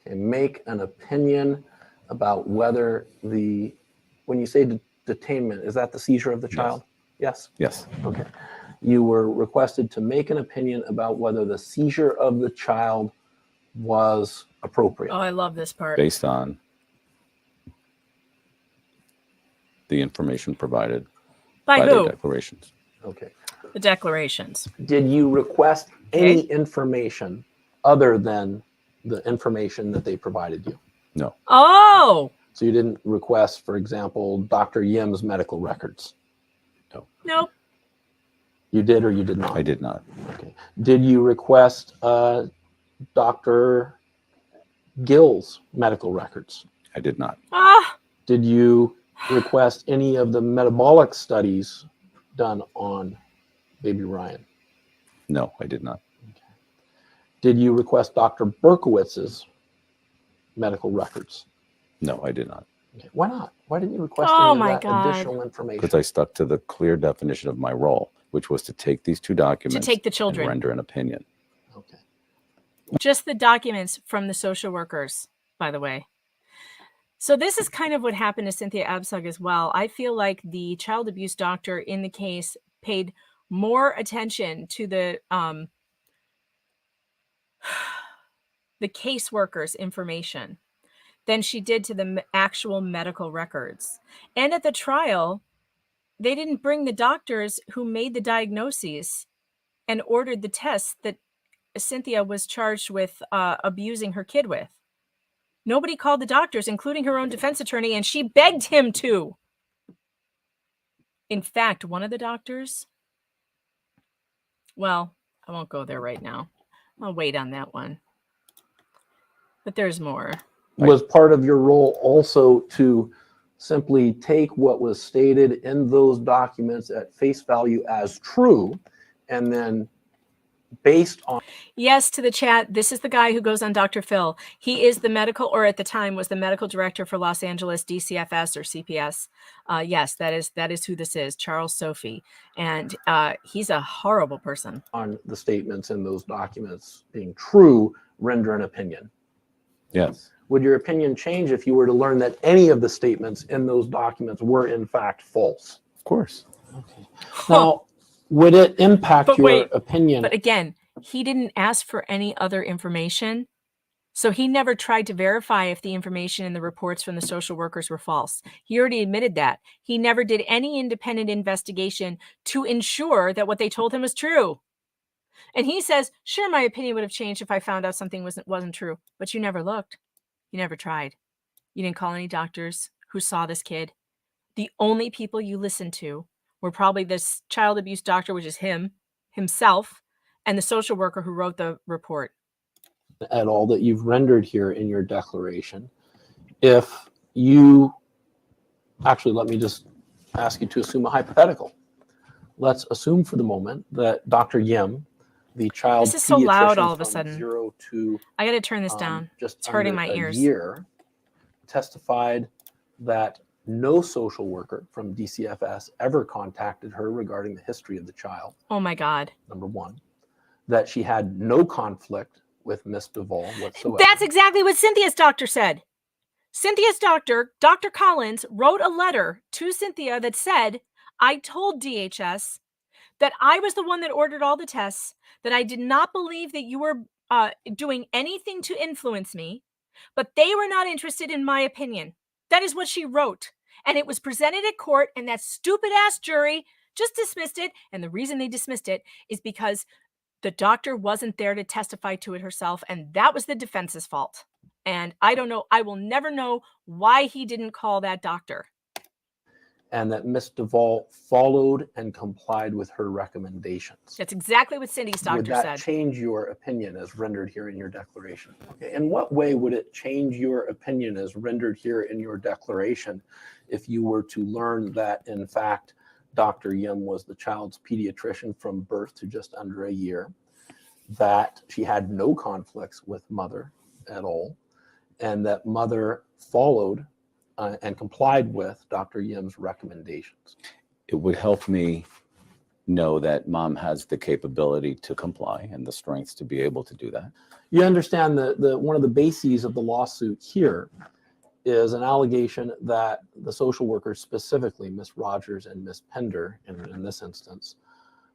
And make an opinion about whether when you say detainment, is that the seizure of the child? Yes? Yes. Okay. You were requested to make an opinion about whether the seizure of the child was appropriate. Oh, I love this part. Based on the information provided By the who? declarations. Okay. The declarations. Did you request any information other than the information that they provided you? No. Oh, So you didn't request, for example, Dr. Yim's medical records? nope. You did or you did not? I did not. Okay. Did you request Dr. Gill's medical records? I did not. Ah, Did you request any of the metabolic studies done on baby Ryan? No, I did not. Did you request Dr. Berkowitz's medical records? No, I did not. Okay. Why not? Why didn't you request Oh any my of that God. additional information? Because I stuck to the clear definition of my role, which was to take these two documents take the and children. render an opinion. Okay. just the documents from the social workers, by the way. So this is kind of what happened to Cynthia Abcug as well. I feel like the child abuse doctor in the case paid more attention to the caseworker's information than she did to the actual medical records. And at the trial, they didn't bring the doctors who made the diagnoses and ordered the tests that Cynthia was charged with abusing her kid with. Nobody called the doctors, including her own defense attorney, and she begged him to. In fact, one of the doctors, well, I won't go there right now. I'll wait on that one. But there's more. Was part of your role also to simply take what was stated in those documents at face value as true, and then based on... Yes, to the chat. This is the guy who goes on Dr. Phil. He is the medical, or at the time was the medical director for Los Angeles DCFS or CPS. Yes, that is who this is, Charles Sophie. And he's a horrible person. On the statements in those documents being true, render an opinion. Yes. Would your opinion change if you were to learn that any of the statements in those documents were in fact false? Of course. Okay. Now, would it impact your opinion? But again, he didn't ask for any other information. So he never tried to verify if the information in the reports from the social workers were false. He already admitted that. He never did any independent investigation to ensure that what they told him was true. And he says, sure, my opinion would have changed if I found out something wasn't true. But you never looked. You never tried. You didn't call any doctors who saw this kid. The only people you listened to were probably this child abuse doctor, which is himself, and the social worker who wrote the report. At all that you've rendered here in your declaration, if you... Actually, let me just ask you to assume a hypothetical. Let's assume for the moment that Dr. Yim, the child This is so loud all of a from sudden. 0 to I got to turn this down. just It's hurting under my a ears. year, testified that No social worker from DCFS ever contacted her regarding the history of the child, Oh my God. number one. That she had no conflict with Miss Duvall whatsoever. That's exactly what Cynthia's doctor said. Cynthia's doctor, Dr. Collins, wrote a letter to Cynthia that said, I told DHS that I was the one that ordered all the tests, that I did not believe that you were doing anything to influence me, but they were not interested in my opinion. That is what she wrote. And it was presented at court, and that stupid ass jury just dismissed it. And the reason they dismissed it is because the doctor wasn't there to testify to it herself, and that was the defense's fault. And I don't know, I will never know why he didn't call that doctor. And that Miss Duvall followed and complied with her recommendations. That's exactly what Cindy's doctor Would that said. change your opinion as rendered here in your declaration? Okay. In what way would it change your opinion as rendered here in your declaration if you were to learn that, in fact, Dr. Yim was the child's pediatrician from birth to just under a year, that she had no conflicts with mother at all, and that mother followed and complied with Dr. Yim's recommendations? It would help me know that mom has the capability to comply and the strength to be able to do that. You understand that one of the bases of the lawsuit here is an allegation that the social workers, specifically Miss Rogers and Miss Pender, in this instance,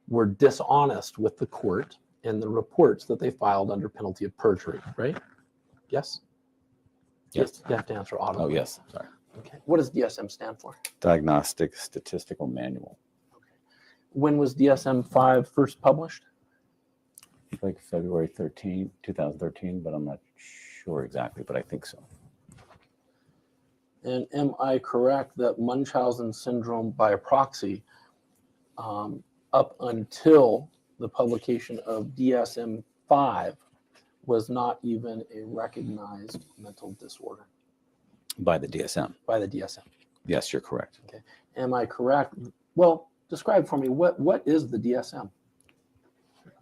were dishonest with the court in the reports that they filed under penalty of perjury, right? Yes? Yes. You have to answer audibly. Oh, yes. Sorry. Okay. What does DSM stand for? Diagnostic Statistical Manual. When was DSM-5 first published? Like February 13, 2013, but I'm not sure exactly, but I think so. And am I correct that Munchausen syndrome by proxy, up until the publication of DSM-5, was not even a recognized mental disorder By the DSM. by the DSM? Yes, you're correct. Okay. Am I correct? Well, describe for me, what is the DSM?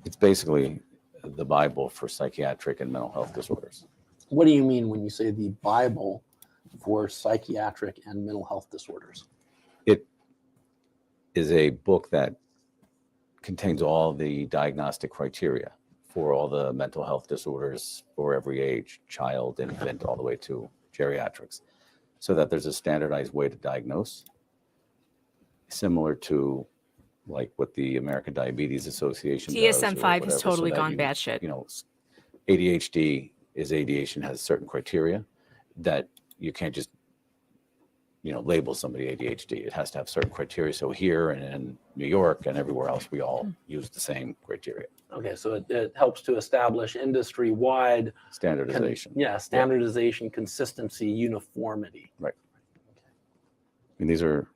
It's basically the Bible for psychiatric and mental health disorders. What do you mean when you say the Bible for psychiatric and mental health disorders? It is a book that contains all the diagnostic criteria for all the mental health disorders for every age, child, infant, all the way to geriatrics, so that there's a standardized way to diagnose, similar to like what the American Diabetes Association does. or DSM-5 has whatever, totally that gone you- batshit. You know, ADHD is ADHD and has certain criteria that you can't just, label somebody ADHD. It has to have certain criteria. So here and in New York and everywhere else, we all use the same criteria. Okay, so it helps to establish industry-wide Standardization. standardization, consistency, uniformity. Right. I mean, these are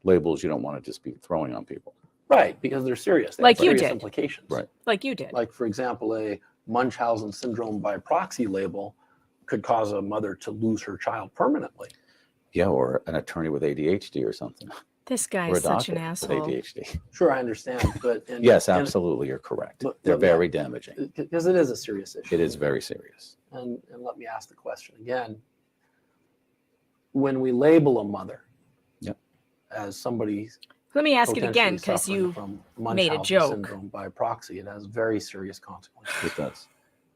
labels you don't want to just be throwing on people. Right, because they're serious. They have Like you serious did. implications. Right. Like you did. Like, for example, a Munchausen syndrome by proxy label could cause a mother to lose her child permanently. Yeah, or an attorney with ADHD or something. This guy Or a is such doctor an with asshole. ADHD. Sure, I understand, but Yes, absolutely, you're correct. But- They're yeah. very damaging. because it is a serious issue. It is very serious. And let me ask the question again. When we label a mother Yep. as somebody Let me ask it again, potentially because suffering you from made a Munchausen joke. syndrome by proxy, it has very serious consequences. It does.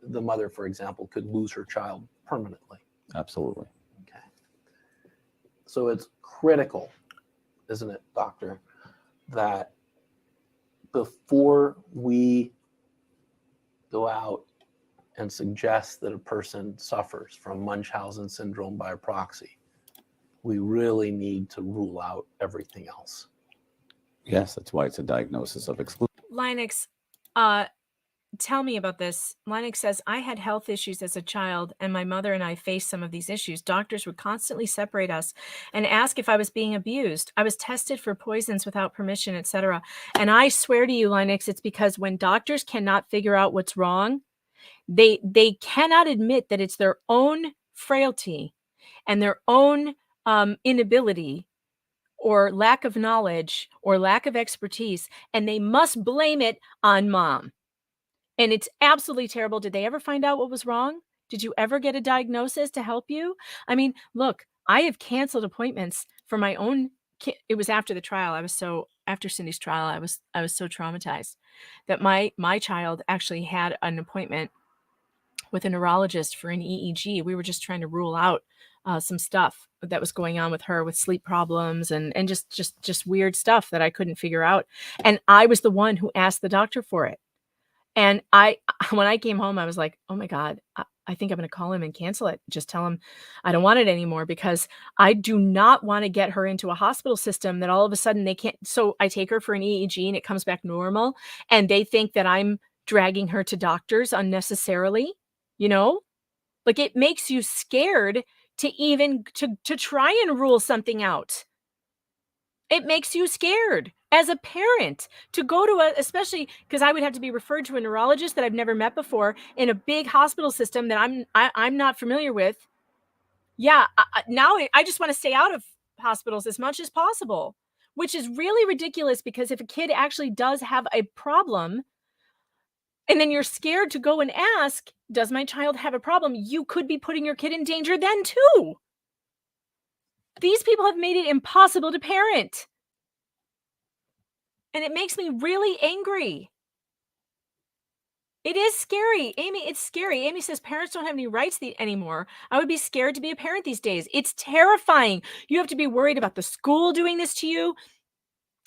The mother, for example, could lose her child permanently. Absolutely. Okay. So it's critical, isn't it, doctor, that before we go out and suggest that a person suffers from Munchausen syndrome by proxy, we really need to rule out everything else. Yes, that's why it's a diagnosis of exclusion. Linux, tell me about this. Linux says, I had health issues as a child, and my mother and I faced some of these issues. Doctors would constantly separate us and ask if I was being abused. I was tested for poisons without permission, etc. And I swear to you, Linux, it's because when doctors cannot figure out what's wrong, they cannot admit that it's their own frailty and their own inability or lack of knowledge or lack of expertise, and they must blame it on mom. And it's absolutely terrible. Did they ever find out what was wrong? Did you ever get a diagnosis to help you? I mean, look, I have canceled appointments for my own kid. It was after the trial. After Cindy's trial, I was so traumatized that my child actually had an appointment with a neurologist for an EEG. We were just trying to rule out some stuff that was going on with her, with sleep problems and just weird stuff that I couldn't figure out. And I was the one who asked the doctor for it. And when I came home, I was like, oh my God, I think I'm going to call him and cancel it. Just tell him I don't want it anymore, because I do not want to get her into a hospital system that all of a sudden they can't. So I take her for an EEG and it comes back normal. And they think that I'm dragging her to doctors unnecessarily. You know, like, it makes you scared to even to try and rule something out. It makes you scared as a parent to go to especially because I would have to be referred to a neurologist that I've never met before in a big hospital system that I'm not familiar with. Yeah, now I just want to stay out of hospitals as much as possible, which is really ridiculous, because if a kid actually does have a problem, and then you're scared to go and ask, does my child have a problem? You could be putting your kid in danger then too. These people have made it impossible to parent. And it makes me really angry. It is scary. Amy, it's scary. Amy says parents don't have any rights anymore. I would be scared to be a parent these days. It's terrifying. You have to be worried about the school doing this to you,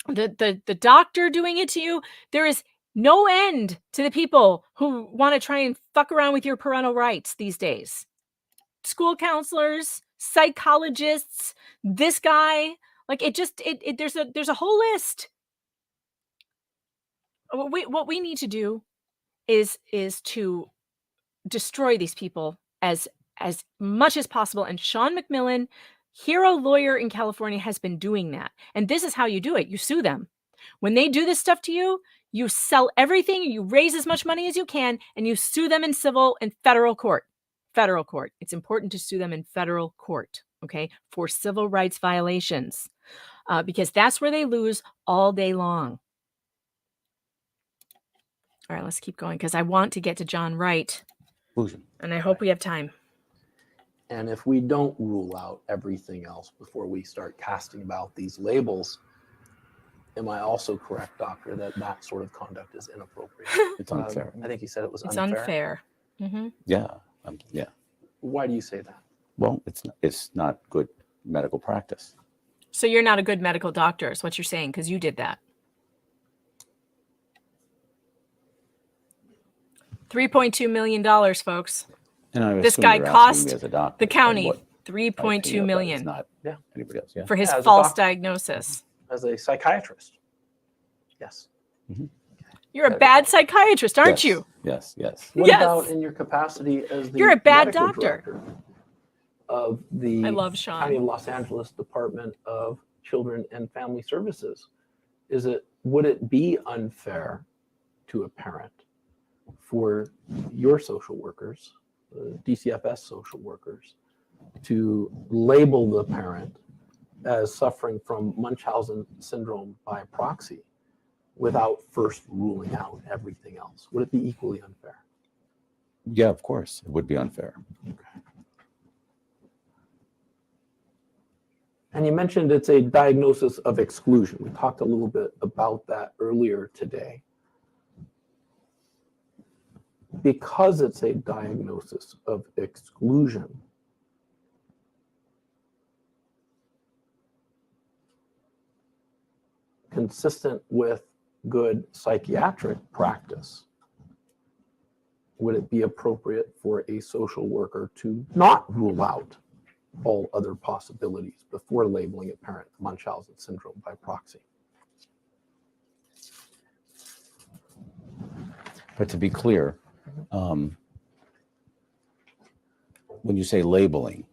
the doctor doing it to you. There is no end to the people who want to try and fuck around with your parental rights these days. School counselors, psychologists, this guy, like there's a whole list. What we need to do is to destroy these people as much as possible. And Shawn MacMillan, hero lawyer in California, has been doing that. And this is how you do it. You sue them. When they do this stuff to you, you sell everything, you raise as much money as you can, and you sue them in civil and federal court. Federal court. It's important to sue them in federal court, okay, for civil rights violations, because that's where they lose all day long. All right, let's keep going, because I want to get to John Wright, and I hope we have time. And if we don't rule out everything else before we start casting about these labels, am I also correct, doctor, that sort of conduct is inappropriate? It's unfair. I think you said it was It's unfair. unfair. Mm-hmm. Yeah. Yeah. Why do you say that? Well, it's not good medical practice. So you're not a good medical doctor, is what you're saying, because you did that. $3.2 million, folks. And I This assume guy you're asking cost me as a doctor, the county what $3.2 million It's not anybody else. Yeah. for his Yeah, as a false doctor. diagnosis. As a psychiatrist. Yes. You're a bad psychiatrist, aren't you? Yes. What Yes. about in your capacity as the You're a bad medical doctor. director of the I love Shawn. County of Los Angeles Department of Children and Family Services? Would it be unfair to a parent for your social workers, DCFS social workers, to label the parent as suffering from Munchausen Syndrome by proxy without first ruling out everything else? Would it be equally unfair? Yeah, of course. It would be unfair. And you mentioned it's a diagnosis of exclusion. We talked a little bit about that earlier today. Because it's a diagnosis of exclusion, consistent with good psychiatric practice, would it be appropriate for a social worker to not rule out all other possibilities before labeling a parent Munchausen syndrome by proxy? But to be clear, when you say labeling,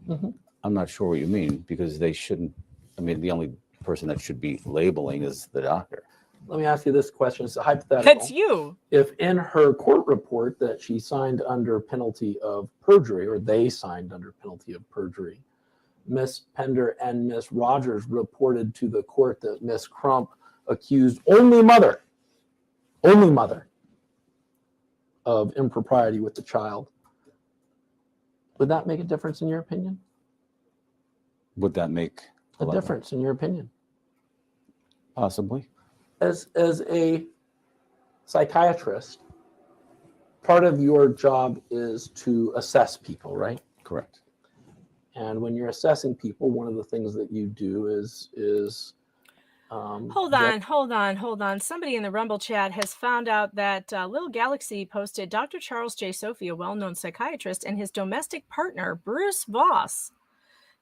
I'm not sure what you mean, because they shouldn't. I mean, the only person that should be labeling is the doctor. Let me ask you this question. It's a hypothetical. That's you. If in her court report that she signed under penalty of perjury, or they signed under penalty of perjury, Miss Pender and Miss Rogers reported to the court that Miss Crump accused only mother of impropriety with the child, would that make a difference in your opinion? Would that make a difference in your opinion? Possibly. As a psychiatrist, part of your job is to assess people, right? Correct. And when you're assessing people, one of the things that you do is Hold on. Somebody in the Rumble chat has found out that Lil Galaxy posted Dr. Charles J. Sophie, a well-known psychiatrist, and his domestic partner, Bruce Voss.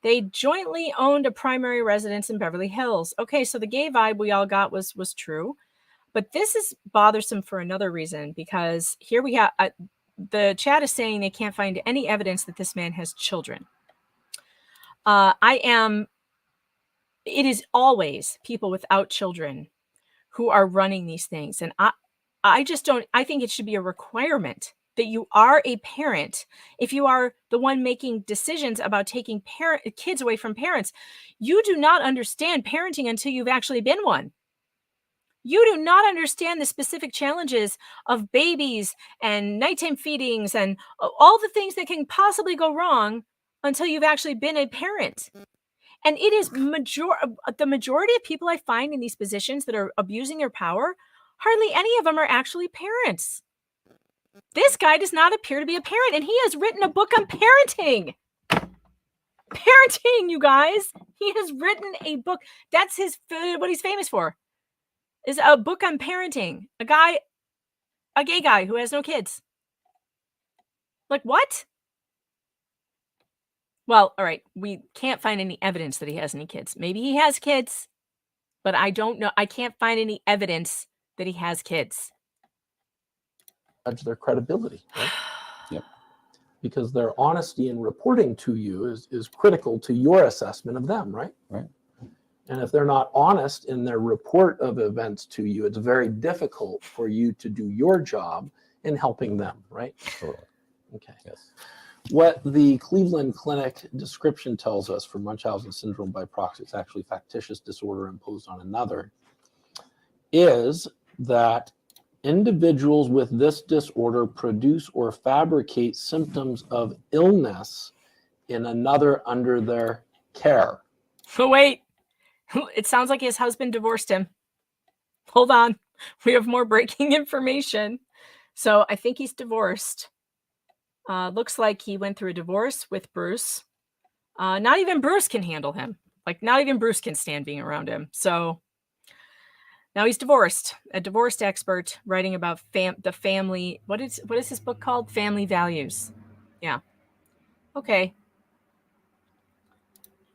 They jointly owned a primary residence in Beverly Hills. Okay, so the gay vibe we all got was true. But this is bothersome for another reason, because here we have the chat is saying they can't find any evidence that this man has children. It is always people without children who are running these things. And I think it should be a requirement that you are a parent. If you are the one making decisions about taking kids away from parents, you do not understand parenting until you've actually been one. You do not understand the specific challenges of babies and nighttime feedings and all the things that can possibly go wrong until you've actually been a parent. And it is the majority of people I find in these positions that are abusing their power, hardly any of them are actually parents. This guy does not appear to be a parent, and he has written a book on parenting. Parenting, you guys. He has written a book. That's what he's famous for, is a book on parenting. A gay guy who has no kids. Like, what? Well, all right, we can't find any evidence that he has any kids. Maybe he has kids, but I don't know. I can't find any evidence that he has kids. Judge their credibility, right? Yep. Because their honesty in reporting to you is critical to your assessment of them, right? Right. And if they're not honest in their report of events to you, it's very difficult for you to do your job in helping them, right? Totally. Okay. Yes. What the Cleveland Clinic description tells us for Munchausen syndrome by proxy, it's actually factitious disorder imposed on another, is that individuals with this disorder produce or fabricate symptoms of illness in another under their care. Oh, wait. It sounds like his husband divorced him. Hold on. We have more breaking information. So I think he's divorced. Looks like he went through a divorce with Bruce. Not even Bruce can handle him. Like, not even Bruce can stand being around him. So now he's divorced. A divorced expert writing about the family. What is this book called? Family Values. Yeah. Okay.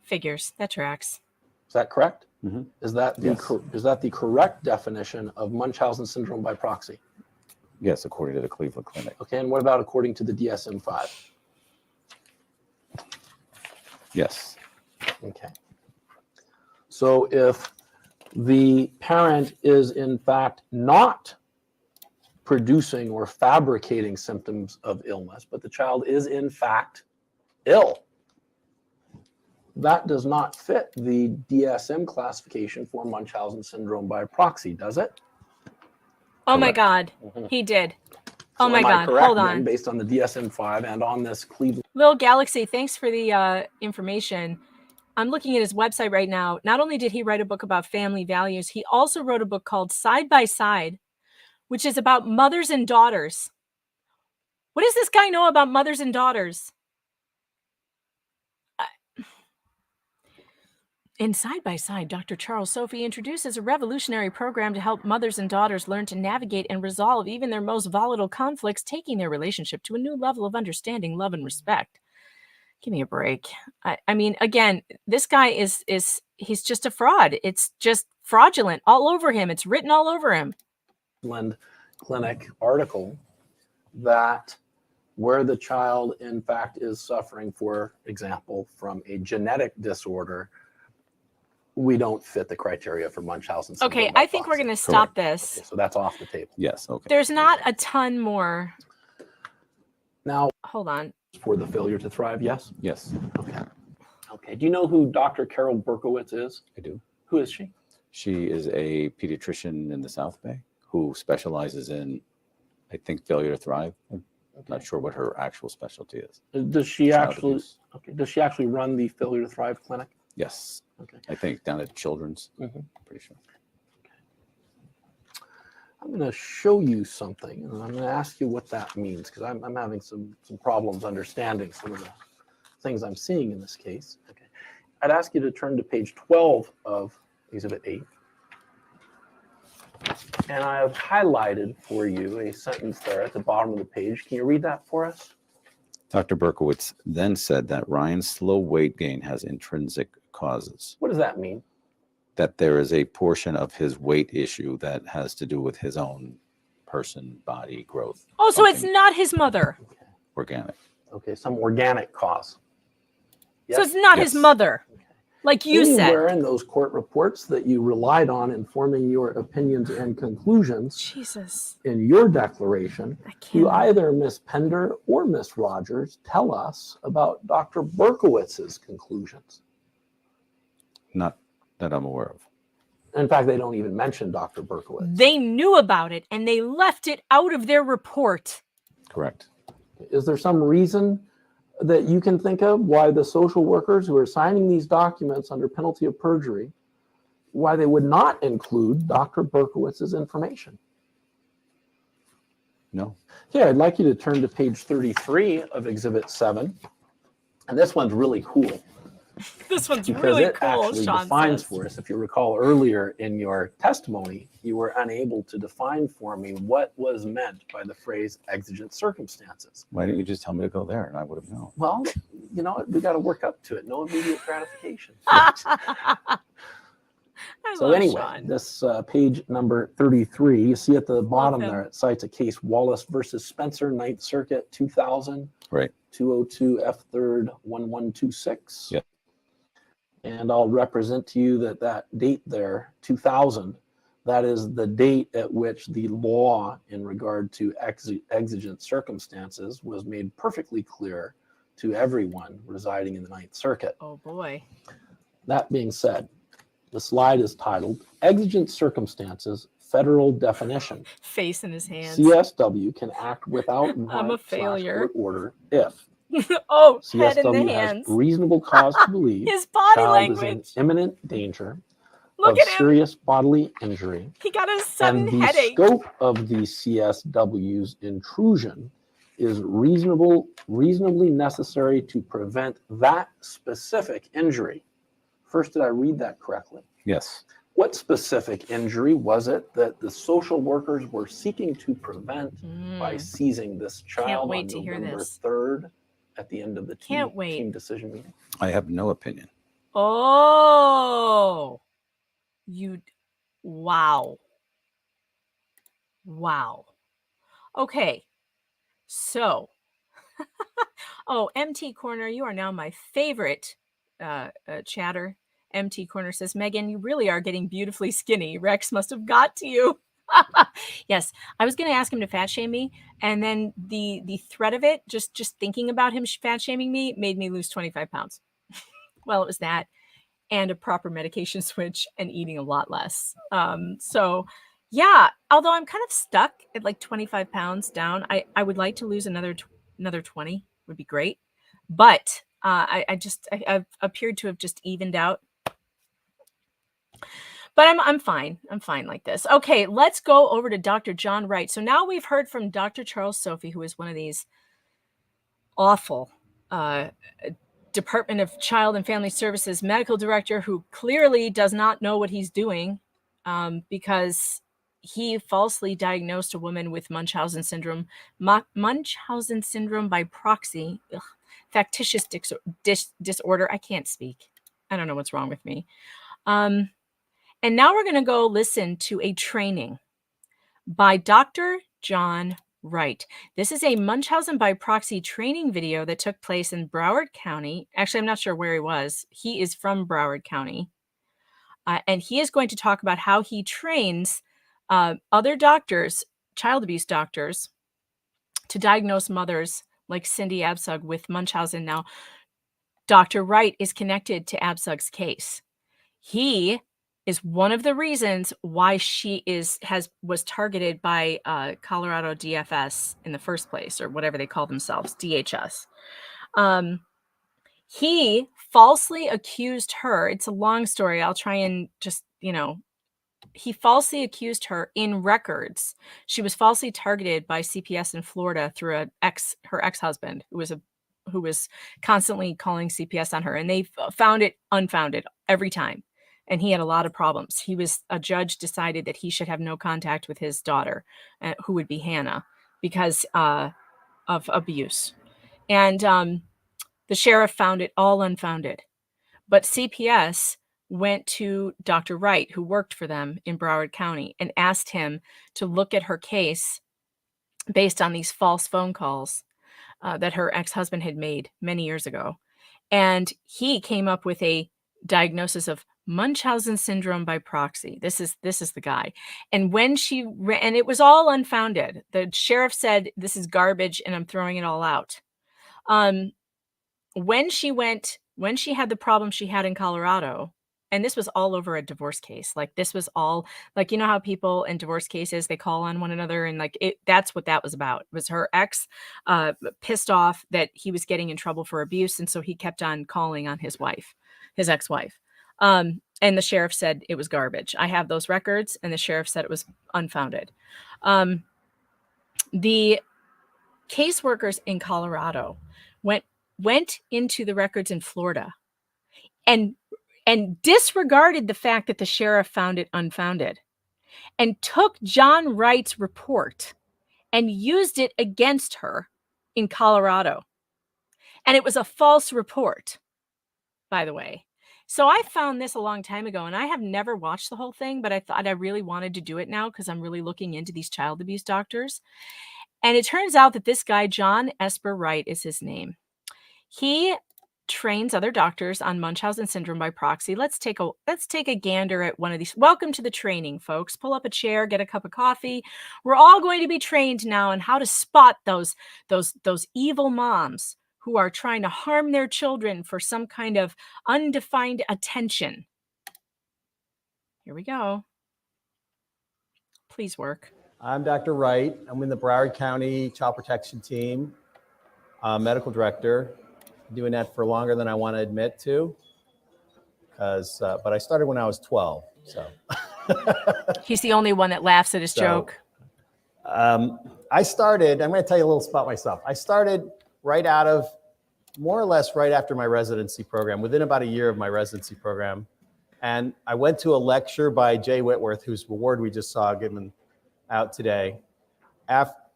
Figures. That tracks. Is that correct? Mm-hmm. Is that the correct definition of Munchausen syndrome by proxy? Yes, according to the Cleveland Clinic. Okay, and what about according to the DSM-5? Yes. Okay. So if the parent is in fact not producing or fabricating symptoms of illness, but the child is in fact ill, that does not fit the DSM classification for Munchausen syndrome by proxy, does it? Oh my God, he did. Oh So my am I God, correct hold then, on. based on the DSM-5 and on this Cleveland. Lil Galaxy, thanks for the information. I'm looking at his website right now. Not only did he write a book about family values, he also wrote a book called Side by Side, which is about mothers and daughters. What does this guy know about mothers and daughters? In Side by Side, Dr. Charles Sophie introduces a revolutionary program to help mothers and daughters learn to navigate and resolve even their most volatile conflicts, taking their relationship to a new level of understanding, love, and respect. Give me a break. I mean, again, this guy he's just a fraud. It's just fraudulent all over him. It's written all over him. Clinic article that where the child in fact is suffering, for example, from a genetic disorder, we don't fit the criteria for Munchausen syndrome. Okay, I think we're going to stop this. Okay, so that's off the table. Yes. Okay. There's not a ton more. Now, hold on. For the failure to thrive, yes? Yes. Okay. Okay. Do you know who Dr. Carol Berkowitz is? I do. Who is she? She is a pediatrician in the South Bay who specializes in, I think, failure to thrive. I'm not sure what her actual specialty is. Does she Child actually? abuse. Okay. Does she actually run the Failure to Thrive clinic? Yes. Okay. I think down at Children's. Mhm. Pretty sure. I'm going to show you something, and I'm going to ask you what that means, because I'm having some problems understanding some of the things I'm seeing in this case. Okay. I'd ask you to turn to page 12 of Exhibit 8. And I have highlighted for you a sentence there at the bottom of the page. Can you read that for us? Dr. Berkowitz then said that Ryan's slow weight gain has intrinsic causes, What does that mean? that there is a portion of his weight issue that has to do with his own person, body growth. Oh, so it's something not his mother. organic. Okay, some organic cause. So it's not his Yes. mother, like you Anywhere said. in those court reports that you relied on in forming your opinions and conclusions Jesus, in your declaration, I do can't. either Miss Pender or Miss Rogers tell us about Dr. Berkowitz's conclusions? Not that I'm aware of. In fact, they don't even mention Dr. Berkowitz. They knew about it and they left it out of their report. Correct. Is there some reason that you can think of why the social workers who are signing these documents under penalty of perjury, why they would not include Dr. Berkowitz's information? No. Yeah, I'd like you to turn to page 33 of Exhibit 7. And this one's really cool This one's because really it cool, actually Shawn defines says. for us. If you recall earlier in your testimony, you were unable to define for me what was meant by the phrase exigent circumstances. Why didn't you just tell me to go there and I would have known? Well, you know, we got to work up to it. No immediate gratification. I So love anyway, Shawn. this page number 33, you see at the bottom him. there, it cites a case Wallace versus Spencer, 9th Circuit, 2000, Right. 202 F 3rd 1126. Yep. And I'll represent to you that that date there, 2000, that is the date at which the law in regard to exigent circumstances was made perfectly clear to everyone residing in the 9th Circuit. Oh boy. That being said, the slide is titled Exigent Circumstances, Federal Definition. Face in his hands. CSW can act without I'm a warrant/court failure. order if Oh, head in the CSW has hands. reasonable cause to believe His body child is in language. imminent danger Look of at him. serious bodily injury, He got a and sudden the headache. scope of the CSW's intrusion is reasonably necessary to prevent that specific injury. First, did I read that correctly? Yes. What specific injury was it that the social workers were seeking to prevent by Mm. seizing this child wait on to hear November this. 3rd at the end of the Can't wait. team decision meeting? I have no opinion. Oh, wow. Wow. Okay. So, oh, MT Corner, you are now my favorite chatter. MT Corner says, Megan, you really are getting beautifully skinny. Rex must have got to you. Yes, I was going to ask him to fat shame me, and then the threat of it, just thinking about him fat shaming me, made me lose 25 pounds. Well, it was that, and a proper medication switch, and eating a lot less. So, yeah. Although I'm kind of stuck at like 25 pounds down, I would like to lose another 20. Would be great, but I've appeared to have just evened out. But I'm fine. I'm fine like this. Okay, let's go over to Dr. John Wright. So now we've heard from Dr. Charles Sophy, who is one of these awful Department of Child and Family Services medical director who clearly does not know what he's doing because he falsely diagnosed a woman with Munchausen syndrome. Munchausen syndrome by proxy. Ugh, factitious disorder. I can't speak. I don't know what's wrong with me. And now we're going to go listen to a training by Dr. John Wright. This is a Munchausen by proxy training video that took place in Broward County. Actually, I'm not sure where he was. He is from Broward County. And he is going to talk about how he trains other doctors, child abuse doctors, to diagnose mothers like Cynthia Abcug with Munchausen. Now, Dr. Wright is connected to Abcug's case. He is one of the reasons why she was targeted by Colorado DFS in the first place, or whatever they call themselves, DHS. He falsely accused her. It's a long story. I'll try and just, he falsely accused her in records. She was falsely targeted by CPS in Florida through her ex-husband, who was constantly calling CPS on her, and they found it unfounded every time. And he had a lot of problems. A judge decided that he should have no contact with his daughter, who would be Hannah, because of abuse. And the sheriff found it all unfounded. But CPS went to Dr. Wright, who worked for them in Broward County, and asked him to look at her case based on these false phone calls that her ex-husband had made many years ago. And he came up with a diagnosis of Munchausen Syndrome by Proxy. This is the guy. And when and it was all unfounded. The sheriff said, "This is garbage and I'm throwing it all out." When she had the problem she had in Colorado, and this was all over a divorce case. Like, this was all, like, you know how people in divorce cases, they call on one another, and like, that's what that was about. It was her ex pissed off that he was getting in trouble for abuse. And so he kept on calling on his ex-wife. And the sheriff said it was garbage. I have those records, and the sheriff said it was unfounded. The caseworkers in Colorado went into the records in Florida and disregarded the fact that the sheriff found it unfounded, and took John Wright's report and used it against her in Colorado. And it was a false report, by the way. So I found this a long time ago, and I have never watched the whole thing, but I thought I really wanted to do it now because I'm really looking into these child abuse doctors. And it turns out that this guy, John Esper Wright is his name. He trains other doctors on Munchausen Syndrome by Proxy. Let's take a gander at one of these. Welcome to the training, folks. Pull up a chair, get a cup of coffee. We're all going to be trained now on how to spot those evil moms who are trying to harm their children for some kind of undefined attention. Here we go. Please work. I'm Dr. Wright. I'm in the Broward County Child Protection Team, medical director. Doing that for longer than I want to admit to, but I started when I was 12. So he's the only one that laughs at his joke. I'm going to tell you a little about myself. I started more or less right after my residency program, within about a year of my residency program. And I went to a lecture by Jay Whitworth, whose award we just saw given out today,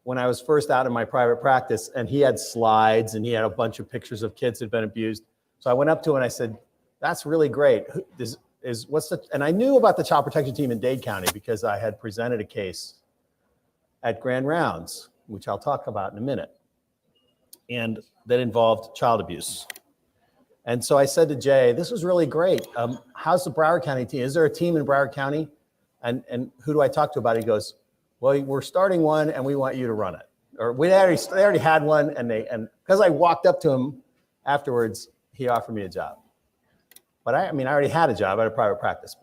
when I was first out in my private practice, and he had slides and he had a bunch of pictures of kids who'd been abused. So I went up to him and I said, "That's really great. And I knew about the Child Protection Team in Dade County because I had presented a case at Grand Rounds, which I'll talk about in a minute, and that involved child abuse. And so I said to Jay, "This was really great. How's the Broward County team? Is there a team in Broward County? And who do I talk to about it?" He goes, "Well, we're starting one and we want you to run it." Or they already had one, and because I walked up to him afterwards, he offered me a job. But I already had a job at a private practice,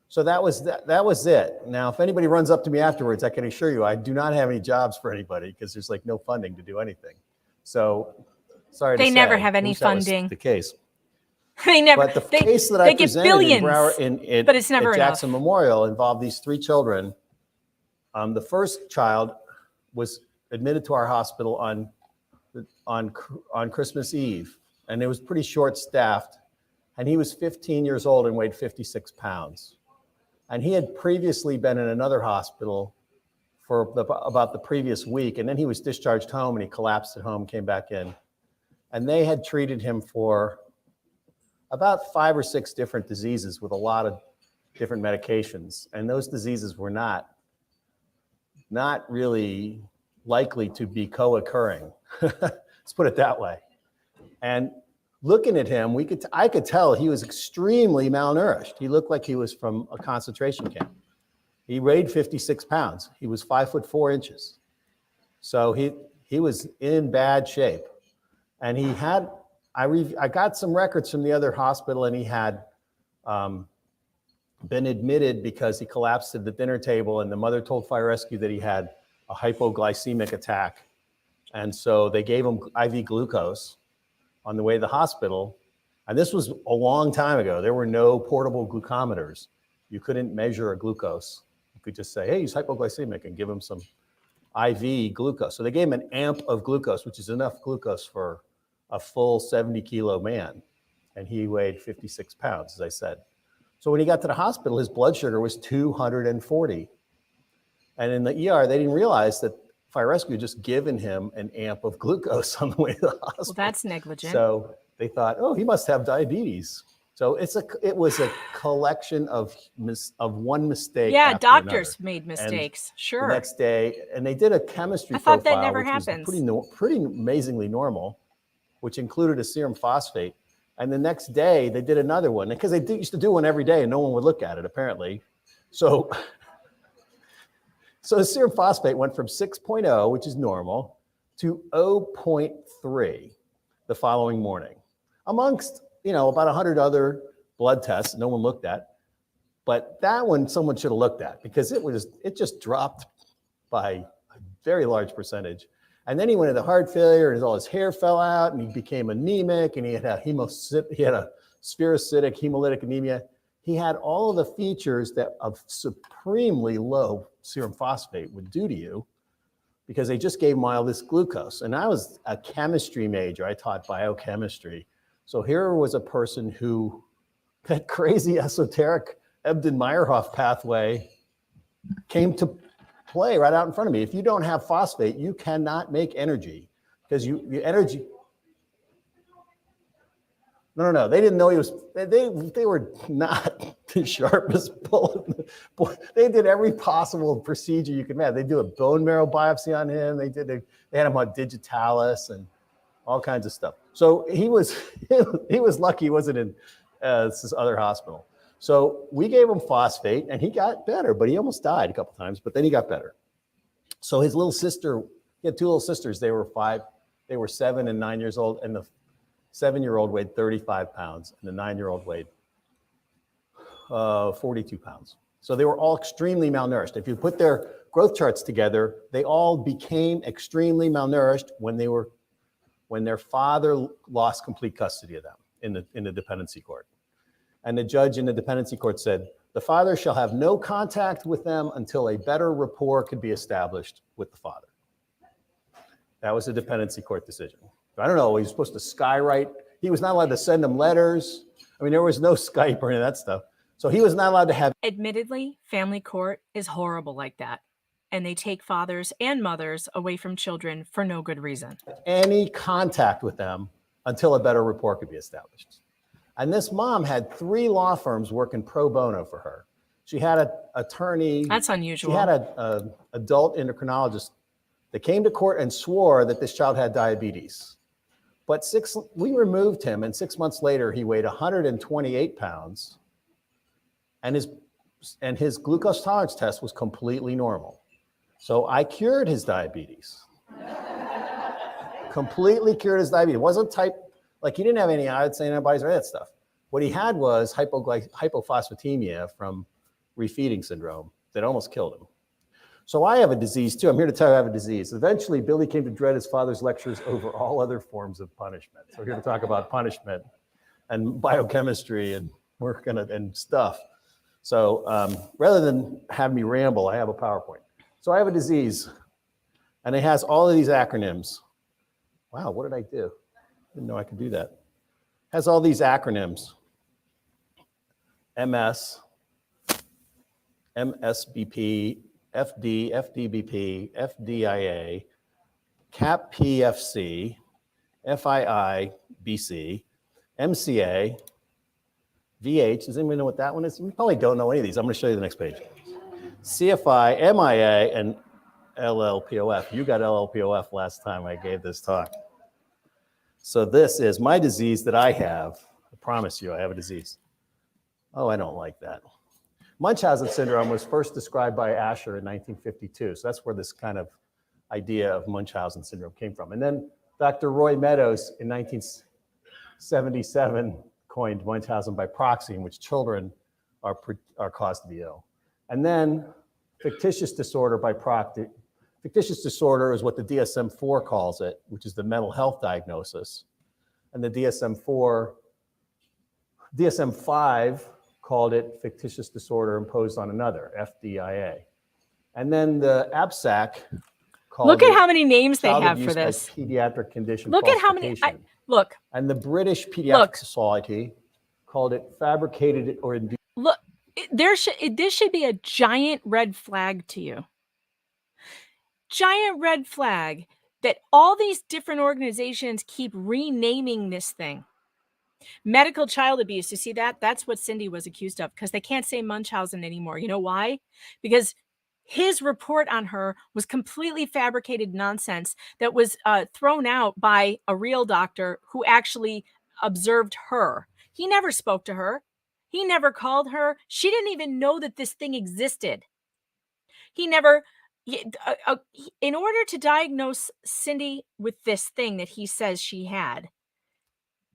so that was it. Now, if anybody runs up to me afterwards, I can assure you I do not have any jobs for anybody because there's like no funding to do anything. So sorry to say. They never have any funding. That was the case. They never. But the case that I presented billions, but it's never at Jackson Memorial involved these 3 children. The first child was admitted to our hospital on Christmas Eve, and it was pretty short-staffed. And he was 15 years old and weighed 56 pounds. And he had previously been in another hospital for about the previous week, and then he was discharged home, and he collapsed at home, came back in, and they had treated him for about 5 or 6 different diseases with a lot of different medications. And those diseases were not really likely to be co-occurring. Let's put it that way. And looking at him, I could tell he was extremely malnourished. He looked like he was from a concentration camp. He weighed 56 pounds. He was 5'4". So he was in bad shape. And he had, I got some records from the other hospital, and he had been admitted because he collapsed at the dinner table, and the mother told fire rescue that he had a hypoglycemic attack. And so they gave him IV glucose. on the way to the hospital. And this was a long time ago. There were no portable glucometers. You couldn't measure a glucose. You could just say, hey, he's hypoglycemic, and give him some IV glucose. So they gave him an amp of glucose, which is enough glucose for a full 70-kilo man. And he weighed 56 pounds, as I said. So when he got to the hospital, his blood sugar was 240. And in the ER, they didn't realize that Fire Rescue had just given him an amp of glucose on the way to the hospital. Well, that's negligent. So they thought, oh, he must have diabetes. So it was a collection of one mistake. Yeah, after doctors another. made mistakes. And sure. The next day, and they did a chemistry I thought profile, that never which happens. was pretty amazingly normal, which included a serum phosphate. And the next day, they did another one because they used to do one every day, and no one would look at it apparently. So the serum phosphate went from 6.0, which is normal, to 0.3 the following morning, amongst about 100 other blood tests no one looked at. But that one someone should have looked at because it just dropped by a very large percentage. And then he went into heart failure, and all his hair fell out, and he became anemic, and he had a spherocytic hemolytic anemia. He had all of the features that of supremely low serum phosphate would do to you, because they just gave him all this glucose. And I was a chemistry major. I taught biochemistry. So here was a person who, that crazy esoteric Ebden-Meyerhoff pathway came to play right out in front of me. If you don't have phosphate, you cannot make energy, because energy. No. They didn't know he was. They were not the sharpest bullet. They did every possible procedure you could imagine. They do a bone marrow biopsy on him. They had him on digitalis and all kinds of stuff. So he was lucky he wasn't in this other hospital. So we gave him phosphate, and he got better, but he almost died a couple times. But then he got better. So his little sister, he had two little sisters. They were 7 and 9 years old, and the 7-year-old weighed 35 pounds, and the 9-year-old weighed 42 pounds. So they were all extremely malnourished. If you put their growth charts together, they all became extremely malnourished when their father lost complete custody of them in the dependency court. And the judge in the dependency court said, the father shall have no contact with them until a better rapport could be established with the father. That was a dependency court decision. I don't know, he was supposed to skywrite. He was not allowed to send them letters. I mean, there was no Skype or any of that stuff. So he was not allowed to have. Admittedly, family court is horrible like that. And they take fathers and mothers away from children for no good reason. Any contact with them until a better rapport could be established. And this mom had 3 law firms working pro bono for her. She had an attorney. That's unusual. She had an adult endocrinologist that came to court and swore that this child had diabetes. But we removed him, and 6 months later, he weighed 128 pounds, and his glucose tolerance test was completely normal. So I cured his diabetes. Completely cured his diabetes. It wasn't like he didn't have any iodine antibodies or that stuff. What he had was hypophosphatemia from refeeding syndrome that almost killed him. So I have a disease too. I'm here to tell you I have a disease. Eventually, Billy came to dread his father's lectures over all other forms of punishment. So we're here to talk about punishment and biochemistry and and stuff. So rather than have me ramble, I have a PowerPoint. So I have a disease, and it has all of these acronyms. Wow, what did I do? Didn't know I could do that. It has all these acronyms. MS, MSBP, FD, FDBP, FDIA, CAP-PFC, FII, BC, MCA, VH. Does anyone know what that one is? You probably don't know any of these. I'm going to show you the next page. CFI, MIA, and LLPOF. You got LLPOF last time I gave this talk. So this is my disease that I have. I promise you I have a disease. Oh, I don't like that. Munchausen syndrome was first described by Asher in 1952. So that's where this kind of idea of Munchausen syndrome came from. And then Dr. Roy Meadows in 1977 coined Munchausen by proxy, in which children are caused to be ill. And then fictitious disorder by proxy. Fictitious disorder is what the DSM-4 calls it, which is the mental health diagnosis. and the DSM-5 called it fictitious disorder imposed on another, FDIA. And then the APSAC called Look at it how many names they child have for abuse by this. pediatric condition Look at how many. falsification. Look, And the British Pediatric Look. Society called it fabricated or induced. look. This should be a giant red flag to you. Giant red flag that all these different organizations keep renaming this thing. Medical child abuse. You see that? That's what Cindy was accused of, because they can't say Munchausen anymore. You know why? Because his report on her was completely fabricated nonsense that was thrown out by a real doctor who actually observed her. He never spoke to her. He never called her. She didn't even know that this thing existed. He never, in order to diagnose Cindy with this thing that he says she had,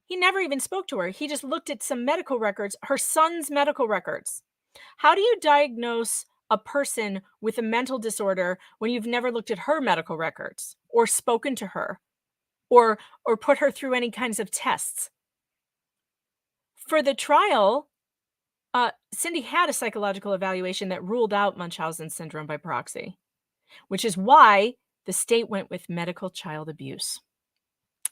he never even spoke to her. He just looked at some medical records, her son's medical records. How do you diagnose a person with a mental disorder when you've never looked at her medical records or spoken to her or put her through any kinds of tests? For the trial, Cindy had a psychological evaluation that ruled out Munchausen syndrome by proxy, which is why the state went with medical child abuse.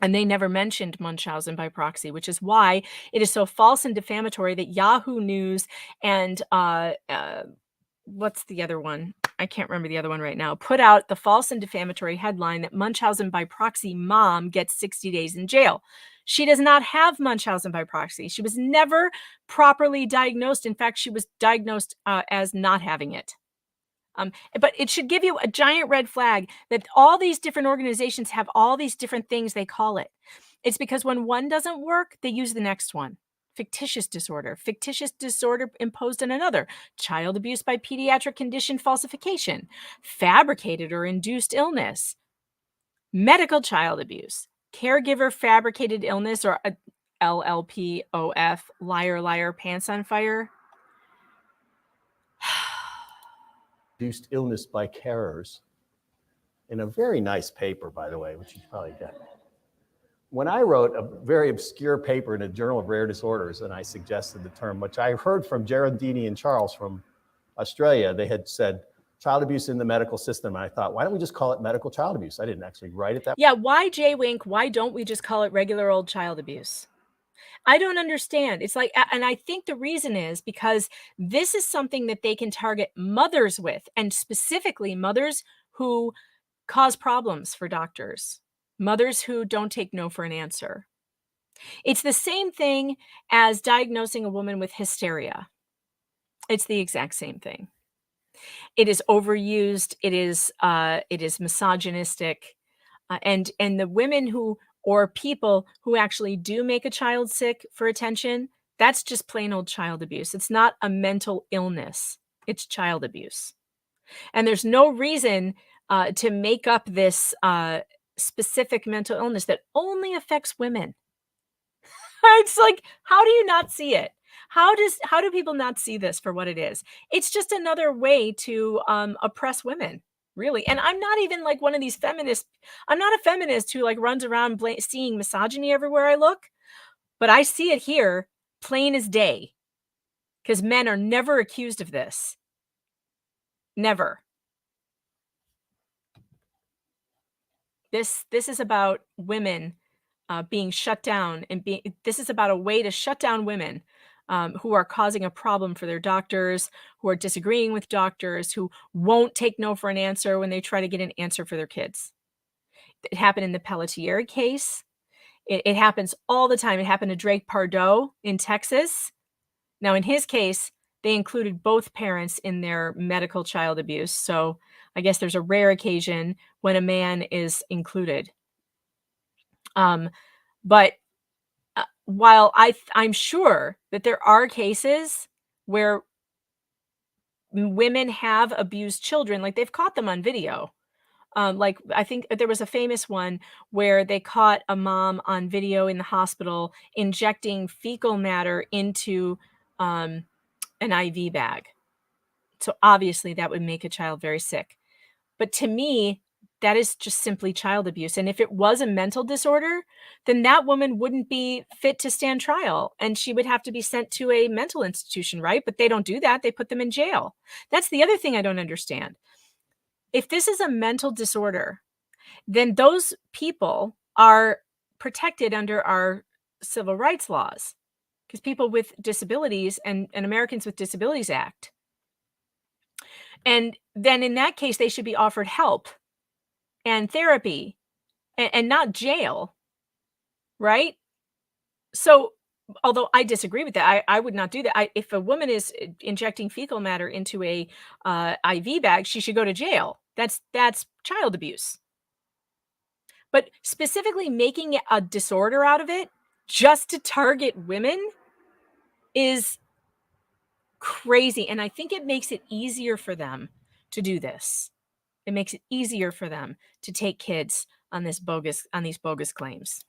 And they never mentioned Munchausen by proxy, which is why it is so false and defamatory that Yahoo News and what's the other one? I can't remember the other one right now, put out the false and defamatory headline that Munchausen by proxy mom gets 60 days in jail. She does not have Munchausen by proxy. She was never properly diagnosed. In fact, she was diagnosed as not having it. But it should give you a giant red flag that all these different organizations have all these different things they call it. It's because when one doesn't work, they use the next one. Fictitious disorder imposed on another, child abuse by pediatric condition falsification, fabricated or induced illness, medical child abuse, caregiver fabricated illness, or LLPOF, liar, liar, pants on fire. Induced illness by carers in a very nice paper, by the way, which you probably get. When I wrote a very obscure paper in a Journal of Rare Disorders, and I suggested the term, which I heard from Geraldini and Charles from Australia, they had said child abuse in the medical system. And I thought, why don't we just call it medical child abuse? I didn't actually write it that way. Yeah, why J-Wink? Why don't we just call it regular old child abuse? I don't understand. It's like, and I think the reason is because this is something that they can target mothers with, and specifically mothers who cause problems for doctors, mothers who don't take no for an answer. It's the same thing as diagnosing a woman with hysteria. It's the exact same thing. It is overused. It is misogynistic, and the women who, or people who actually do make a child sick for attention, that's just plain old child abuse. It's not a mental illness. It's child abuse. And there's no reason to make up this specific mental illness that only affects women. It's like, how do you not see it? How do people not see this for what it is? It's just another way to oppress women. Really. And I'm not even like one of these feminists. I'm not a feminist who like runs around seeing misogyny everywhere I look, but I see it here plain as day, because men are never accused of this. Never. This is about women being shut down, and this is about a way to shut down women who are causing a problem for their doctors, who are disagreeing with doctors, who won't take no for an answer when they try to get an answer for their kids. It happened in the Pelletier case. It happens all the time. It happened to Drake Pardo in Texas. Now, in his case, they included both parents in their medical child abuse. So I guess there's a rare occasion when a man is included. But while I'm sure that there are cases where women have abused children, like they've caught them on video. Like I think there was a famous one where they caught a mom on video in the hospital injecting fecal matter into an IV bag. So obviously that would make a child very sick. But to me, that is just simply child abuse. And if it was a mental disorder, then that woman wouldn't be fit to stand trial and she would have to be sent to a mental institution, right? But they don't do that. They put them in jail. That's the other thing I don't understand. If this is a mental disorder, then those people are protected under our civil rights laws, because people with disabilities and Americans with Disabilities Act. And then in that case, they should be offered help and therapy and not jail, right? So although I disagree with that, I would not do that. If a woman is injecting fecal matter into a IV bag, she should go to jail. That's child abuse. But specifically making a disorder out of it just to target women is crazy. And I think it makes it easier for them to do this. It makes it easier for them to take kids on these bogus claims.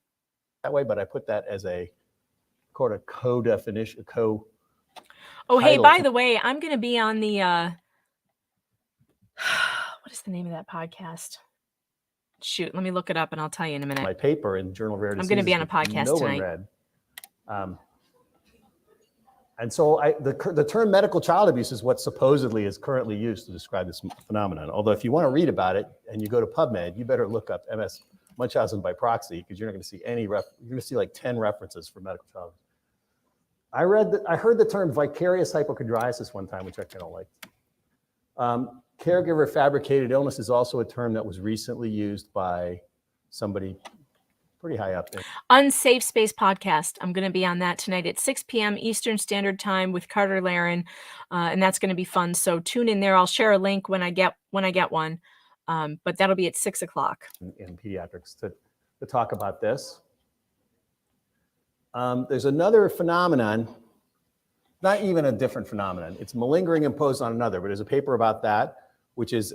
That way, but I put that as a co-definition, Oh, hey, by the way, I'm going to be on the, what is the name of that podcast? Shoot, let me look it up and I'll tell you in a minute. My paper in Journal of Rare Diseases. I'm going to be on a podcast tonight. Read. And so the term medical child abuse is what supposedly is currently used to describe this phenomenon. Although if you want to read about it and you go to PubMed, you better look up MS Munchausen by proxy, because you're not going to see you're going to see like 10 references for medical child abuse. I heard the term vicarious hypochondriasis one time, which I kind of liked. Caregiver fabricated illness is also a term that was recently used by somebody pretty high up there. Unsafe Space podcast. I'm going to be on that tonight at 6 p.m. Eastern Standard Time with Carter Laren, and that's going to be fun. So tune in there. I'll share a link when I get one, but that'll be at 6 o'clock. In pediatrics to talk about this. There's another phenomenon, not even a different phenomenon. It's malingering imposed on another, but there's a paper about that, which is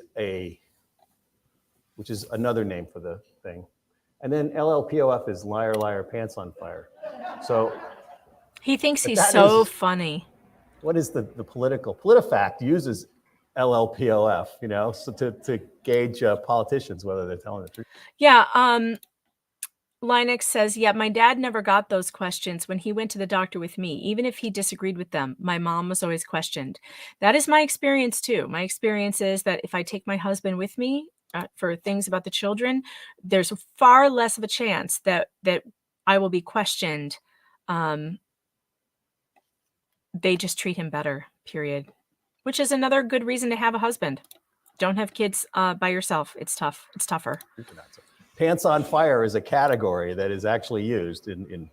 another name for the thing. And then LLPOF is liar, liar, pants on fire. So he thinks he's so funny. What is the political? PolitiFact uses LLPOF, so to gauge politicians, whether they're telling the truth. Yeah. Linux says, yeah, my dad never got those questions when he went to the doctor with me. Even if he disagreed with them, my mom was always questioned. That is my experience too. My experience is that if I take my husband with me for things about the children, there's far less of a chance that I will be questioned. They just treat him better, period. Which is another good reason to have a husband. Don't have kids by yourself. It's tough. It's tougher. Pants on fire is a category that is actually used in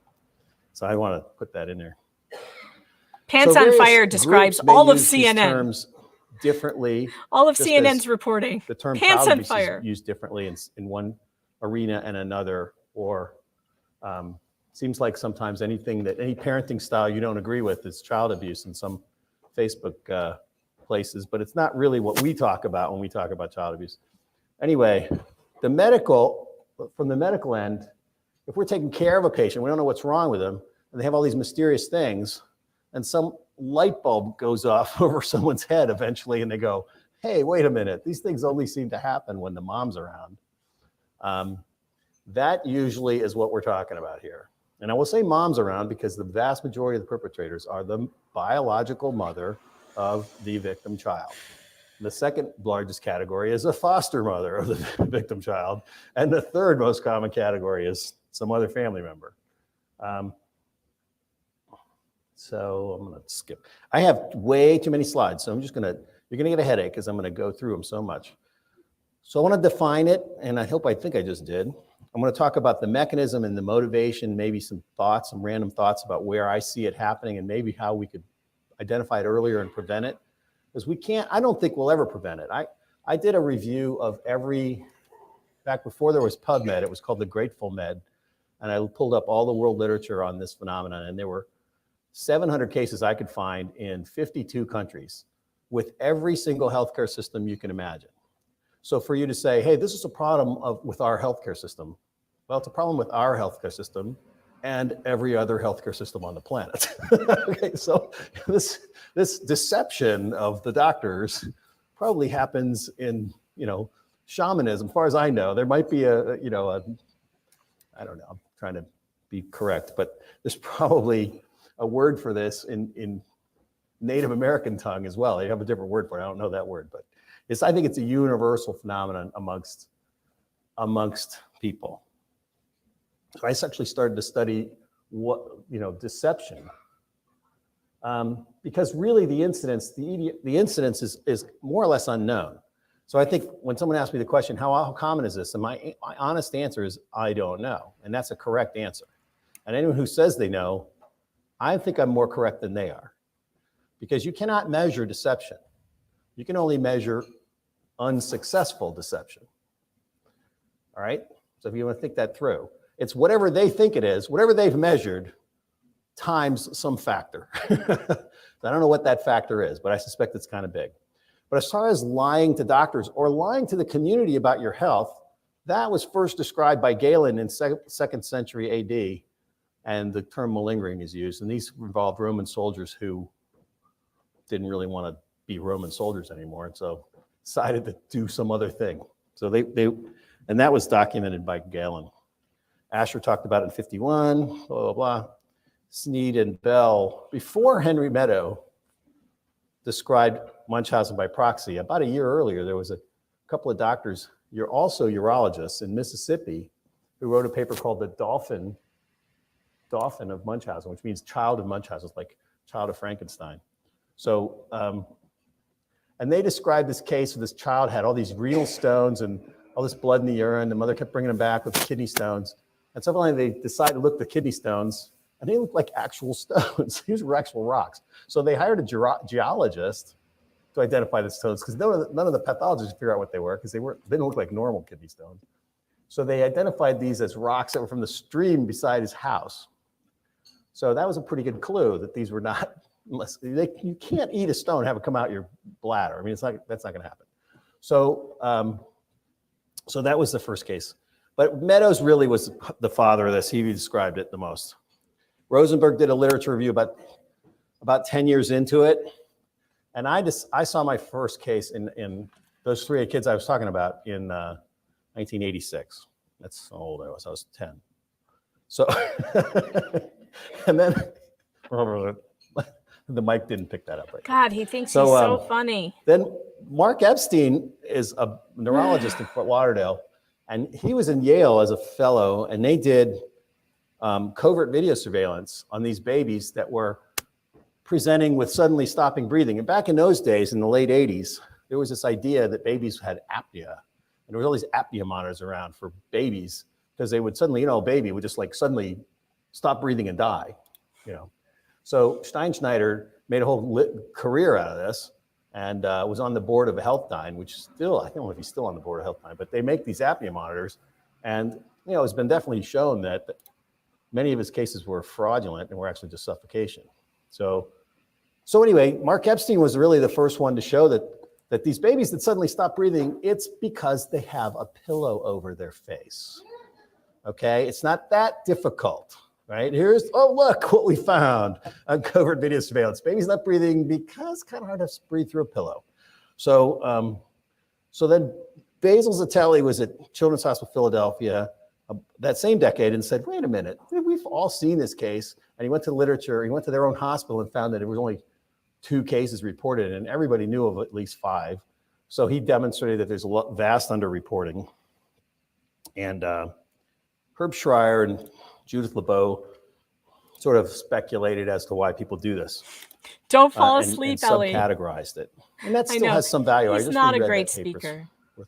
so I want to put that in there. Pants on fire describes all of CNN. Terms differently. All of CNN's reporting. The term pants child on abuse fire is used differently in one arena and another, or seems like sometimes any parenting style you don't agree with is child abuse in some Facebook places, but it's not really what we talk about when we talk about child abuse. Anyway, from the medical end, if we're taking care of a patient, we don't know what's wrong with them, and they have all these mysterious things, and some light bulb goes off over someone's head eventually, and they go, hey, wait a minute, these things only seem to happen when the mom's around. That usually is what we're talking about here. And I will say mom's around because the vast majority of the perpetrators are the biological mother of the victim child. The second largest category is a foster mother of the victim child. And the third most common category is some other family member. So I'm gonna skip. I have way too many slides, so you're gonna get a headache because I'm gonna go through them so much. So I wanna define it, and I think I just did. I'm gonna talk about the mechanism and the motivation, maybe some random thoughts about where I see it happening and maybe how we could identify it earlier and prevent it. Because I don't think we'll ever prevent it. I did a review of back before there was PubMed, it was called the Grateful Med. And I pulled up all the world literature on this phenomenon, and there were 700 cases I could find in 52 countries with every single healthcare system you can imagine. So for you to say, hey, this is a problem with our healthcare system. Well, it's a problem with our healthcare system and every other healthcare system on the planet. Okay, so this deception of the doctors probably happens in shamanism, as far as I know. There might be I don't know, I'm trying to be correct, but there's probably a word for this in Native American tongue as well. They have a different word for it. I don't know that word, but I think it's a universal phenomenon amongst people. So I actually started to study deception, because really the incidence is more or less unknown. So I think when someone asks me the question, how common is this? And my honest answer is, I don't know. And that's a correct answer. And anyone who says they know, I think I'm more correct than they are. Because you cannot measure deception. You can only measure unsuccessful deception. All right? So if you want to think that through, it's whatever they think it is, whatever they've measured, times some factor. I don't know what that factor is, but I suspect it's kind of big. But as far as lying to doctors or lying to the community about your health, that was first described by Galen in 2nd century AD, and the term malingering is used. And these involved Roman soldiers who didn't really want to be Roman soldiers anymore, and so decided to do some other thing. So and that was documented by Galen. Asher talked about it in 51, blah, blah, blah. Sneed and Bell, before Henry Meadow described Munchausen by proxy, about a year earlier, there was a couple of doctors, you're also urologists in Mississippi, who wrote a paper called The Dolphin of Munchausen, which means child of Munchausen, like child of Frankenstein. So, and they described this case where this child had all these renal stones and all this blood in the urine. The mother kept bringing him back with kidney stones. And suddenly they decided to look at the kidney stones, and they looked like actual stones. These were actual rocks. So they hired a geologist to identify the stones, because none of the pathologists could figure out what they were, because they didn't look like normal kidney stones. So they identified these as rocks that were from the stream beside his house. So that was a pretty good clue that these were not, you can't eat a stone and have it come out your bladder. I mean, that's not going to happen. So, so that was the first case. But Meadows really was the father of this. He described it the most. Rosenberg did a literature review about 10 years into it. And I saw my first case in those 3 kids I was talking about in 1986. That's how old I was. I was 10. So, and then the mic didn't pick that up right. God, he thinks he's so funny. Then Mark Epstein is a neurologist in Fort Lauderdale, and he was in Yale as a fellow, and they did covert video surveillance on these babies that were presenting with suddenly stopping breathing. And back in those days, in the late 80s, there was this idea that babies had apnea. And there was all these apnea monitors around for babies, because they would suddenly, a baby would just like suddenly stop breathing and die, So Steinschneider made a whole career out of this, and was on the board of Healthdyne, which still, I don't know if he's still on the board of Healthdyne, but they make these apnea monitors. And, it's been definitely shown that many of his cases were fraudulent and were actually just suffocation. So anyway, Mark Epstein was really the first one to show that these babies that suddenly stop breathing, it's because they have a pillow over their face. Okay, it's not that difficult, right? Look what we found on covert video surveillance. Baby's not breathing because it's kind of hard to breathe through a pillow. So, so then Basil Zatelli was at Children's Hospital Philadelphia that same decade and said, wait a minute, we've all seen this case. And he went to literature, he went to their own hospital and found that there was only 2 cases reported, and everybody knew of at least 5. So he demonstrated that there's a vast underreporting. And Herb Schreier and Judith LeBeau sort of speculated as to why people do this. Don't fall asleep, and Ellie. Subcategorized it. And that still has some value. He's not a great speaker.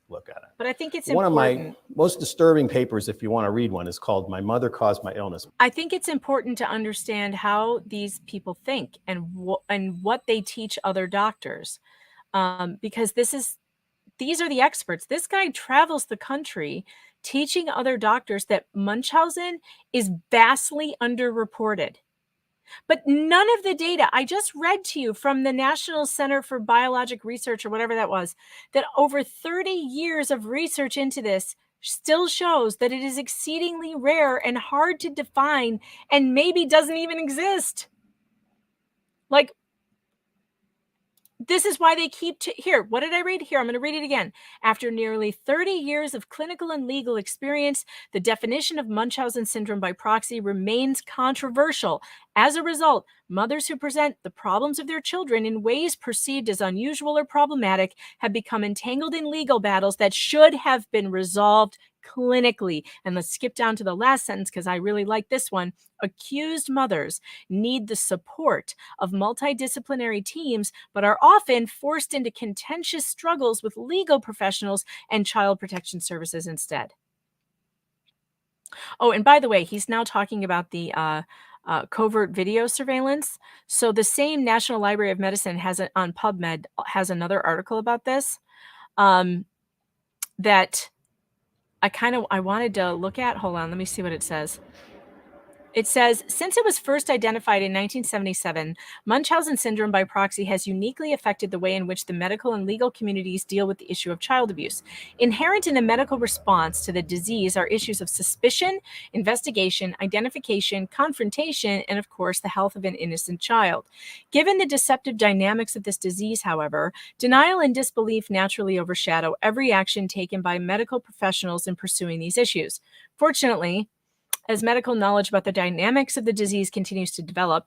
Look at it. But I think it's one important. of my most disturbing papers, if you want to read one, is called "My Mother Caused My Illness." I think it's important to understand how these people think and what they teach other doctors, because these are the experts. This guy travels the country teaching other doctors that Munchausen is vastly underreported. But none of the data I just read to you from the National Center for Biologic Research, or whatever that was, that over 30 years of research into this still shows that it is exceedingly rare and hard to define, and maybe doesn't even exist. Like, This is why they keep here. What did I read? Here, I'm going to read it again. After nearly 30 years of clinical and legal experience, the definition of Munchausen syndrome by proxy remains controversial. As a result, mothers who present the problems of their children in ways perceived as unusual or problematic have become entangled in legal battles that should have been resolved clinically. And let's skip down to the last sentence because I really like this one. Accused mothers need the support of multidisciplinary teams, but are often forced into contentious struggles with legal professionals and child protection services instead. Oh, and by the way, he's now talking about the covert video surveillance. So the same National Library of Medicine has on PubMed has another article about this that I wanted to look at. Hold on, let me see what it says. It says, since it was first identified in 1977, Munchausen syndrome by proxy has uniquely affected the way in which the medical and legal communities deal with the issue of child abuse. Inherent in the medical response to the disease are issues of suspicion, investigation, identification, confrontation, and of course, the health of an innocent child. Given the deceptive dynamics of this disease, however, denial and disbelief naturally overshadow every action taken by medical professionals in pursuing these issues. Fortunately, as medical knowledge about the dynamics of the disease continues to develop,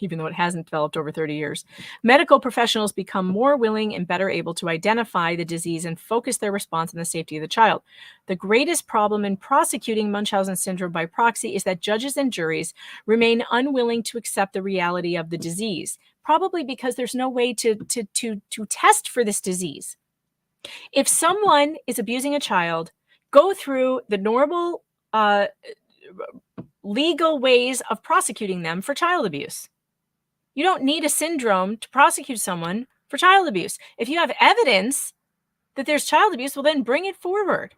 even though it hasn't developed over 30 years, medical professionals become more willing and better able to identify the disease and focus their response on the safety of the child. The greatest problem in prosecuting Munchausen syndrome by proxy is that judges and juries remain unwilling to accept the reality of the disease, probably because there's no way to test for this disease. If someone is abusing a child, go through the normal legal ways of prosecuting them for child abuse. You don't need a syndrome to prosecute someone for child abuse. If you have evidence that there's child abuse, well, then bring it forward.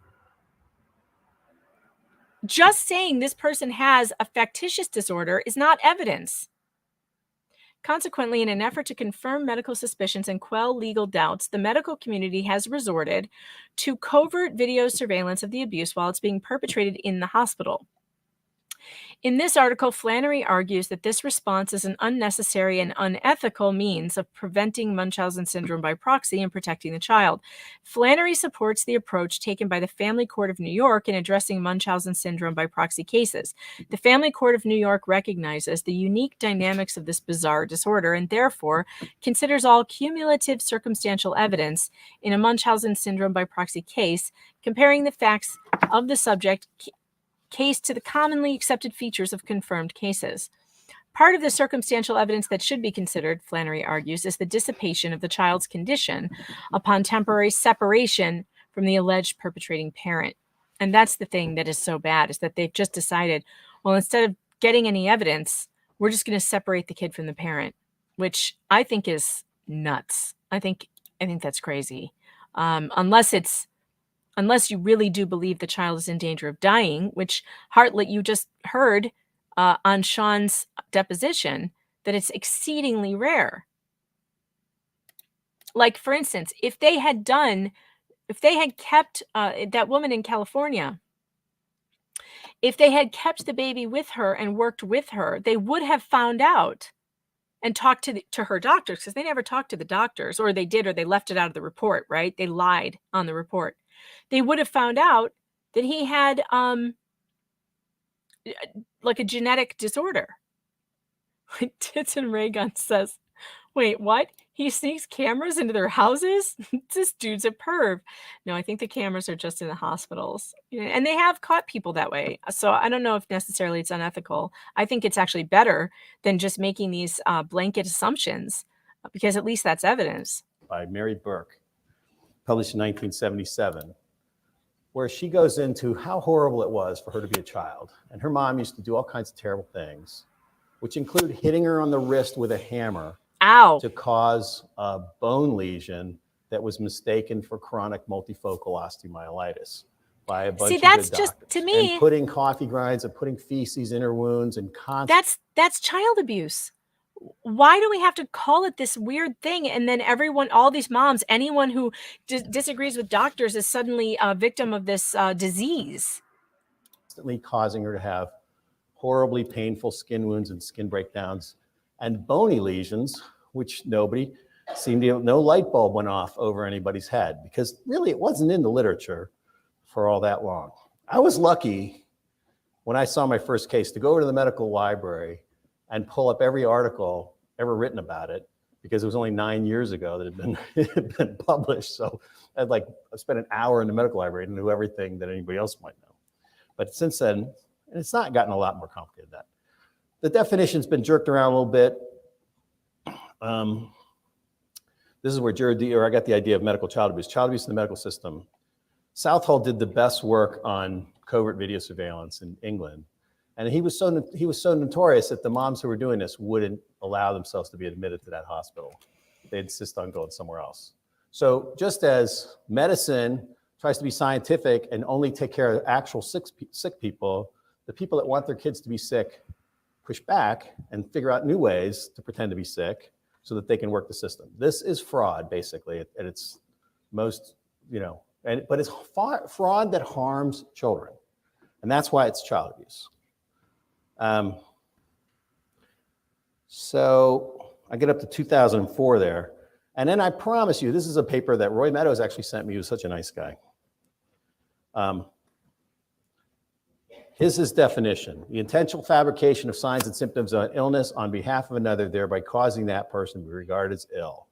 Just saying this person has a factitious disorder is not evidence. Consequently, in an effort to confirm medical suspicions and quell legal doubts, the medical community has resorted to covert video surveillance of the abuse while it's being perpetrated in the hospital. In this article, Flannery argues that this response is an unnecessary and unethical means of preventing Munchausen syndrome by proxy and protecting the child. Flannery supports the approach taken by the Family Court of New York in addressing Munchausen syndrome by proxy cases. The Family Court of New York recognizes the unique dynamics of this bizarre disorder and therefore considers all cumulative circumstantial evidence in a Munchausen syndrome by proxy case, comparing the facts of the subject case to the commonly accepted features of confirmed cases. Part of the circumstantial evidence that should be considered, Flannery argues, is the dissipation of the child's condition upon temporary separation from the alleged perpetrating parent. And that's the thing that is so bad, is that they've just decided, well, instead of getting any evidence, we're just going to separate the kid from the parent, which I think is nuts. I think that's crazy. Unless you really do believe the child is in danger of dying, which Hartlett, you just heard on Shawn's deposition, that it's exceedingly rare. Like, for instance, if they had kept that woman in California, if they had kept the baby with her and worked with her, they would have found out and talked to her doctors, because they never talked to the doctors, or they did, or they left it out of the report, right? They lied on the report. They would have found out that he had like a genetic disorder. Tits and Raygun says, wait, what? He sneaks cameras into their houses? This dude's a perv. No, I think the cameras are just in the hospitals. And they have caught people that way. So I don't know if necessarily it's unethical. I think it's actually better than just making these blanket assumptions, because at least that's evidence. By Mary Burke, published in 1977, where she goes into how horrible it was for her to be a child. And her mom used to do all kinds of terrible things, which include hitting her on the wrist with a hammer. Ow. To cause a bone lesion that was mistaken for chronic multifocal osteomyelitis by a bunch of that's good just, doctors. to me, and putting coffee grinds and putting feces in her wounds and that's child abuse. Why do we have to call it this weird thing? And then everyone, all these moms, anyone who disagrees with doctors is suddenly a victim of this disease. Constantly causing her to have horribly painful skin wounds and skin breakdowns and bony lesions, which nobody seemed to, no light bulb went off over anybody's head because really it wasn't in the literature for all that long. I was lucky when I saw my first case to go over to the medical library and pull up every article ever written about it, because it was only 9 years ago that it had been published. So I spent an hour in the medical library and knew everything that anybody else might know. But since then, and it's not gotten a lot more complicated than that. The definition's been jerked around a little bit. This is where I got the idea of medical child abuse. Child abuse in the medical system. Southall did the best work on covert video surveillance in England. And he was so notorious that the moms who were doing this wouldn't allow themselves to be admitted to that hospital. They'd insist on going somewhere else. So just as medicine tries to be scientific and only take care of actual sick people, the people that want their kids to be sick push back and figure out new ways to pretend to be sick so that they can work the system. This is fraud, basically, at its most, but it's fraud that harms children. And that's why it's child abuse. So I get up to 2004 there. And then I promise you, this is a paper that Roy Meadows actually sent me. He was such a nice guy. Here's his definition: the intentional fabrication of signs and symptoms of illness on behalf of another, thereby causing that person to be regarded as ill.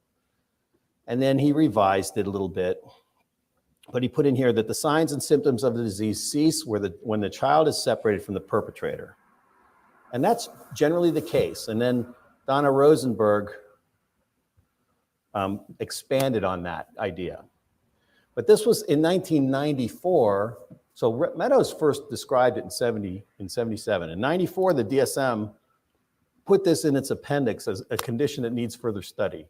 And then he revised it a little bit, but he put in here that the signs and symptoms of the disease cease when the child is separated from the perpetrator. And that's generally the case. And then Donna Rosenberg expanded on that idea. But this was in 1994. So Meadows first described it in 77. In 94, the DSM put this in its appendix as a condition that needs further study.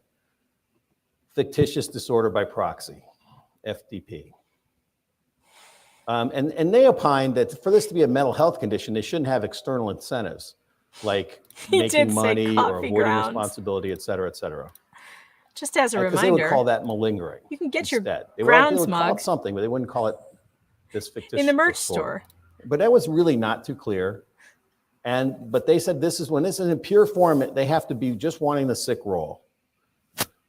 Fictitious disorder by proxy, FDP. And they opined that for this to be a mental health condition, they shouldn't have external incentives like making money or avoiding responsibility, et cetera, et cetera. Just as a reminder. Because they would call that malingering. You can get instead. your Browns they would mug. call it something, but they wouldn't call it this fictitious in the merch disorder. store. But that was really not too clear. But they said when this is in pure form, they have to be just wanting the sick role.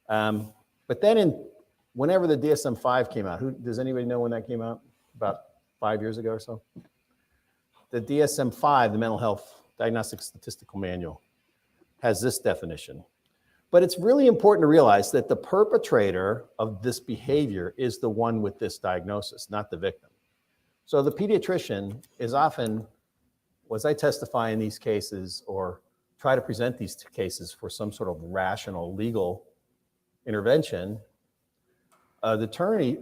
But then whenever the DSM-5 came out, does anybody know when that came out? About 5 years ago or so? The DSM-5, the Mental Health Diagnostic Statistical Manual, has this definition. But it's really important to realize that the perpetrator of this behavior is the one with this diagnosis, not the victim. So the pediatrician is often, as I testify in these cases or try to present these cases for some sort of rational legal intervention, an attorney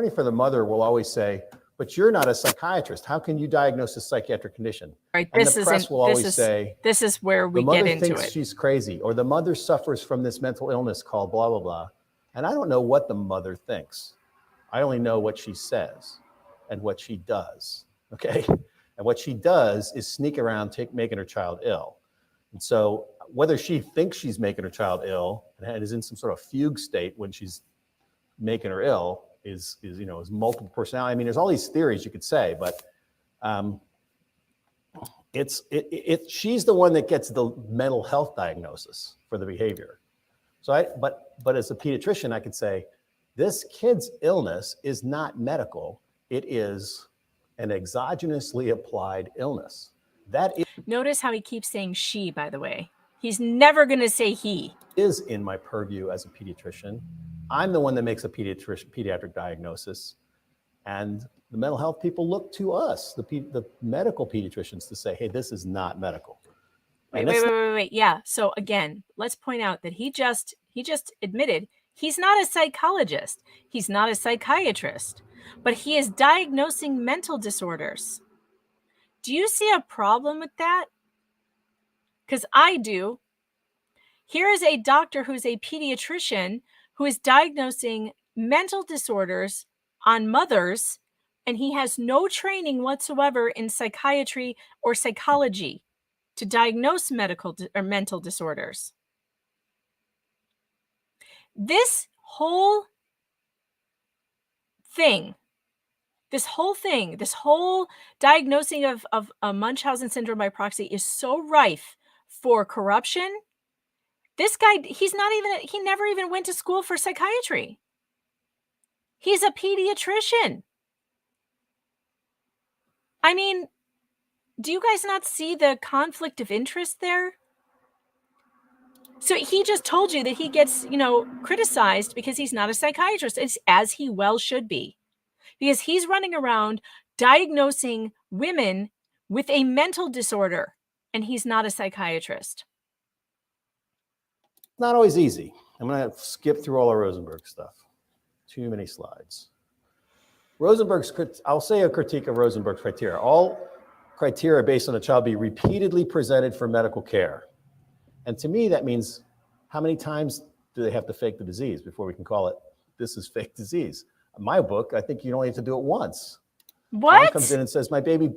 for the mother will always say, but you're not a psychiatrist. How can you diagnose a psychiatric condition? Right. And the press will always say, this is where we get into it. The mother thinks she's crazy, or the mother suffers from this mental illness called blah, blah, blah. And I don't know what the mother thinks. I only know what she says and what she does, okay? And what she does is sneak around making her child ill. And so whether she thinks she's making her child ill and is in some sort of fugue state when she's making her ill is multiple personality. I mean, there's all these theories you could say, but she's the one that gets the mental health diagnosis for the behavior. So but as a pediatrician, I could say, this kid's illness is not medical. It is an exogenously applied illness. Notice how he keeps saying she, by the way. He's never going to say he. Is in my purview as a pediatrician. I'm the one that makes a pediatric diagnosis. And the mental health people look to us, the medical pediatricians, to say, hey, this is not medical. Wait. Yeah. So again, let's point out that he just admitted he's not a psychologist. He's not a psychiatrist, but he is diagnosing mental disorders. Do you see a problem with that? Because I do. Here is a doctor who's a pediatrician who is diagnosing mental disorders on mothers, and he has no training whatsoever in psychiatry or psychology to diagnose medical or mental disorders. This whole diagnosing of Munchausen syndrome by proxy is so rife for corruption This guy, he never even went to school for psychiatry. He's a pediatrician. I mean, do you guys not see the conflict of interest there? So he just told you that he gets, criticized because he's not a psychiatrist, as he well should be, because he's running around diagnosing women with a mental disorder, and he's not a psychiatrist. Not always easy. I'm going to skip through all the Rosenberg stuff. Too many slides. I'll say a critique of Rosenberg's criteria. All criteria based on a child be repeatedly presented for medical care. And to me, that means how many times do they have to fake the disease before we can call it, this is fake disease? In my book, I think you only have to do it once. What? Mom comes in and says, my baby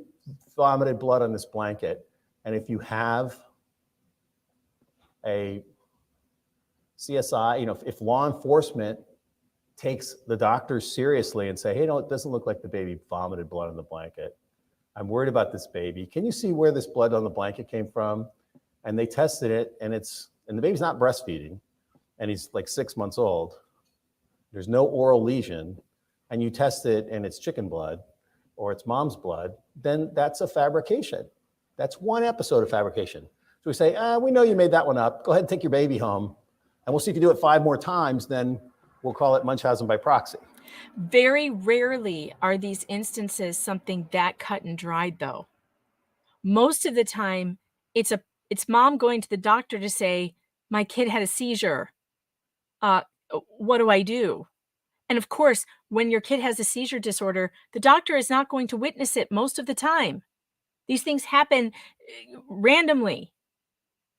vomited blood on this blanket. And if you have a CSI, if law enforcement takes the doctors seriously and say, hey, no, it doesn't look like the baby vomited blood on the blanket. I'm worried about this baby. Can you see where this blood on the blanket came from? And they tested it, and the baby's not breastfeeding, and he's like 6 months old. There's no oral lesion, and you test it, and it's chicken blood, or it's mom's blood, then that's a fabrication. That's one episode of fabrication. So we say, we know you made that one up. Go ahead and take your baby home, and we'll see if you do it 5 more times, then we'll call it Munchausen by proxy. Very rarely are these instances something that cut and dried, though. Most of the time, it's mom going to the doctor to say, my kid had a seizure. What do I do? And of course, when your kid has a seizure disorder, the doctor is not going to witness it most of the time. These things happen randomly.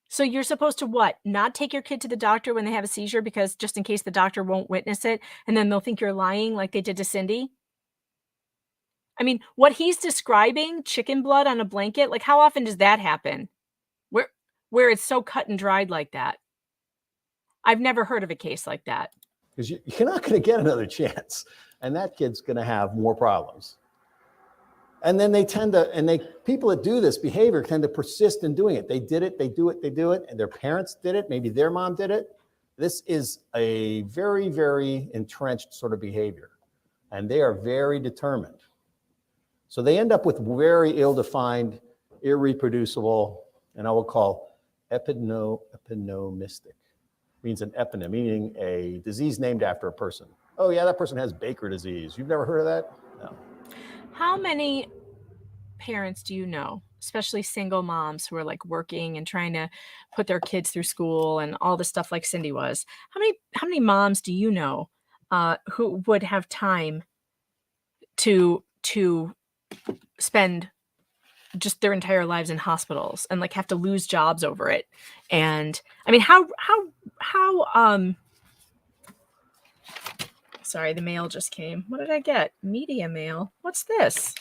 So you're supposed to what? Not take your kid to the doctor when they have a seizure, because just in case the doctor won't witness it, and then they'll think you're lying like they did to Cindy? I mean, what he's describing, chicken blood on a blanket, like how often does that happen? Where it's so cut and dried like that? I've never heard of a case like that. Because you're not going to get another chance. And that kid's going to have more problems. And then people that do this behavior tend to persist in doing it. They did it, they do it, they do it. And their parents did it. Maybe their mom did it. This is a very, very entrenched sort of behavior. And they are very determined. So they end up with very ill-defined, irreproducible, and I will call epinomystic. Means an eponym, meaning a disease named after a person. Oh yeah, that person has Baker disease. You've never heard of that? No. How many parents do you know, especially single moms who are like working and trying to put their kids through school and all the stuff like Cindy was? How many moms do you know who would have time to spend just their entire lives in hospitals and like have to lose jobs over it? And I mean, how sorry, the mail just came. What did I get? Media mail. What's this?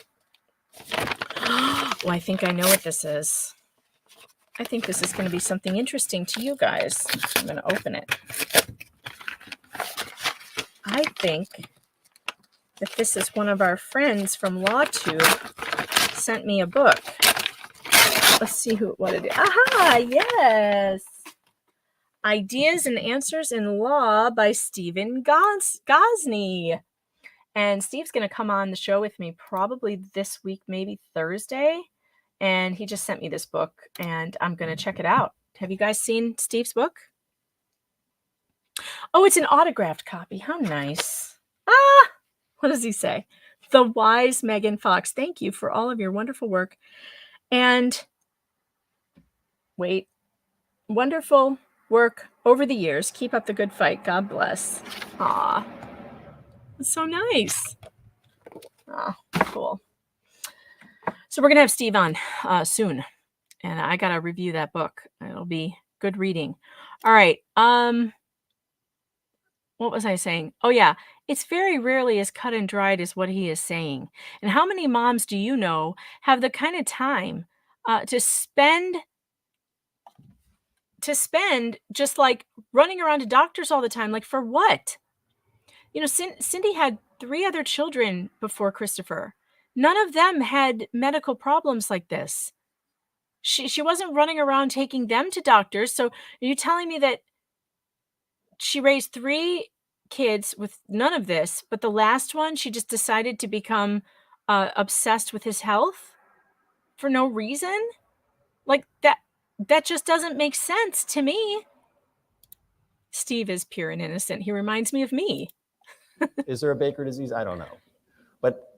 Oh, I think I know what this is. I think this is going to be something interesting to you guys. I'm going to open it. I think that this is one of our friends from LawTube sent me a book. Let's see what it is. Aha, yes. Ideas and Answers in Law by Stephen Gosney. And Steve's going to come on the show with me probably this week, maybe Thursday. And he just sent me this book, and I'm going to check it out. Have you guys seen Steve's book? Oh, it's an autographed copy. How nice. What does he say? The wise Megan Fox. Thank you for all of your wonderful work. And wonderful work over the years. Keep up the good fight. God bless. Aw. That's so nice. Oh, cool. So we're going to have Steve on soon. And I got to review that book. It'll be good reading. All right. What was I saying? Oh, yeah. It's very rarely as cut and dried as what he is saying. And how many moms do you know have the kind of time to spend just like running around to doctors all the time? Like, for what? You know, Cindy had 3 other children before Christopher. None of them had medical problems like this. She wasn't running around taking them to doctors. So are you telling me that she raised 3 kids with none of this, but the last one, she just decided to become obsessed with his health for no reason. Like that just doesn't make sense to me. Steve is pure and innocent. He reminds me of me. Is there a Baker disease? I don't know.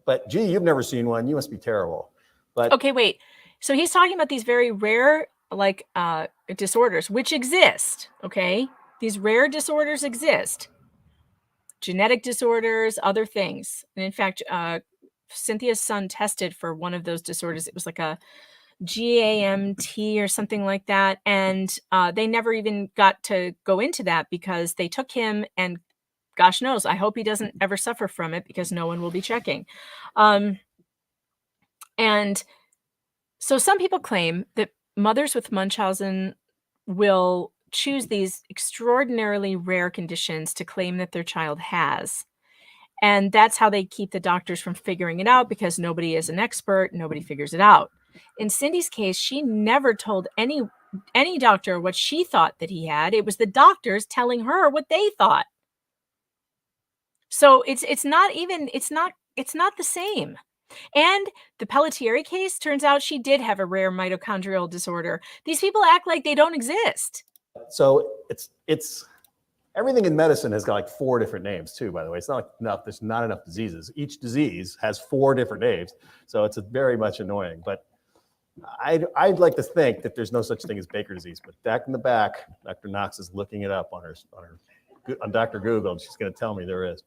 But gee, you've never seen one. You must be terrible. But okay, wait. So he's talking about these very rare like disorders which exist, okay? These rare disorders exist. Genetic disorders, other things. And in fact, Cynthia's son tested for one of those disorders. It was like a GAMT or something like that. And they never even got to go into that because they took him, and gosh knows, I hope he doesn't ever suffer from it because no one will be checking. And so some people claim that mothers with Munchausen will choose these extraordinarily rare conditions to claim that their child has. And that's how they keep the doctors from figuring it out, because nobody is an expert, nobody figures it out. In Cindy's case, she never told any doctor what she thought that he had. It was the doctors telling her what they thought. So it's not the same. And the Pelletieri case, turns out she did have a rare mitochondrial disorder. These people act like they don't exist. so it's everything in medicine has got like 4 different names too, by the way. It's not like enough, there's not enough diseases. Each disease has 4 different names. So it's very much annoying. But I'd like to think that there's no such thing as Baker disease, but back in the back, Dr. Knox is looking it up on Dr. Google, and she's going to tell me there is.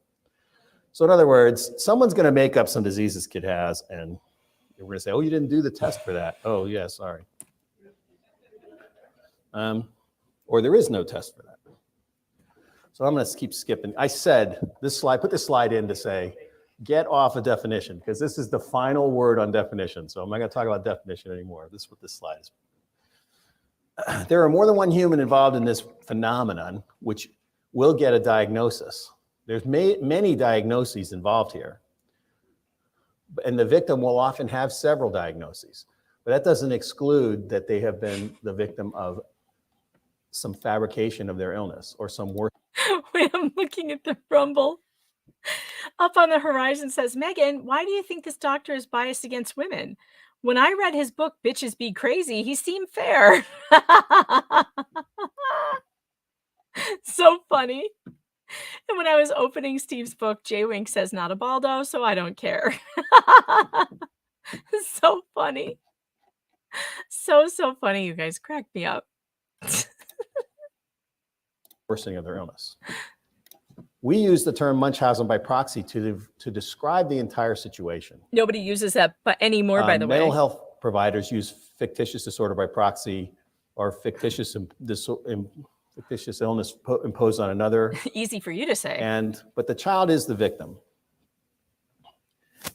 So in other words, someone's going to make up some disease this kid has, and we're going to say, oh, you didn't do the test for that. Oh, yeah, sorry. Or there is no test for that. So I'm going to keep skipping. I said this slide, put this slide in to say, get off a definition, because this is the final word on definition. So I'm not going to talk about definition anymore. This is what this slide is. There are more than one human involved in this phenomenon, which will get a diagnosis. There's many diagnoses involved here. And the victim will often have several diagnoses. But that doesn't exclude that they have been the victim of some fabrication of their illness or some work. Wait, I'm looking at the Rumble. Up on the horizon says, Megan, why do you think this doctor is biased against women? When I read his book, Bitches Be Crazy, he seemed fair. So funny. And when I was opening Steve's book, Jay Wink says, not a baldo, so I don't care. So funny. So funny. You guys cracked me up. Worsening of their illness. We use the term Munchausen by proxy to describe the entire situation. Nobody uses that anymore, by the way. Mental health providers use fictitious disorder by proxy or fictitious illness imposed on another. Easy for you to say. But the child is the victim.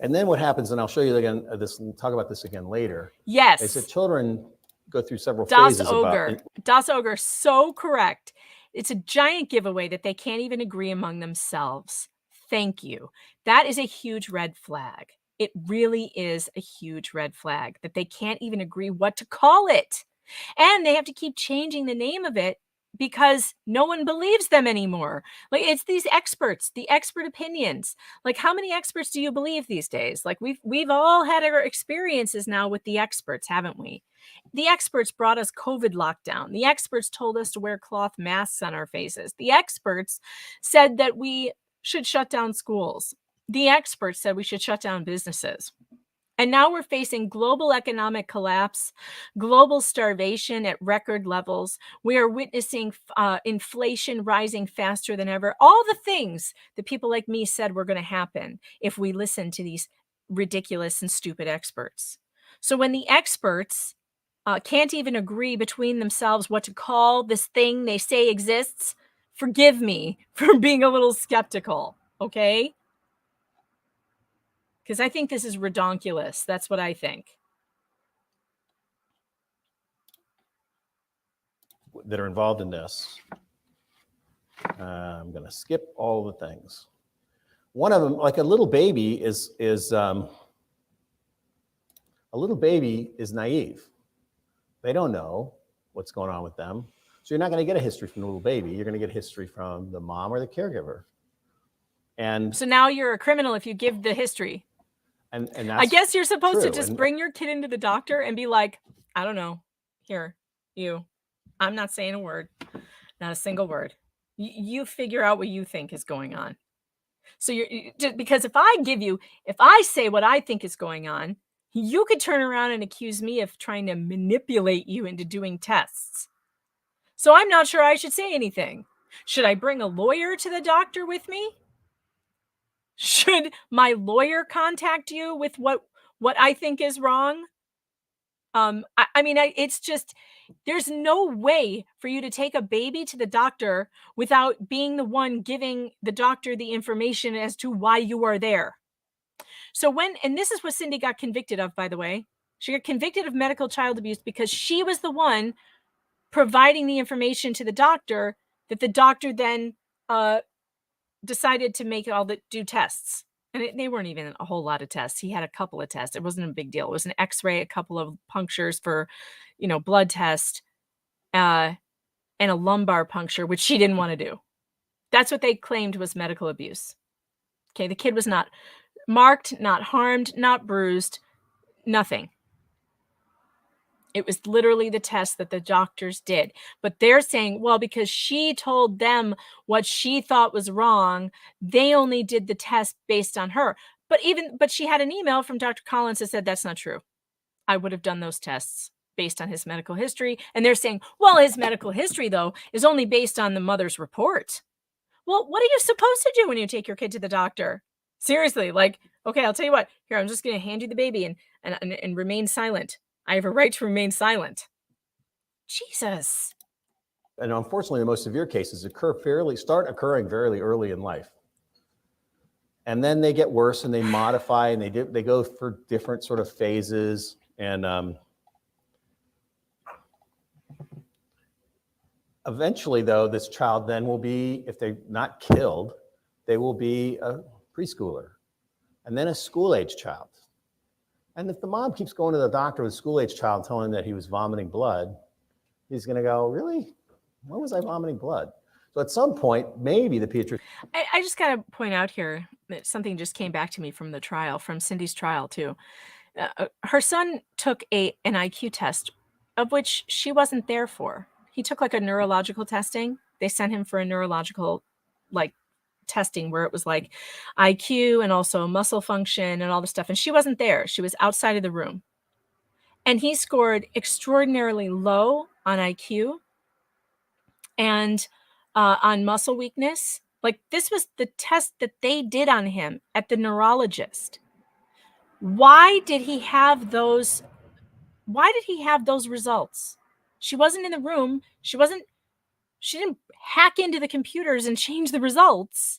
And then what happens, and I'll show you again, we'll talk about this again later. Yes. Is that children go through several Das phases Ogre. Das Ogre, so correct. It's a giant giveaway that they can't even agree among themselves. Thank you. That is a huge red flag. It really is a huge red flag that they can't even agree what to call it. And they have to keep changing the name of it because no one believes them anymore. Like, it's these experts, the expert opinions. Like, how many experts do you believe these days? Like, we've all had our experiences now with the experts, haven't we? The experts brought us COVID lockdown. The experts told us to wear cloth masks on our faces. The experts said that we should shut down schools. The experts said we should shut down businesses. And now we're facing global economic collapse, global starvation at record levels. We are witnessing inflation rising faster than ever. All the things that people like me said were going to happen if we listened to these ridiculous and stupid experts. So when the experts can't even agree between themselves what to call this thing they say exists, forgive me for being a little skeptical, okay? Because I think this is redonkulous. That's what I think. That are involved in this. I'm going to skip all the things. One of them, like a little baby, is naive. They don't know what's going on with them. So you're not going to get a history from the little baby. You're going to get history from the mom or the caregiver. And so now you're a criminal if you give the history. And that's I guess you're supposed to true. just And- bring your kid into the doctor and be like, I don't know, here, I'm not saying a word, not a single word. You figure out what you think is going on. So because if I say what I think is going on, you could turn around and accuse me of trying to manipulate you into doing tests. So I'm not sure I should say anything. Should I bring a lawyer to the doctor with me? Should my lawyer contact you with what I think is wrong? It's just, there's no way for you to take a baby to the doctor without being the one giving the doctor the information as to why you are there. So and this is what Cindy got convicted of, by the way. She got convicted of medical child abuse because she was the one providing the information to the doctor that the doctor then decided to make do tests. And they weren't even a whole lot of tests. He had a couple of tests. It wasn't a big deal. It was an x-ray, a couple of punctures for, blood test, and a lumbar puncture, which she didn't want to do. That's what they claimed was medical abuse. Okay, the kid was not marked, not harmed, not bruised, nothing. It was literally the test that the doctors did. But they're saying, well, because she told them what she thought was wrong, they only did the test based on her. But she had an email from Dr. Collins that said that's not true. I would have done those tests based on his medical history. And they're saying, well, his medical history, though, is only based on the mother's report. Well, what are you supposed to do when you take your kid to the doctor? Seriously, okay, I'll tell you what. Here, I'm just going to hand you the baby and remain silent. I have a right to remain silent. Jesus. And unfortunately, the most severe cases start occurring very early in life. And then they get worse and they modify and they go for different sort of phases. And eventually, though, this child then will be, if they're not killed, they will be a preschooler and then a school-age child. And if the mom keeps going to the doctor with a school-age child telling him that he was vomiting blood, he's going to go, really? When was I vomiting blood? So at some point, maybe the pediatrician... I just got to point out here that something just came back to me from the trial, from Cindy's trial, too. Her son took an IQ test, of which she wasn't there for. He took a neurological testing. They sent him for a neurological, testing where it was IQ and also muscle function and all the stuff. And she wasn't there. She was outside of the room. And he scored extraordinarily low on IQ and on muscle weakness. This was the test that they did on him at the neurologist. Why did he have those results? She wasn't in the room. She didn't hack into the computers and change the results.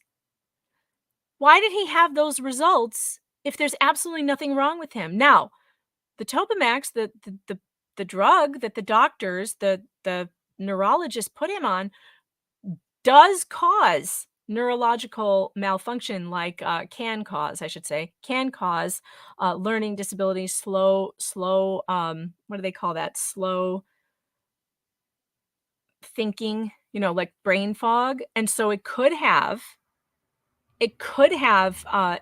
Why did he have those results if there's absolutely nothing wrong with him? Now, the Topamax, the drug that the doctors, the neurologists put him on, does cause neurological malfunction, can cause learning disabilities, slow, what do they call that? Slow thinking, brain fog. And so it could have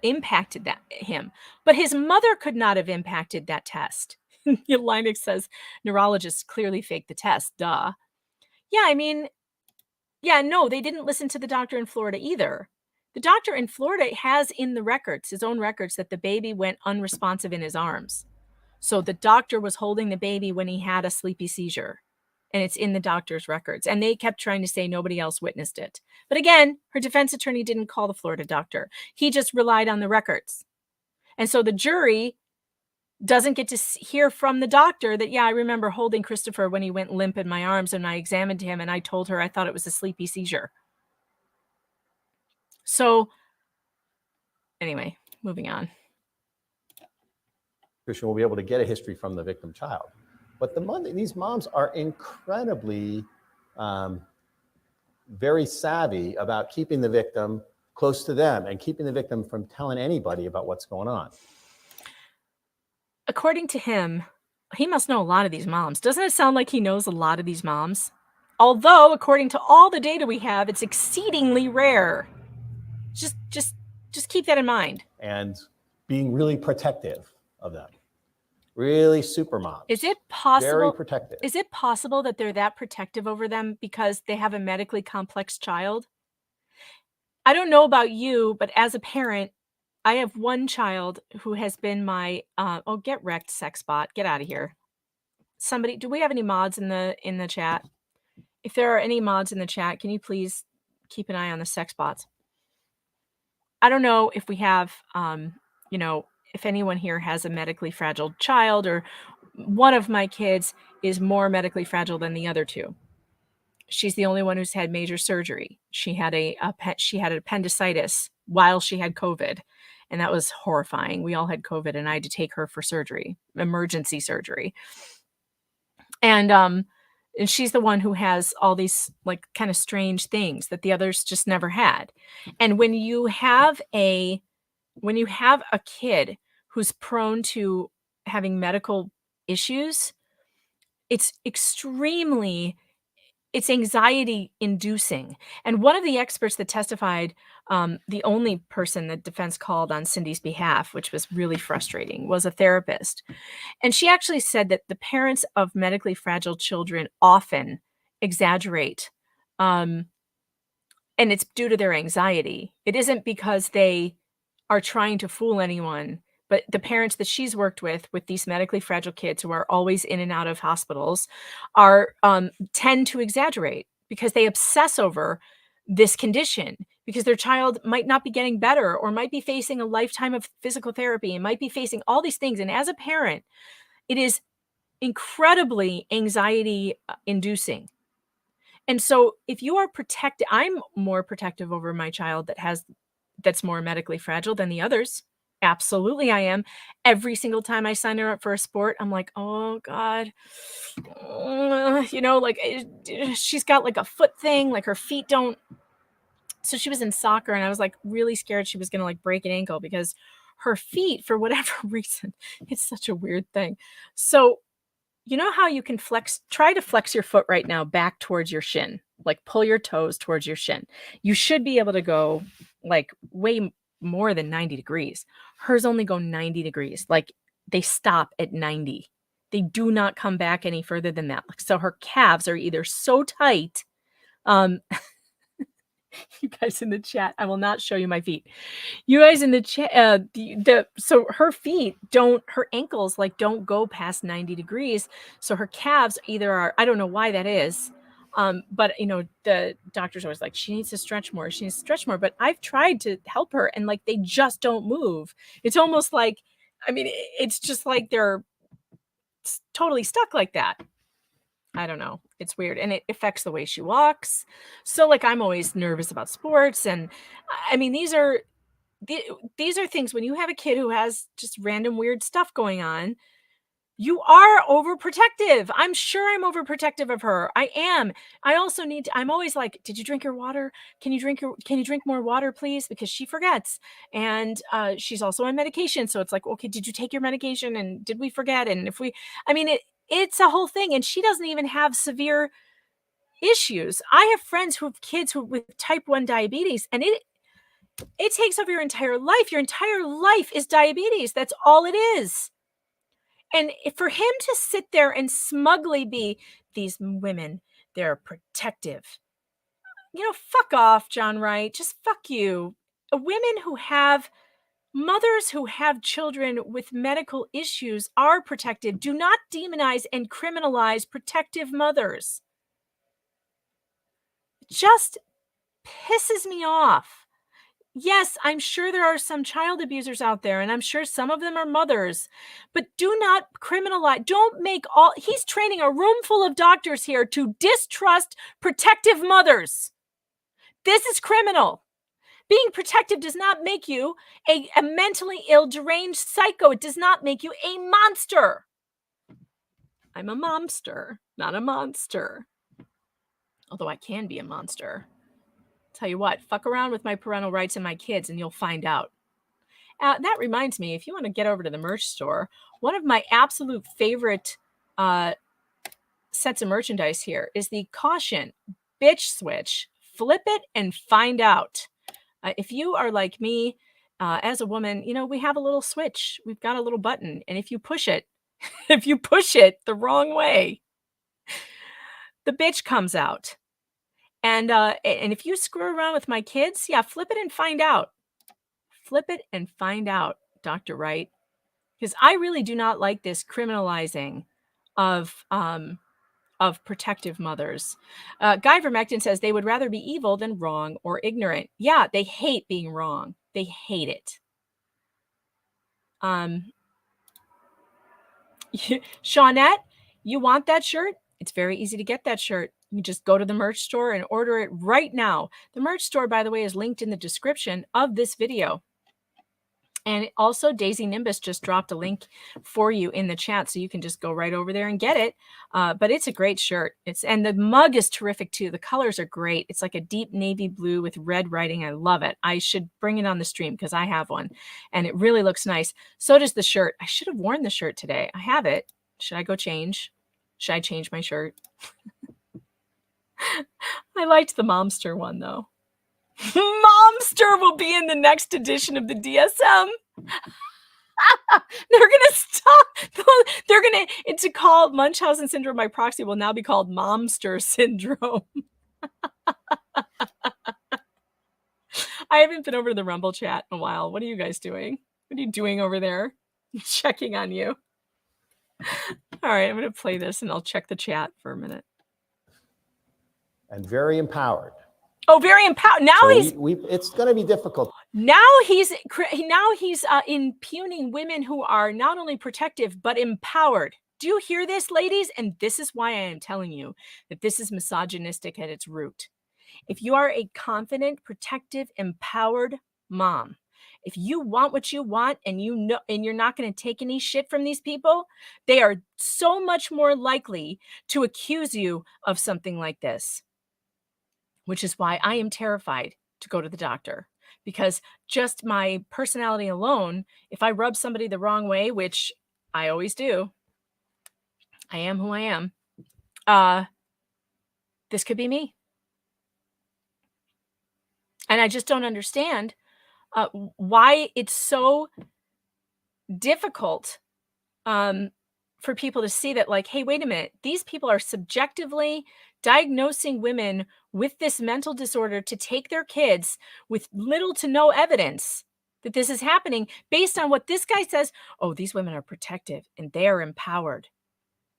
impacted him, but his mother could not have impacted that test. Linux says neurologists clearly faked the test. Duh. Yeah, no, they didn't listen to the doctor in Florida either. The doctor in Florida has in the records, his own records, that the baby went unresponsive in his arms. So the doctor was holding the baby when he had a sleepy seizure. And it's in the doctor's records. And they kept trying to say nobody else witnessed it. But again, her defense attorney didn't call the Florida doctor. He just relied on the records. And so the jury doesn't get to hear from the doctor that, yeah, I remember holding Christopher when he went limp in my arms and I examined him and I told her I thought it was a sleepy seizure. So anyway, moving on. Christian will be able to get a history from the victim child. But these moms are incredibly very savvy about keeping the victim close to them and keeping the victim from telling anybody about what's going on. According to him, he must know a lot of these moms. Doesn't it sound like he knows a lot of these moms? although according to all the data we have, it's exceedingly rare. Just keep that in mind. And being really protective of them. Really super moms. Is it possible? Very protective. Is it possible that they're that protective over them because they have a medically complex child? I don't know about you, but as a parent, I have one child who has been my oh, get wrecked, sex bot. Get out of here. Somebody, do we have any mods in the chat? If there are any mods in the chat, can you please keep an eye on the sex bots? I don't know if we have you know, if anyone here has a medically fragile child, or one of my kids is more medically fragile than the other two. She's the only one who's had major surgery. She had she had appendicitis while she had COVID, and that was horrifying. We all had COVID, and I had to take her for surgery, emergency surgery. And she's the one who has all these like kind of strange things that the others just never had. And when you have a kid who's prone to having medical issues, it's anxiety inducing. And one of the experts that testified, the only person that defense called on Cindy's behalf, which was really frustrating, was a therapist. And she actually said that the parents of medically fragile children often exaggerate. And it's due to their anxiety. It isn't because they are trying to fool anyone, but the parents that she's worked with these medically fragile kids who are always in and out of hospitals tend to exaggerate because they obsess over this condition, because their child might not be getting better or might be facing a lifetime of physical therapy and might be facing all these things. And as a parent, it is incredibly anxiety inducing. And so if you are protected, I'm more protective over my child that's more medically fragile than the others. Absolutely, I am. Every single time I sign her up for a sport, I'm like, oh God, you know, like she's got like a foot thing, like her feet don't. So she was in soccer, and I was like really scared she was going to like break an ankle because her feet, for whatever reason, it's such a weird thing. So you know how you can try to flex your foot right now back towards your shin, like pull your toes towards your shin. You should be able to go like way more than 90 degrees. Hers only go 90 degrees. Like they stop at 90. They do not come back any further than that. So her calves are either so tight. You guys in the chat, I will not show you my feet. You guys in the chat, so her feet her ankles like don't go past 90 degrees. So her calves either are, I don't know why that is. But you know, the doctor's always like, she needs to stretch more. She needs to stretch more. But I've tried to help her and like, they just don't move. It's almost like, I mean, it's just like they're totally stuck like that. I don't know. It's weird. And it affects the way she walks. So like, I'm always nervous about sports. And I mean, these are things when you have a kid who has just random weird stuff going on, you are overprotective. I'm sure I'm overprotective of her. I am. I also I'm always like, did you drink your water? Can you drink more water, please? Because she forgets. And she's also on medication. So it's like, okay, did you take your medication? And did we forget? And it's a whole thing. And she doesn't even have severe issues. I have friends who have kids with type 1 diabetes, and it takes over your entire life. Your entire life is diabetes. That's all it is. And for him to sit there and smugly be, these women, they're protective. You know, fuck off, John Wright. Just fuck you. Women who have mothers who have children with medical issues are protective. Do not demonize and criminalize protective mothers. It just pisses me off. Yes, I'm sure there are some child abusers out there, and I'm sure some of them are mothers, but do not criminalize. Don't make he's training a room full of doctors here to distrust protective mothers. This is criminal. Being protective does not make you a mentally ill, deranged psycho. It does not make you a monster. I'm a momster, not a monster. Although I can be a monster. Tell you what, fuck around with my parental rights and my kids and you'll find out. That reminds me, if you want to get over to the merch store, one of my absolute favorite sets of merchandise here is the caution bitch switch. Flip it and find out. If you are like me, as a woman, you know, we have a little switch. We've got a little button. And if you push it, if you push it the wrong way, the bitch comes out. And if you screw around with my kids, yeah, flip it and find out. Flip it and find out, Dr. Wright. Because I really do not like this criminalizing of protective mothers. Guy Vermectin says they would rather be evil than wrong or ignorant. Yeah, they hate being wrong. They hate it. Shawnette, you want that shirt? It's very easy to get that shirt. You just go to the merch store and order it right now. The merch store, by the way, is linked in the description of this video. And also, Daisy Nimbus just dropped a link for you in the chat, so you can just go right over there and get it. But it's a great shirt. And the mug is terrific too. The colors are great. It's like a deep navy blue with red writing. I love it. I should bring it on the stream because I have one, and it really looks nice. So does the shirt. I should have worn the shirt today. I have it. Should I go change? Should I change my shirt? I liked the Momster one though. Momster will be in the next edition of the DSM. They're gonna stop. They're gonna. It's called Munchausen Syndrome by Proxy. Will now be called Momster Syndrome. I haven't been over to the Rumble chat in a while. What are you guys doing? What are you doing over there? Checking on you. All right, I'm gonna play this and I'll check the chat for a minute. And very empowered. Oh, very empowered. Now So he's. it's going to be difficult. Now he's impugning women who are not only protective but empowered. Do you hear this, ladies? And this is why I am telling you that this is misogynistic at its root. If you are a confident, protective, empowered mom, if you want what you want and you know, and you're not going to take any shit from these people, they are so much more likely to accuse you of something like this. Which is why I am terrified to go to the doctor, because just my personality alone, if I rub somebody the wrong way, which I always do, I am who I am, this could be me. And I just don't understand why it's so difficult for people to see that, like, hey, wait a minute, these people are subjectively diagnosing women with this mental disorder to take their kids with little to no evidence that this is happening based on what this guy says. Oh, these women are protective and they are empowered.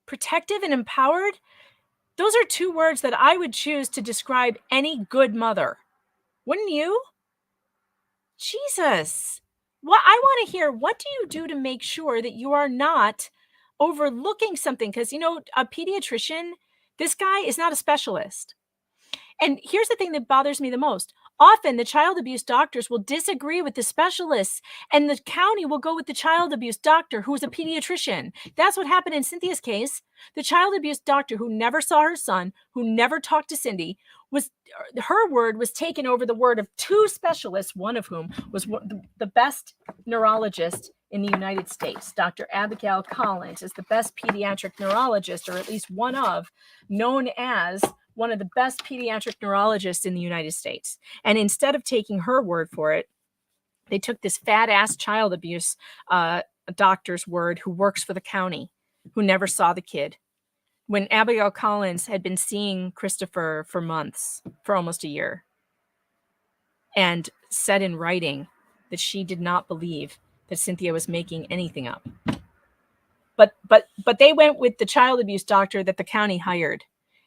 Protective and empowered? Those are two words that I would choose to describe any good mother. Wouldn't you? Jesus. Well, I want to hear, what do you do to make sure that you are not overlooking something? Because, you know, a pediatrician, this guy is not a specialist. And here's the thing that bothers me the most. Often the child abuse doctors will disagree with the specialists, and the county will go with the child abuse doctor who is a pediatrician. That's what happened in Cynthia's case. The child abuse doctor who never saw her son, who never talked to Cindy, her word was taken over the word of two specialists, one of whom was the best neurologist in the United States. Dr. Abigail Collins is the best pediatric neurologist, or at least one of, known as one of the best pediatric neurologists in the United States. And instead of taking her word for it, they took this fat ass child abuse doctor's word who works for the county, who never saw the kid. When Abigail Collins had been seeing Christopher for months, for almost a year, and said in writing that she did not believe that Cynthia was making anything up. But they went with the child abuse doctor that the county hired.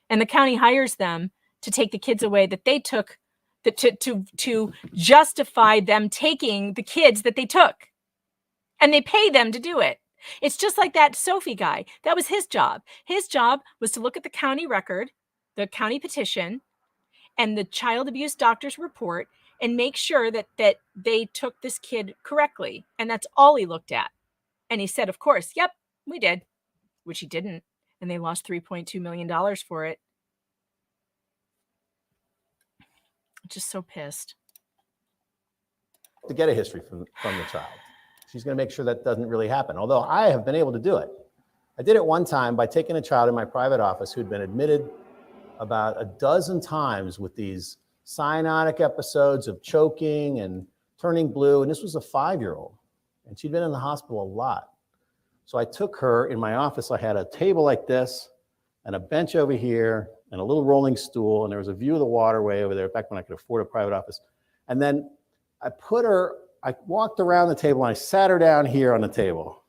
And the county hires them to take the kids away that they took, to justify them taking the kids that they took. And they pay them to do it. It's just like that Sophie guy. That was his job. His job was to look at the county record, the county petition, and the child abuse doctor's report, and make sure that they took this kid correctly. And that's all he looked at. And he said, of course, yep, we did, which he didn't. And they lost $3.2 million for it. I'm just so pissed. To get a history from the child. She's going to make sure that doesn't really happen. Although I have been able to do it. I did it one time by taking a child in my private office who'd been admitted about a dozen times with these cyanotic episodes of choking and turning blue. And this was a 5-year-old, and she'd been in the hospital a lot. So I took her in my office. I had a table like this and a bench over here and a little rolling stool. And there was a view of the waterway over there back when I could afford a private office. And then I walked around the table and I sat her down here on the table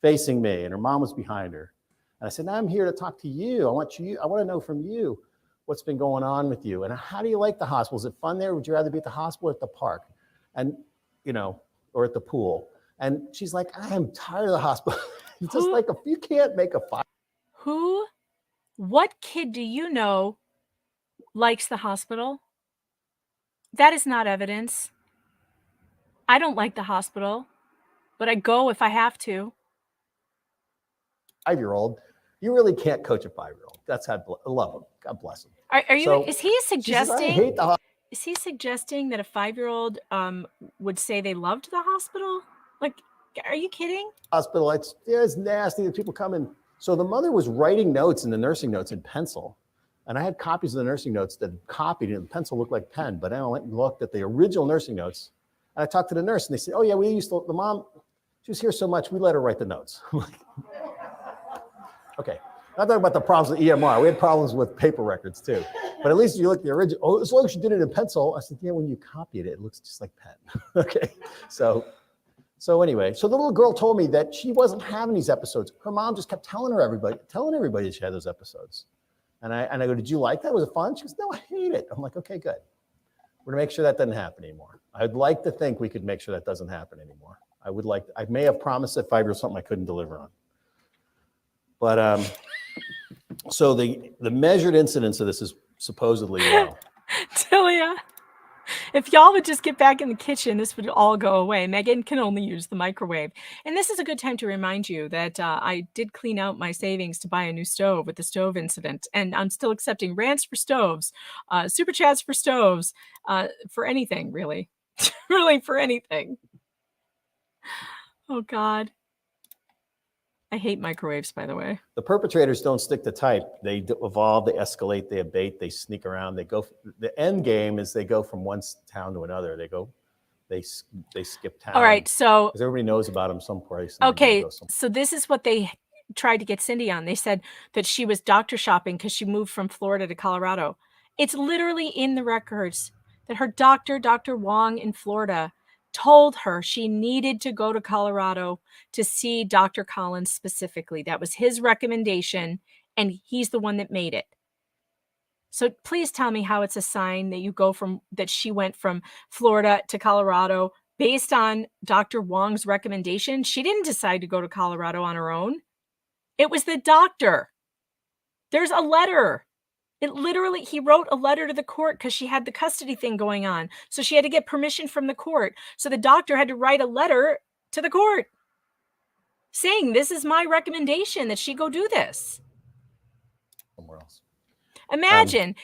facing me, and her mom was behind her. And I said, now I'm here to talk to you. I want to know from you what's been going on with you. And how do you like the hospital? Is it fun there? Would you rather be at the hospital or at the park? And, or at the pool? And she's like, I am tired of the hospital. It's just like, if you can't make a fire. What kid do you know likes the hospital? That is not evidence. I don't like the hospital, but I go if I have to. 5-year-old, you really can't coach a 5-year-old. That's how I love him. God bless him. Are you? So, is he suggesting? I hate the hospital. Is he suggesting that a 5-year-old would say they loved the hospital? Like, are you kidding? Hospital, it's nasty that people come in. So the mother was writing notes in the nursing notes in pencil. And I had copies of the nursing notes that copied and the pencil looked like pen, but I looked at the original nursing notes. And I talked to the nurse and they said, oh yeah, the mom, she was here so much, we let her write the notes. I'm like, okay. Not talking about the problems with EMR. We had problems with paper records too. But at least you look at the original. Oh, as long as you did it in pencil. I said, yeah, when you copied it, it looks just like pen. Okay. So anyway, so the little girl told me that she wasn't having these episodes. Her mom just kept telling everybody she had those episodes. And I go, did you like that? Was it fun? She goes, no, I hate it. I'm like, okay, good. We're gonna make sure that doesn't happen anymore. I'd like to think we could make sure that doesn't happen anymore. I may have promised at 5 years something I couldn't deliver on. But so the measured incidence of this is supposedly low. Delia, if y'all would just get back in the kitchen, this would all go away. Megan can only use the microwave. And this is a good time to remind you that I did clean out my savings to buy a new stove with the stove incident. And I'm still accepting rants for stoves, super chats for stoves, for anything, really. Really, for anything. Oh, God. I hate microwaves, by the way. The perpetrators don't stick to type. They evolve, they escalate, they abate, they sneak around. They go. The end game is they go from one town to another. They skip town. All right, so because everybody knows about them someplace. Okay, so this is what they tried to get Cindy on. They said that she was doctor shopping because she moved from Florida to Colorado. It's literally in the records that her doctor, Dr. Wong in Florida, told her she needed to go to Colorado to see Dr. Collins specifically. That was his recommendation, and he's the one that made it. So please tell me how it's a sign that she went from Florida to Colorado based on Dr. Wong's recommendation. She didn't decide to go to Colorado on her own. It was the doctor. There's a letter. He wrote a letter to the court because she had the custody thing going on. So she had to get permission from the court. So the doctor had to write a letter to the court saying, this is my recommendation that she go do this. Somewhere else. Imagine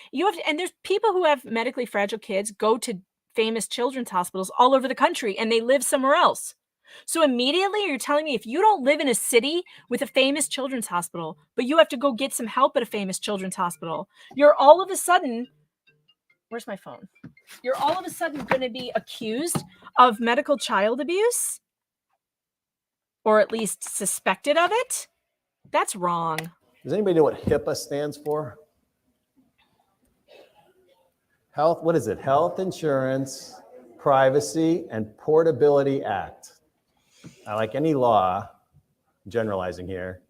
and there's people who have medically fragile kids go to famous children's hospitals all over the country and they live somewhere else. So immediately you're telling me if you don't live in a city with a famous children's hospital, but you have to go get some help at a famous children's hospital, you're all of a sudden, where's my phone? You're all of a sudden going to be accused of medical child abuse, or at least suspected of it. That's wrong. Does anybody know what HIPAA stands for? What is it? Health Insurance, Privacy, and Portability Act. Now, like any law, generalizing here,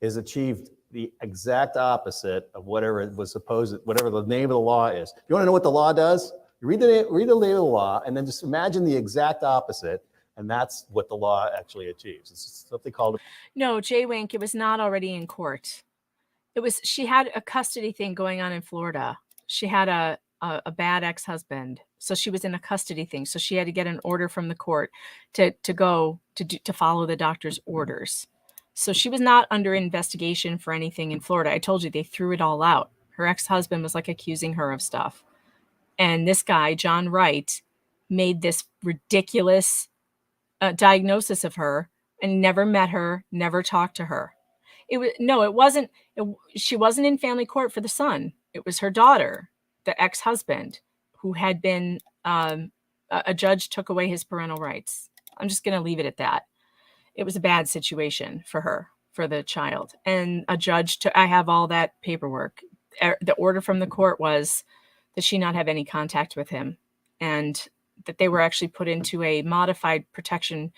is achieved the exact opposite of whatever it was whatever the name of the law is. If you want to know what the law does, you read the name of the law, and then just imagine the exact opposite, and that's what the law actually achieves. It's something called. No, Jay Wink, it was not already in court. She had a custody thing going on in Florida. She had a bad ex-husband. So she was in a custody thing. So she had to get an order from the court to follow the doctor's orders. So she was not under investigation for anything in Florida. I told you they threw it all out. Her ex-husband was like accusing her of stuff. And this guy, John Wright, made this ridiculous diagnosis of her and never met her, never talked to her. it wasn't. She wasn't in family court for the son. It was her daughter, the ex-husband, who had been, a judge took away his parental rights. I'm just going to leave it at that. It was a bad situation for her, for the child. And a judge, I have all that paperwork. The order from the court was that she not have any contact with him, and that they were actually put into a modified protection,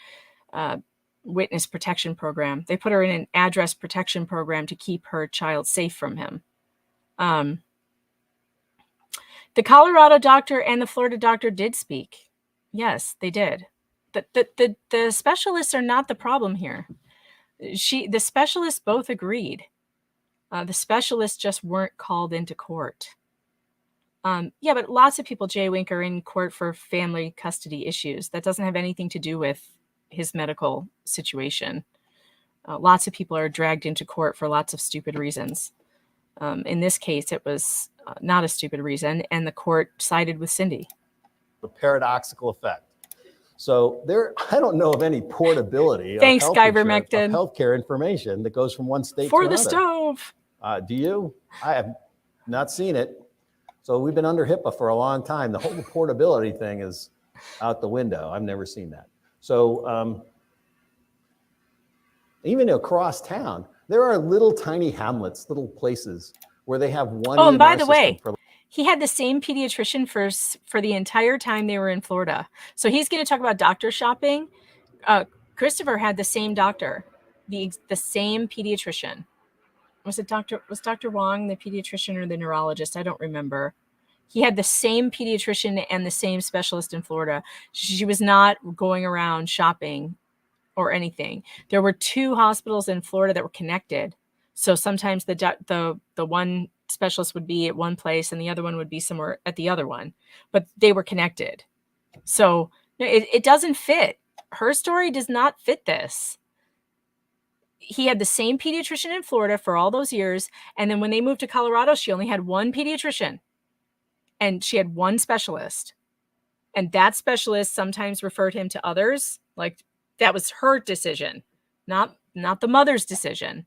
witness protection program. They put her in an address protection program to keep her child safe from him. The Colorado doctor and the Florida doctor did speak. Yes, they did. The specialists are not the problem here. The specialists both agreed. The specialists just weren't called into court. Yeah, but lots of people, Jay Wink, are in court for family custody issues. That doesn't have anything to do with his medical situation. Lots of people are dragged into court for lots of stupid reasons. In this case, it was not a stupid reason, and the court sided with Cindy. The paradoxical effect. So I don't know of any portability Thanks, of healthcare information that goes from one state for to the another. stove. Do you? I have not seen it. So we've been under HIPAA for a long time. The whole portability thing is out the window. I've never seen that. So even across town, there are little tiny hamlets, little places where they have one. Oh, and by the EMR way, system he had the same pediatrician for the entire time they were in Florida. So he's going to talk about doctor shopping. Christopher had the same doctor, the same pediatrician. Was Dr. Wong the pediatrician or the neurologist? I don't remember. He had the same pediatrician and the same specialist in Florida. She was not going around shopping or anything. There were 2 hospitals in Florida that were connected. So sometimes the one specialist would be at one place and the other one would be somewhere at the other one, but they were connected. So it doesn't fit. Her story does not fit this. He had the same pediatrician in Florida for all those years. And then when they moved to Colorado, she only had one pediatrician and she had one specialist. And that specialist sometimes referred him to others. Like that was her decision, not the mother's decision.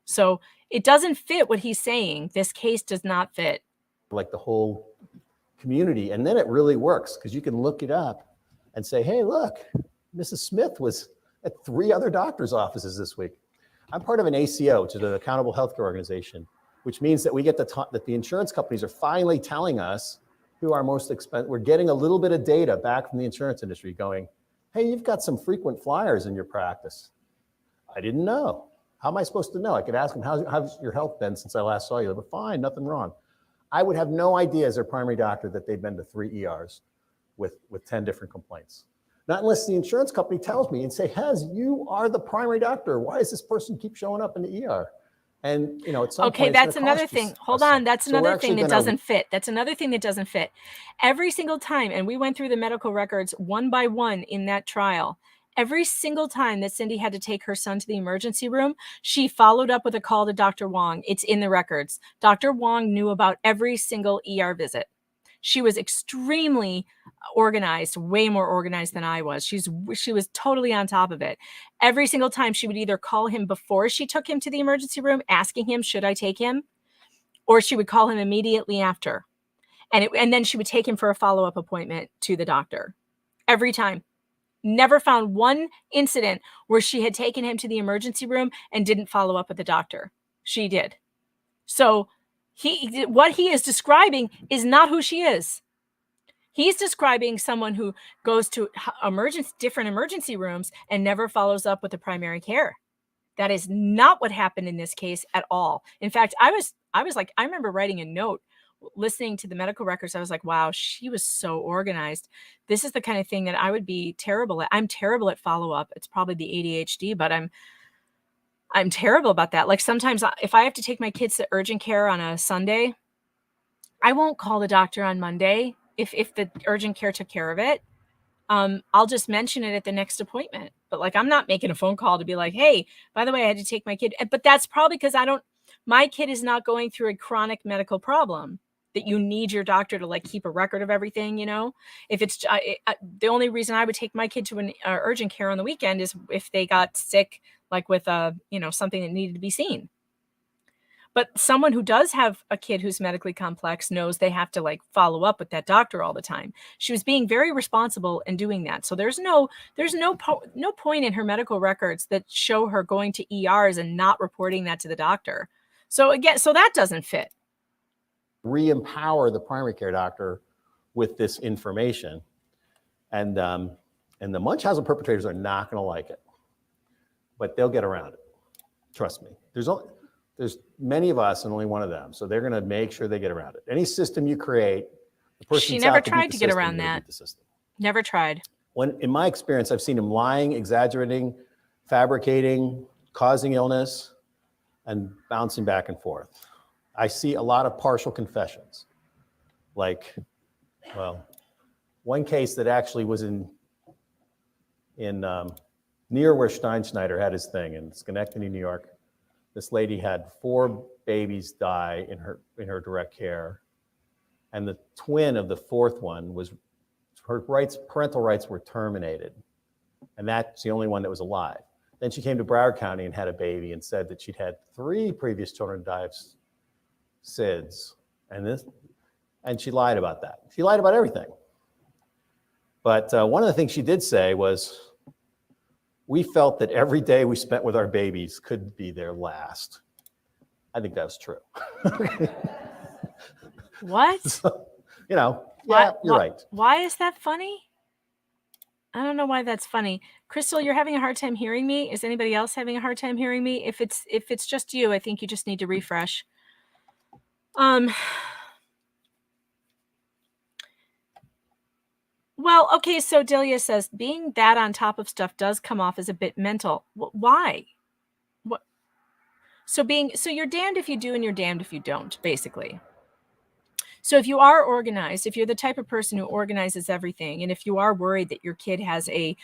So it doesn't fit what he's saying. This case does not fit. like the whole community. And then it really works because you can look it up and say, hey, look, Mrs. Smith was at 3 other doctor's offices this week. I'm part of an ACO, which is an accountable healthcare organization, which means that we get that the insurance companies are finally telling us who are most expensive. We're getting a little bit of data back from the insurance industry going, hey, you've got some frequent flyers in your practice. I didn't know. How am I supposed to know? I could ask them, how's your health been since I last saw you? But fine, nothing wrong. I would have no idea as their primary doctor that they've been to 3 ERs with 10 different complaints. Not unless the insurance company tells me and say, Hez, you are the primary doctor. Why does this person keep showing up in the ER? And, you know, at some okay, point, that's another thing. Hold on. That's another thing that doesn't fit. That's another thing that doesn't fit. Every single time, and we went through the medical records one by one in that trial, every single time that Cindy had to take her son to the emergency room, she followed up with a call to Dr. Wong. It's in the records. Dr. Wong knew about every single ER visit. She was extremely organized, way more organized than I was. She was totally on top of it. Every single time she would either call him before she took him to the emergency room, asking him, should I take him? Or she would call him immediately after. And then she would take him for a follow-up appointment to the doctor. Every time. Never found one incident where she had taken him to the emergency room and didn't follow up with the doctor. She did. So what he is describing is not who she is. He's describing someone who goes to different emergency rooms and never follows up with the primary care. That is not what happened in this case at all. In fact, I was like, I remember writing a note, listening to the medical records. I was like, wow, she was so organized. This is the kind of thing that I would be terrible at. I'm terrible at follow-up. It's probably the ADHD, but I'm terrible about that. Like sometimes if I have to take my kids to urgent care on a Sunday, I won't call the doctor on Monday if the urgent care took care of it. I'll just mention it at the next appointment. But like, I'm not making a phone call to be like, hey, by the way, I had to take my kid. But that's probably because my kid is not going through a chronic medical problem that you need your doctor to like keep a record of everything, you know. If it's the only reason I would take my kid to an urgent care on the weekend is if they got sick, like with something that needed to be seen. But someone who does have a kid who's medically complex knows they have to like follow up with that doctor all the time. She was being very responsible in doing that. So there's no point in her medical records that show her going to ERs and not reporting that to the doctor. So again, so that doesn't fit. Re-empower the primary care doctor with this information. And the Munchausen perpetrators are not going to like it, but they'll get around it. Trust me. There's many of us and only one of them. So they're going to make sure they get around it. Any system you create, the person She never tried to get around that. Never tried. In my experience, I've seen them lying, exaggerating, fabricating, causing illness, and bouncing back and forth. I see a lot of partial confessions. Like, well, one case that actually was in near where Steinschneider had his thing in Schenectady, New York. This lady had 4 babies die in her direct care, and the twin of the 4th one was parental rights were terminated, and that's the only one that was alive. Then she came to Broward County and had a baby and said that she'd had 3 previous children die of SIDS, and she lied about that. She lied about everything. But one of the things she did say was, we felt that every day we spent with our babies could be their last. I think that was true. What? So, yeah, you're right. Why is that funny? I don't know why that's funny. Crystal, you're having a hard time hearing me. Is anybody else having a hard time hearing me? If it's just you, I think you just need to refresh. Well, okay, so Delia says, being that on top of stuff does come off as a bit mental. Why? What? So you're damned if you do and you're damned if you don't, basically. So if you are organized, if you're the type of person who organizes everything, and if you are worried that your kid has a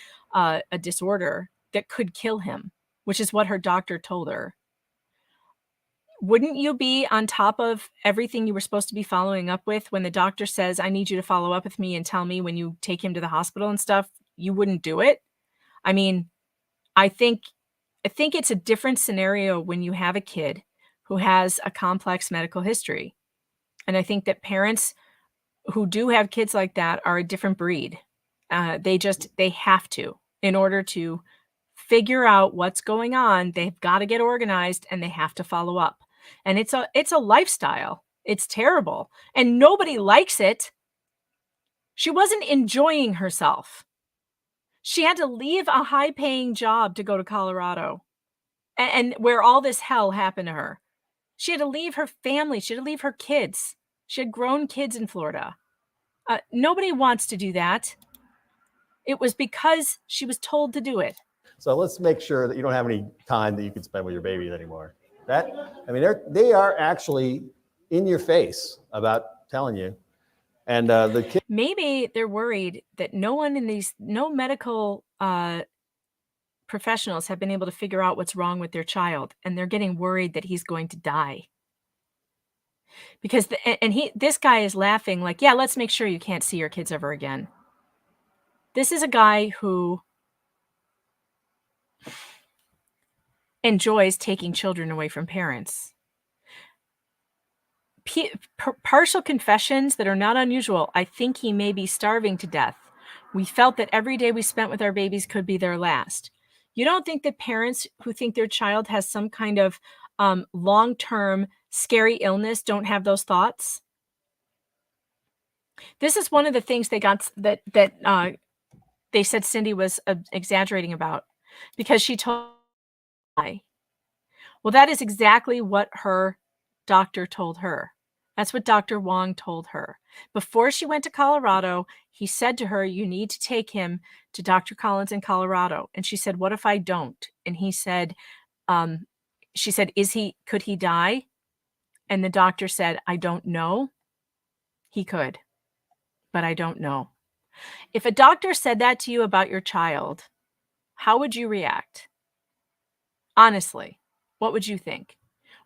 disorder that could kill him, which is what her doctor told her, wouldn't you be on top of everything you were supposed to be following up with when the doctor says, I need you to follow up with me and tell me when you take him to the hospital and stuff? You wouldn't do it? I mean, I think it's a different scenario when you have a kid who has a complex medical history. And I think that parents who do have kids like that are a different breed. They have to, in order to figure out what's going on, they've got to get organized and they have to follow up. And it's a lifestyle. It's terrible. And nobody likes it. She wasn't enjoying herself. She had to leave a high-paying job to go to Colorado, and where all this hell happened to her. She had to leave her family. She had to leave her kids. She had grown kids in Florida. Nobody wants to do that. It was because she was told to do it. So let's make sure that you don't have any time that you can spend with your babies anymore. They are actually in your face about telling you. And the kid. Maybe they're worried that no medical professionals have been able to figure out what's wrong with their child, and they're getting worried that he's going to die. Because this guy is laughing like, yeah, let's make sure you can't see your kids ever again. This is a guy who enjoys taking children away from parents. Partial confessions that are not unusual. I think he may be starving to death. We felt that every day we spent with our babies could be their last. You don't think that parents who think their child has some kind of long-term scary illness don't have those thoughts? This is one of the things they got that they said Cindy was exaggerating about, because she told. Well, that is exactly what her doctor told her. That's what Dr. Wong told her. Before she went to Colorado, he said to her, you need to take him to Dr. Collins in Colorado. And she said, what if I don't? And he said, she said, could he die? And the doctor said, I don't know. He could, but I don't know. If a doctor said that to you about your child, how would you react? Honestly, what would you think?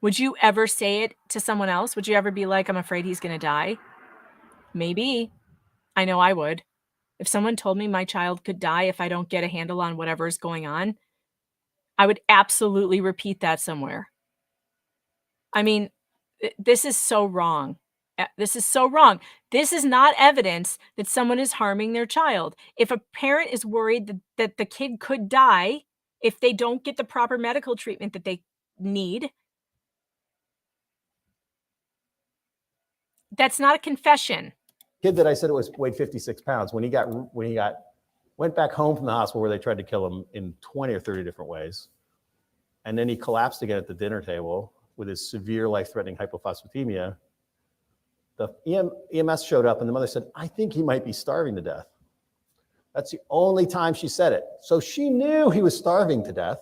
Would you ever say it to someone else? Would you ever be like, I'm afraid he's going to die? Maybe. I know I would. If someone told me my child could die if I don't get a handle on whatever is going on, I would absolutely repeat that somewhere. I mean, this is so wrong. This is so wrong. This is not evidence that someone is harming their child. If a parent is worried that the kid could die if they don't get the proper medical treatment that they need, that's not a confession. Kid that I said weighed 56 pounds when he went back home from the hospital where they tried to kill him in 20 or 30 different ways. And then he collapsed again at the dinner table with his severe life-threatening hypophosphatemia. The EMS showed up and the mother said, I think he might be starving to death. That's the only time she said it. So she knew he was starving to death.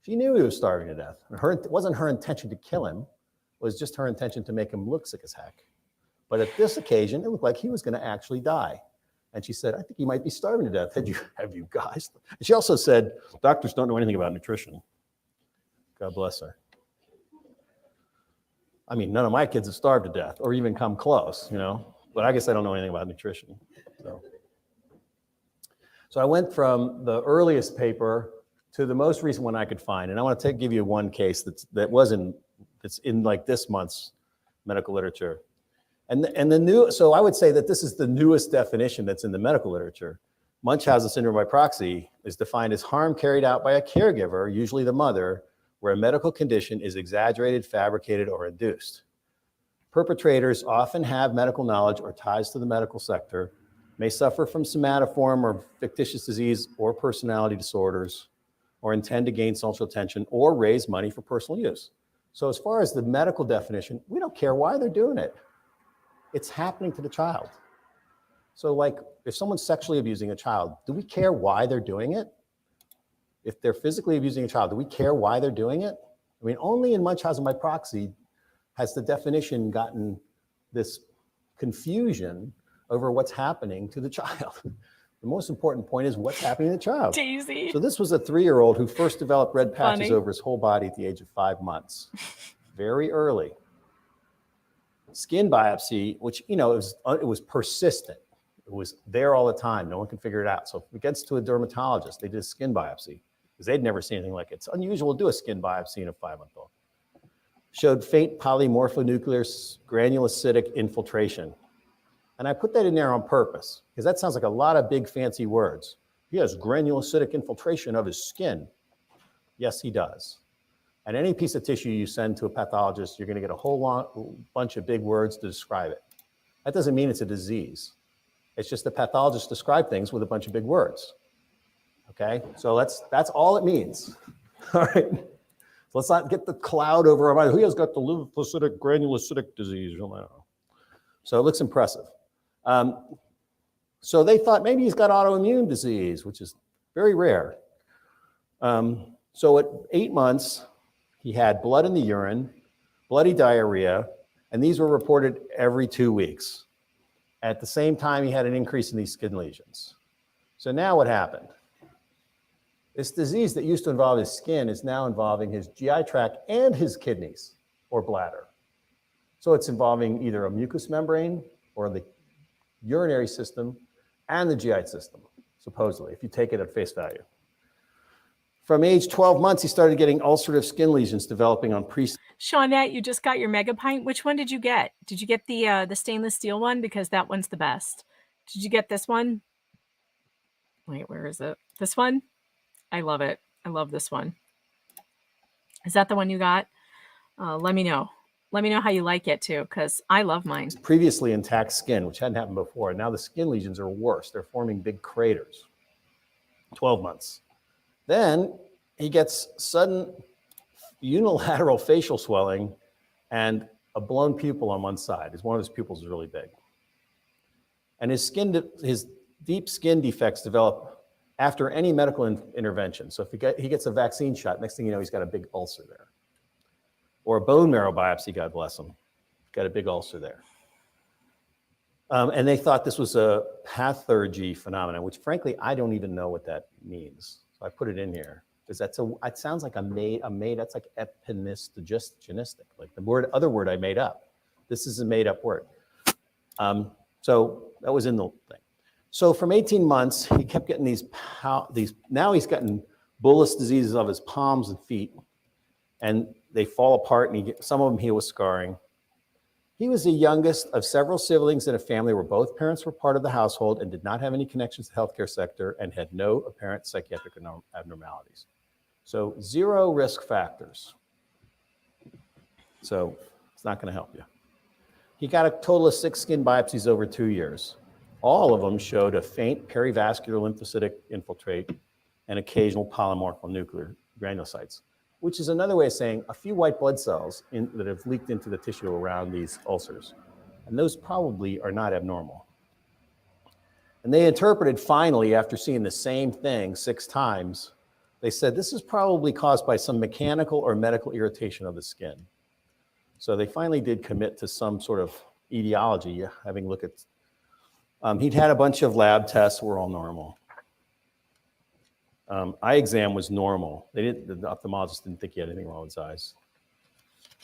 She knew he was starving to death. It wasn't her intention to kill him. It was just her intention to make him look sick as heck. But at this occasion, it looked like he was going to actually die. And she said, I think he might be starving to death. Have you guys? And she also said, doctors don't know anything about nutrition. God bless her. I mean, none of my kids have starved to death or even come close, but I guess I don't know anything about nutrition. So I went from the earliest paper to the most recent one I could find. And I want to give you one case that's in like this month's medical literature. So I would say that this is the newest definition that's in the medical literature. Munchausen syndrome by proxy is defined as harm carried out by a caregiver, usually the mother, where a medical condition is exaggerated, fabricated, or induced. Perpetrators often have medical knowledge or ties to the medical sector, may suffer from somatoform or fictitious disease or personality disorders, or intend to gain social attention or raise money for personal use. So as far as the medical definition, we don't care why they're doing it. It's happening to the child. So like if someone's sexually abusing a child, do we care why they're doing it? If they're physically abusing a child, do we care why they're doing it? I mean, only in Munchausen by proxy has the definition gotten this confusion over what's happening to the child. The most important point is what's happening to the child. Daisy. So this was a 3-year-old who first developed red patches over his whole body at the age of 5 months, very early. Skin biopsy, which, it was persistent. It was there all the time. No one can figure it out. So if it gets to a dermatologist, they did a skin biopsy because they'd never seen anything like it. It's unusual to do a skin biopsy in a 5-month-old. Showed faint polymorphonuclear granulocytic infiltration. And I put that in there on purpose because that sounds like a lot of big fancy words. He has granulocytic infiltration of his skin. Yes, he does. And any piece of tissue you send to a pathologist, you're going to get a whole bunch of big words to describe it. That doesn't mean it's a disease. It's just the pathologist describe things with a bunch of big words. Okay, so that's all it means. All right, so let's not get the cloud over our mind. Who has got the lymphocytic granulocytic disease? So it looks impressive. So they thought maybe he's got autoimmune disease, which is very rare. So at 8 months, he had blood in the urine, bloody diarrhea, and these were reported every 2 weeks. At the same time, he had an increase in these skin lesions. So now what happened? This disease that used to involve his skin is now involving his GI tract and his kidneys or bladder. So it's involving either a mucous membrane or the urinary system and the GI system, supposedly, if you take it at face value. From age 12 months, he started getting ulcerative skin lesions developing on Shawnette, you just got your mega pint. Which one did you get? Did you get the stainless steel one? Because that one's the best. Did you get this one? Wait, where is it? This one? I love it. I love this one. Is that the one you got? Let me know. Let me know how you like it too, because I love mine. Previously intact skin, which hadn't happened before. Now the skin lesions are worse. They're forming big craters. 12 months. Then he gets sudden unilateral facial swelling and a blown pupil on one side. One of his pupils is really big. And his deep skin defects develop after any medical intervention. So if he gets a vaccine shot, next thing you know, he's got a big ulcer there. Or a bone marrow biopsy, God bless him, got a big ulcer there. And they thought this was a pathergy phenomenon, which frankly, I don't even know what that means. So I put it in here because it sounds like that's like epinistogenistic, like the other word I made up. This is a made up word. So that was in the thing. So from 18 months, he kept getting these, now he's gotten bullous diseases of his palms and feet, and they fall apart, and some of them heal with scarring. He was the youngest of several siblings in a family where both parents were part of the household and did not have any connections to the healthcare sector and had no apparent psychiatric abnormalities. So 0 risk factors. So it's not going to help you. He got a total of 6 skin biopsies over 2 years. All of them showed a faint perivascular lymphocytic infiltrate and occasional polymorphic nuclear granulocytes, which is another way of saying a few white blood cells that have leaked into the tissue around these ulcers. And those probably are not abnormal. And they interpreted finally, after seeing the same thing 6 times, they said this is probably caused by some mechanical or medical irritation of the skin. So they finally did commit to some sort of etiology, having a look at, he'd had a bunch of lab tests, were all normal. Eye exam was normal. The ophthalmologist didn't think he had anything wrong with his eyes.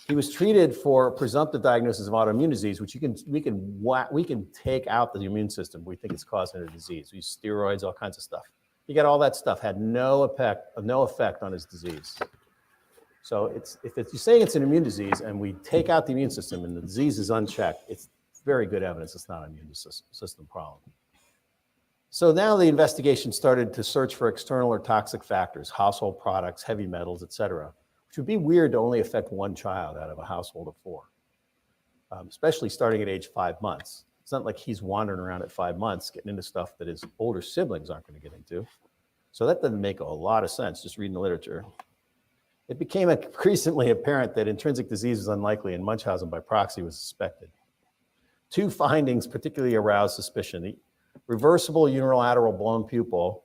He was treated for presumptive diagnosis of autoimmune disease, which we can take out the immune system. We think it's causing a disease. We use steroids, all kinds of stuff. He got all that stuff, had no effect on his disease. So if you're saying it's an immune disease and we take out the immune system and the disease is unchecked, it's very good evidence it's not an immune system problem. So now the investigation started to search for external or toxic factors, household products, heavy metals, et cetera, which would be weird to only affect 1 child out of a household of 4, especially starting at age 5 months. It's not like he's wandering around at 5 months getting into stuff that his older siblings aren't going to get into. So that doesn't make a lot of sense, just reading the literature. It became increasingly apparent that intrinsic disease was unlikely and Munchausen by proxy was suspected. 2 findings particularly aroused suspicion. The reversible unilateral blown pupil,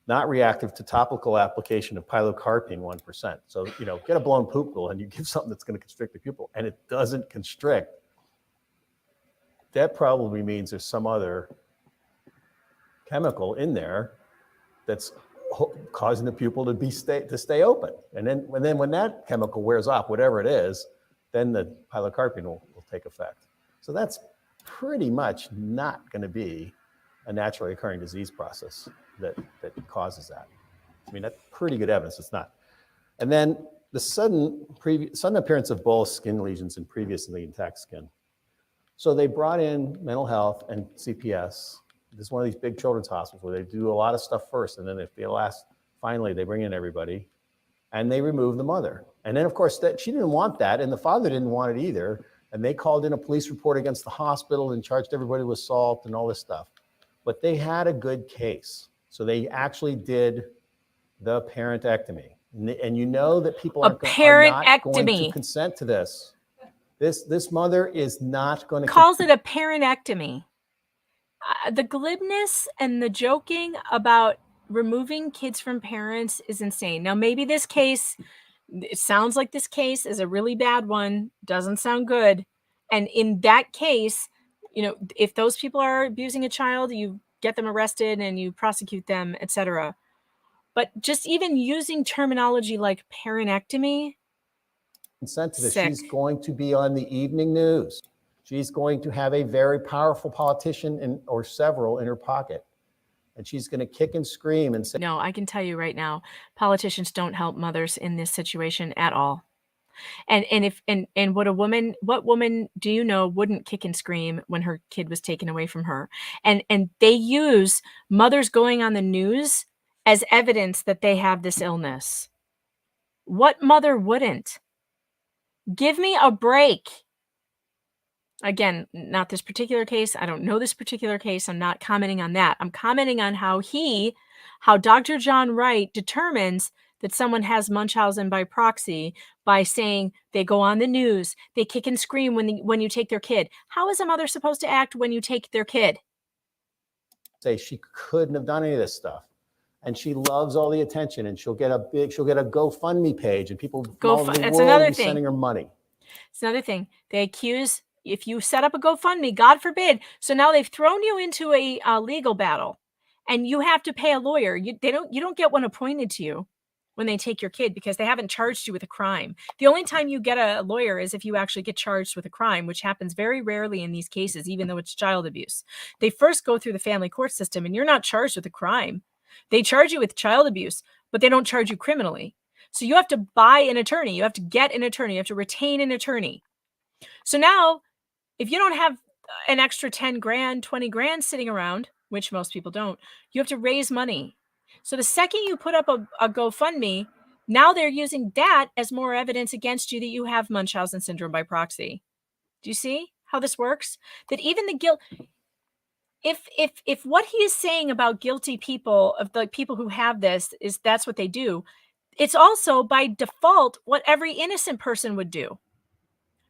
not reactive to topical application of pilocarpine 1%. So, get a blown pupil and you give something that's going to constrict the pupil and it doesn't constrict. That probably means there's some other chemical in there that's causing the pupil to stay open. And then when that chemical wears off, whatever it is, then the pilocarpine will take effect. So that's pretty much not going to be a naturally occurring disease process that causes that. I mean, that's pretty good evidence it's not. And then the sudden appearance of bullous skin lesions in previously intact skin. So they brought in mental health and CPS. This is one of these big children's hospitals where they do a lot of stuff first, and then if they finally they bring in everybody, and they remove the mother. And then of course she didn't want that, and the father didn't want it either. And they called in a police report against the hospital and charged everybody with assault and all this stuff. But they had a good case, so they actually did the parentectomy. And you know that people are not going to consent to this. This mother is not going to calls it a parentectomy. The glibness and the joking about removing kids from parents is insane. Now, maybe this case, it sounds like this case is a really bad one, doesn't sound good. And in that case, if those people are abusing a child, you get them arrested and you prosecute them, etc. But just even using terminology like parentectomy, consent to this. She's going to be on the evening news. She's going to have a very powerful politician or several in her pocket. And she's going to kick and scream and say, no, I can tell you right now, politicians don't help mothers in this situation at all. And what woman do you know wouldn't kick and scream when her kid was taken away from her? And they use mothers going on the news as evidence that they have this illness. What mother wouldn't? Give me a break. Again, not this particular case. I don't know this particular case. I'm not commenting on that. I'm commenting on how Dr. John Wright determines that someone has Munchausen by proxy by saying they go on the news, they kick and scream when you take their kid. How is a mother supposed to act when you take their kid? Say she couldn't have done any of this stuff. And she loves all the attention, and she'll get a GoFundMe page, and people from all over the world will be sending her money. It's another thing. They accuse, if you set up a GoFundMe, God forbid, so now they've thrown you into a legal battle, and you have to pay a lawyer. You don't get one appointed to you when they take your kid because they haven't charged you with a crime. The only time you get a lawyer is if you actually get charged with a crime, which happens very rarely in these cases, even though it's child abuse. They first go through the family court system, and you're not charged with a crime. They charge you with child abuse, but they don't charge you criminally. So you have to buy an attorney. You have to get an attorney. You have to retain an attorney. So now, if you don't have an extra 10 grand, 20 grand sitting around, which most people don't, you have to raise money. So the second you put up a GoFundMe, now they're using that as more evidence against you that you have Munchausen syndrome by proxy. Do you see how this works? That even the guilt, if what he is saying about guilty people, of the people who have this, is that's what they do, it's also by default what every innocent person would do.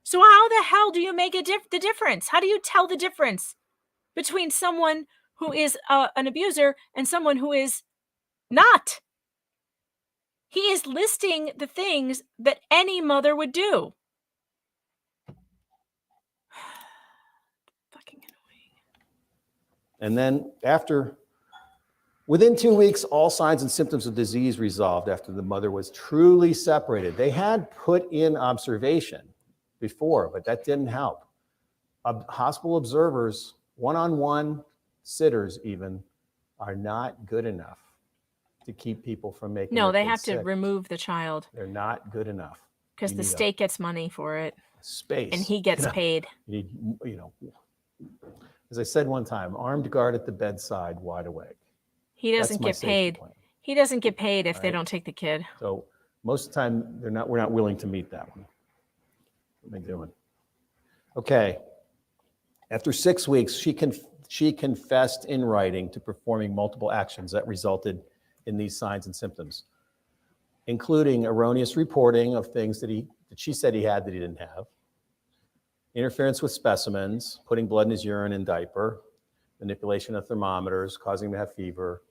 So how the hell do you make the difference? How do you tell the difference between someone who is an abuser and someone who is not? He is listing the things that any mother would do. Fucking annoying. And then within 2 weeks, all signs and symptoms of disease resolved after the mother was truly separated. They had put in observation before, but that didn't help. Hospital observers, one-on-one sitters even, are not good enough to keep people from making No, their they kids have to sick. remove the child. They're not good enough. Because the state gets money for it. Space. And he gets paid. You need, as I said one time, armed guard at the bedside, wide awake. He doesn't get paid. He doesn't get paid if they don't take the kid. So most of the time, we're not willing to meet that one. What am I doing? Okay. After 6 weeks, she confessed in writing to performing multiple actions that resulted in these signs and symptoms, including erroneous reporting of things that she said he had that he didn't have, interference with specimens, putting blood in his urine and diaper, manipulation of thermometers, causing him to have fever,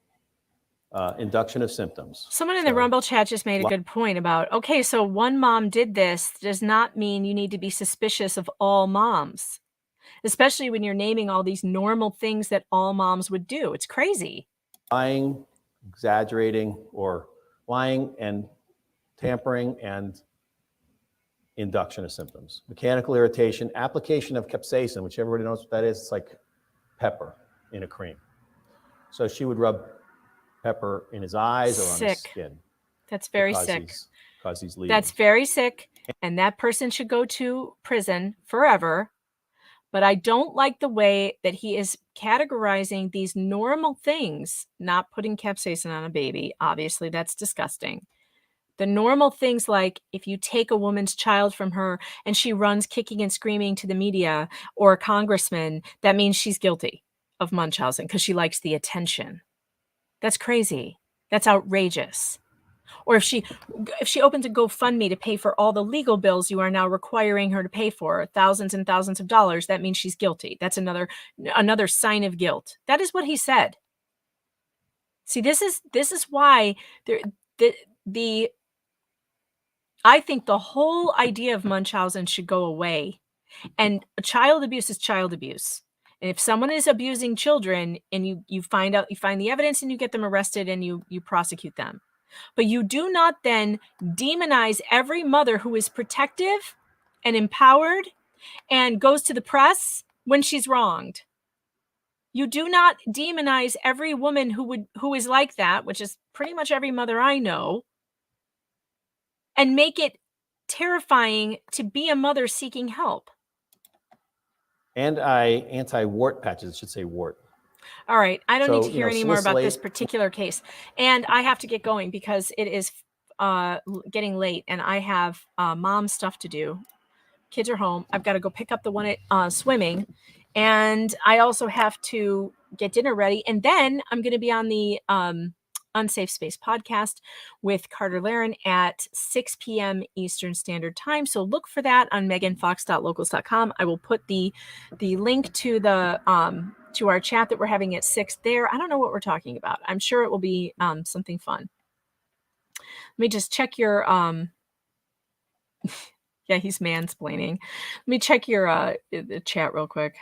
induction of symptoms. Someone in the Rumble chat just made a good point about, okay, so one mom did this does not mean you need to be suspicious of all moms, especially when you're naming all these normal things that all moms would do. It's crazy. Lying, exaggerating, or lying and tampering, and induction of symptoms. Mechanical irritation, application of capsaicin, which everybody knows what that is. It's like pepper in a cream. So she would rub pepper in his eyes or on his skin. That's very sick. Because he's leaving. That's very sick. And that person should go to prison forever. But I don't like the way that he is categorizing these normal things, not putting capsaicin on a baby. Obviously, that's disgusting. The normal things like if you take a woman's child from her and she runs kicking and screaming to the media or a congressman, that means she's guilty of Munchausen because she likes the attention. That's crazy. That's outrageous. Or if she opens a GoFundMe to pay for all the legal bills you are now requiring her to pay for, thousands and thousands of dollars, that means she's guilty. That's another sign of guilt. That is what he said. See, this is why I think the whole idea of Munchausen should go away. And child abuse is child abuse. And if someone is abusing children and you find the evidence and you get them arrested and you prosecute them. But you do not then demonize every mother who is protective and empowered and goes to the press when she's wronged. You do not demonize every woman who is like that, which is pretty much every mother I know, and make it terrifying to be a mother seeking help. And anti-wart patches, it should say wart. All right. I don't need to hear any more about this particular case. And I have to get going because it is getting late and I have mom stuff to do. Kids are home. I've got to go pick up the one at swimming. And I also have to get dinner ready. And then I'm going to be on the Unsafe Space podcast with Carter Laren at 6 p.m. Eastern Standard Time. So look for that on meganfox.locals.com. I will put the link to the to our chat that we're having at 6 there. I don't know what we're talking about. I'm sure it will be something fun. Let me just check your yeah, he's mansplaining. Let me check your the chat real quick.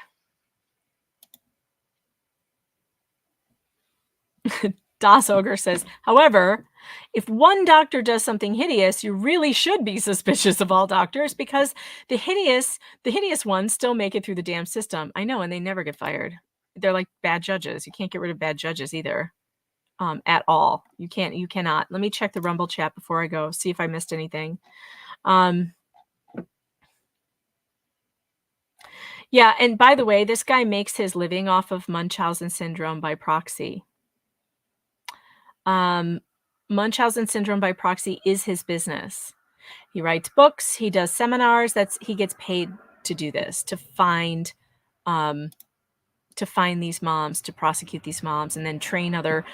Das Ogre says, however, if one doctor does something hideous, you really should be suspicious of all doctors because the hideous ones still make it through the damn system. I know, and they never get fired. They're like bad judges. You can't get rid of bad judges either. at all. You cannot. Let me check the Rumble chat before I go, see if I missed anything. Yeah, and by the way, this guy makes his living off of Munchausen Syndrome by proxy. Munchausen Syndrome by proxy is his business. He writes books, he does seminars. He gets paid to do this, to find these moms, to prosecute these moms, and then train other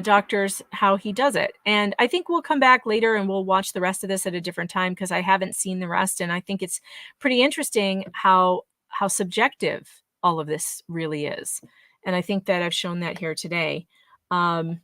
doctors how he does it. And I think we'll come back later and we'll watch the rest of this at a different time, because I haven't seen the rest, and I think it's pretty interesting how subjective all of this really is. And I think that I've shown that here today, that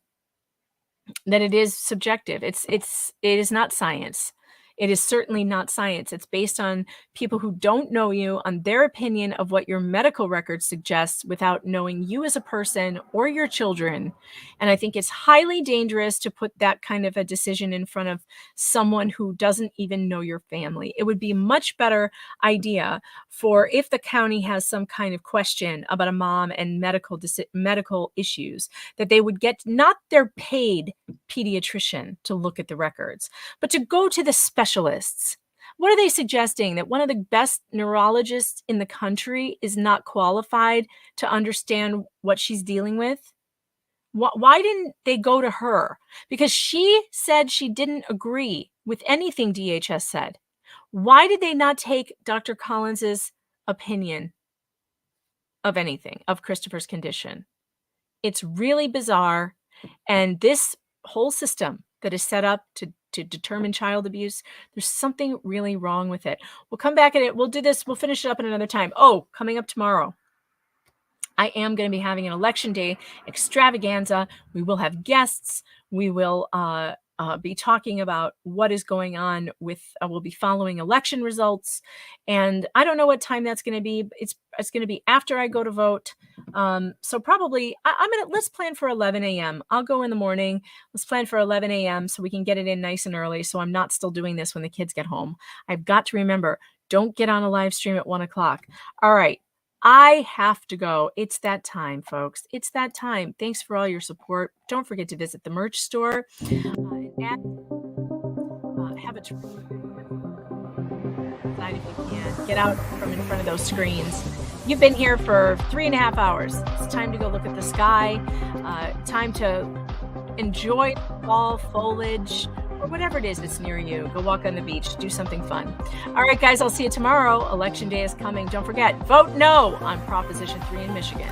it is subjective. It is not science. It is certainly not science. It's based on people who don't know you, on their opinion of what your medical record suggests, without knowing you as a person or your children. And I think it's highly dangerous to put that kind of a decision in front of someone who doesn't even know your family. It would be a much better idea for, if the county has some kind of question about a mom and medical issues, that they would get not their paid pediatrician to look at the records, but to go to the specialists. What are they suggesting? That one of the best neurologists in the country is not qualified to understand what she's dealing with? Why didn't they go to her? Because she said she didn't agree with anything DHS said. Why did they not take Dr. Collins's opinion of anything, of Christopher's condition? It's really bizarre. And this whole system that is set up to determine child abuse, there's something really wrong with it. We'll come back at it. We'll do this. We'll finish it up in another time. Oh, coming up tomorrow, I am going to be having an election day extravaganza. We will have guests. We will be talking about what is going on with, we'll be following election results. And I don't know what time that's going to be. It's going to be after I go to vote. So probably let's plan for 11 a.m. I'll go in the morning. Let's plan for 11 a.m. so we can get it in nice and early, so I'm not still doing this when the kids get home. I've got to remember, don't get on a live stream at 1 o'clock. All right. I have to go. It's that time, folks. It's that time. Thanks for all your support. Don't forget to visit the merch store. Have a terrific night if you can. Get out from in front of those screens. You've been here for 3.5 hours. It's time to go look at the sky. Time to enjoy fall foliage, or whatever it is that's near you. Go walk on the beach. Do something fun. All right, guys, I'll see you tomorrow. Election day is coming. Don't forget, vote no on Proposition 3 in Michigan.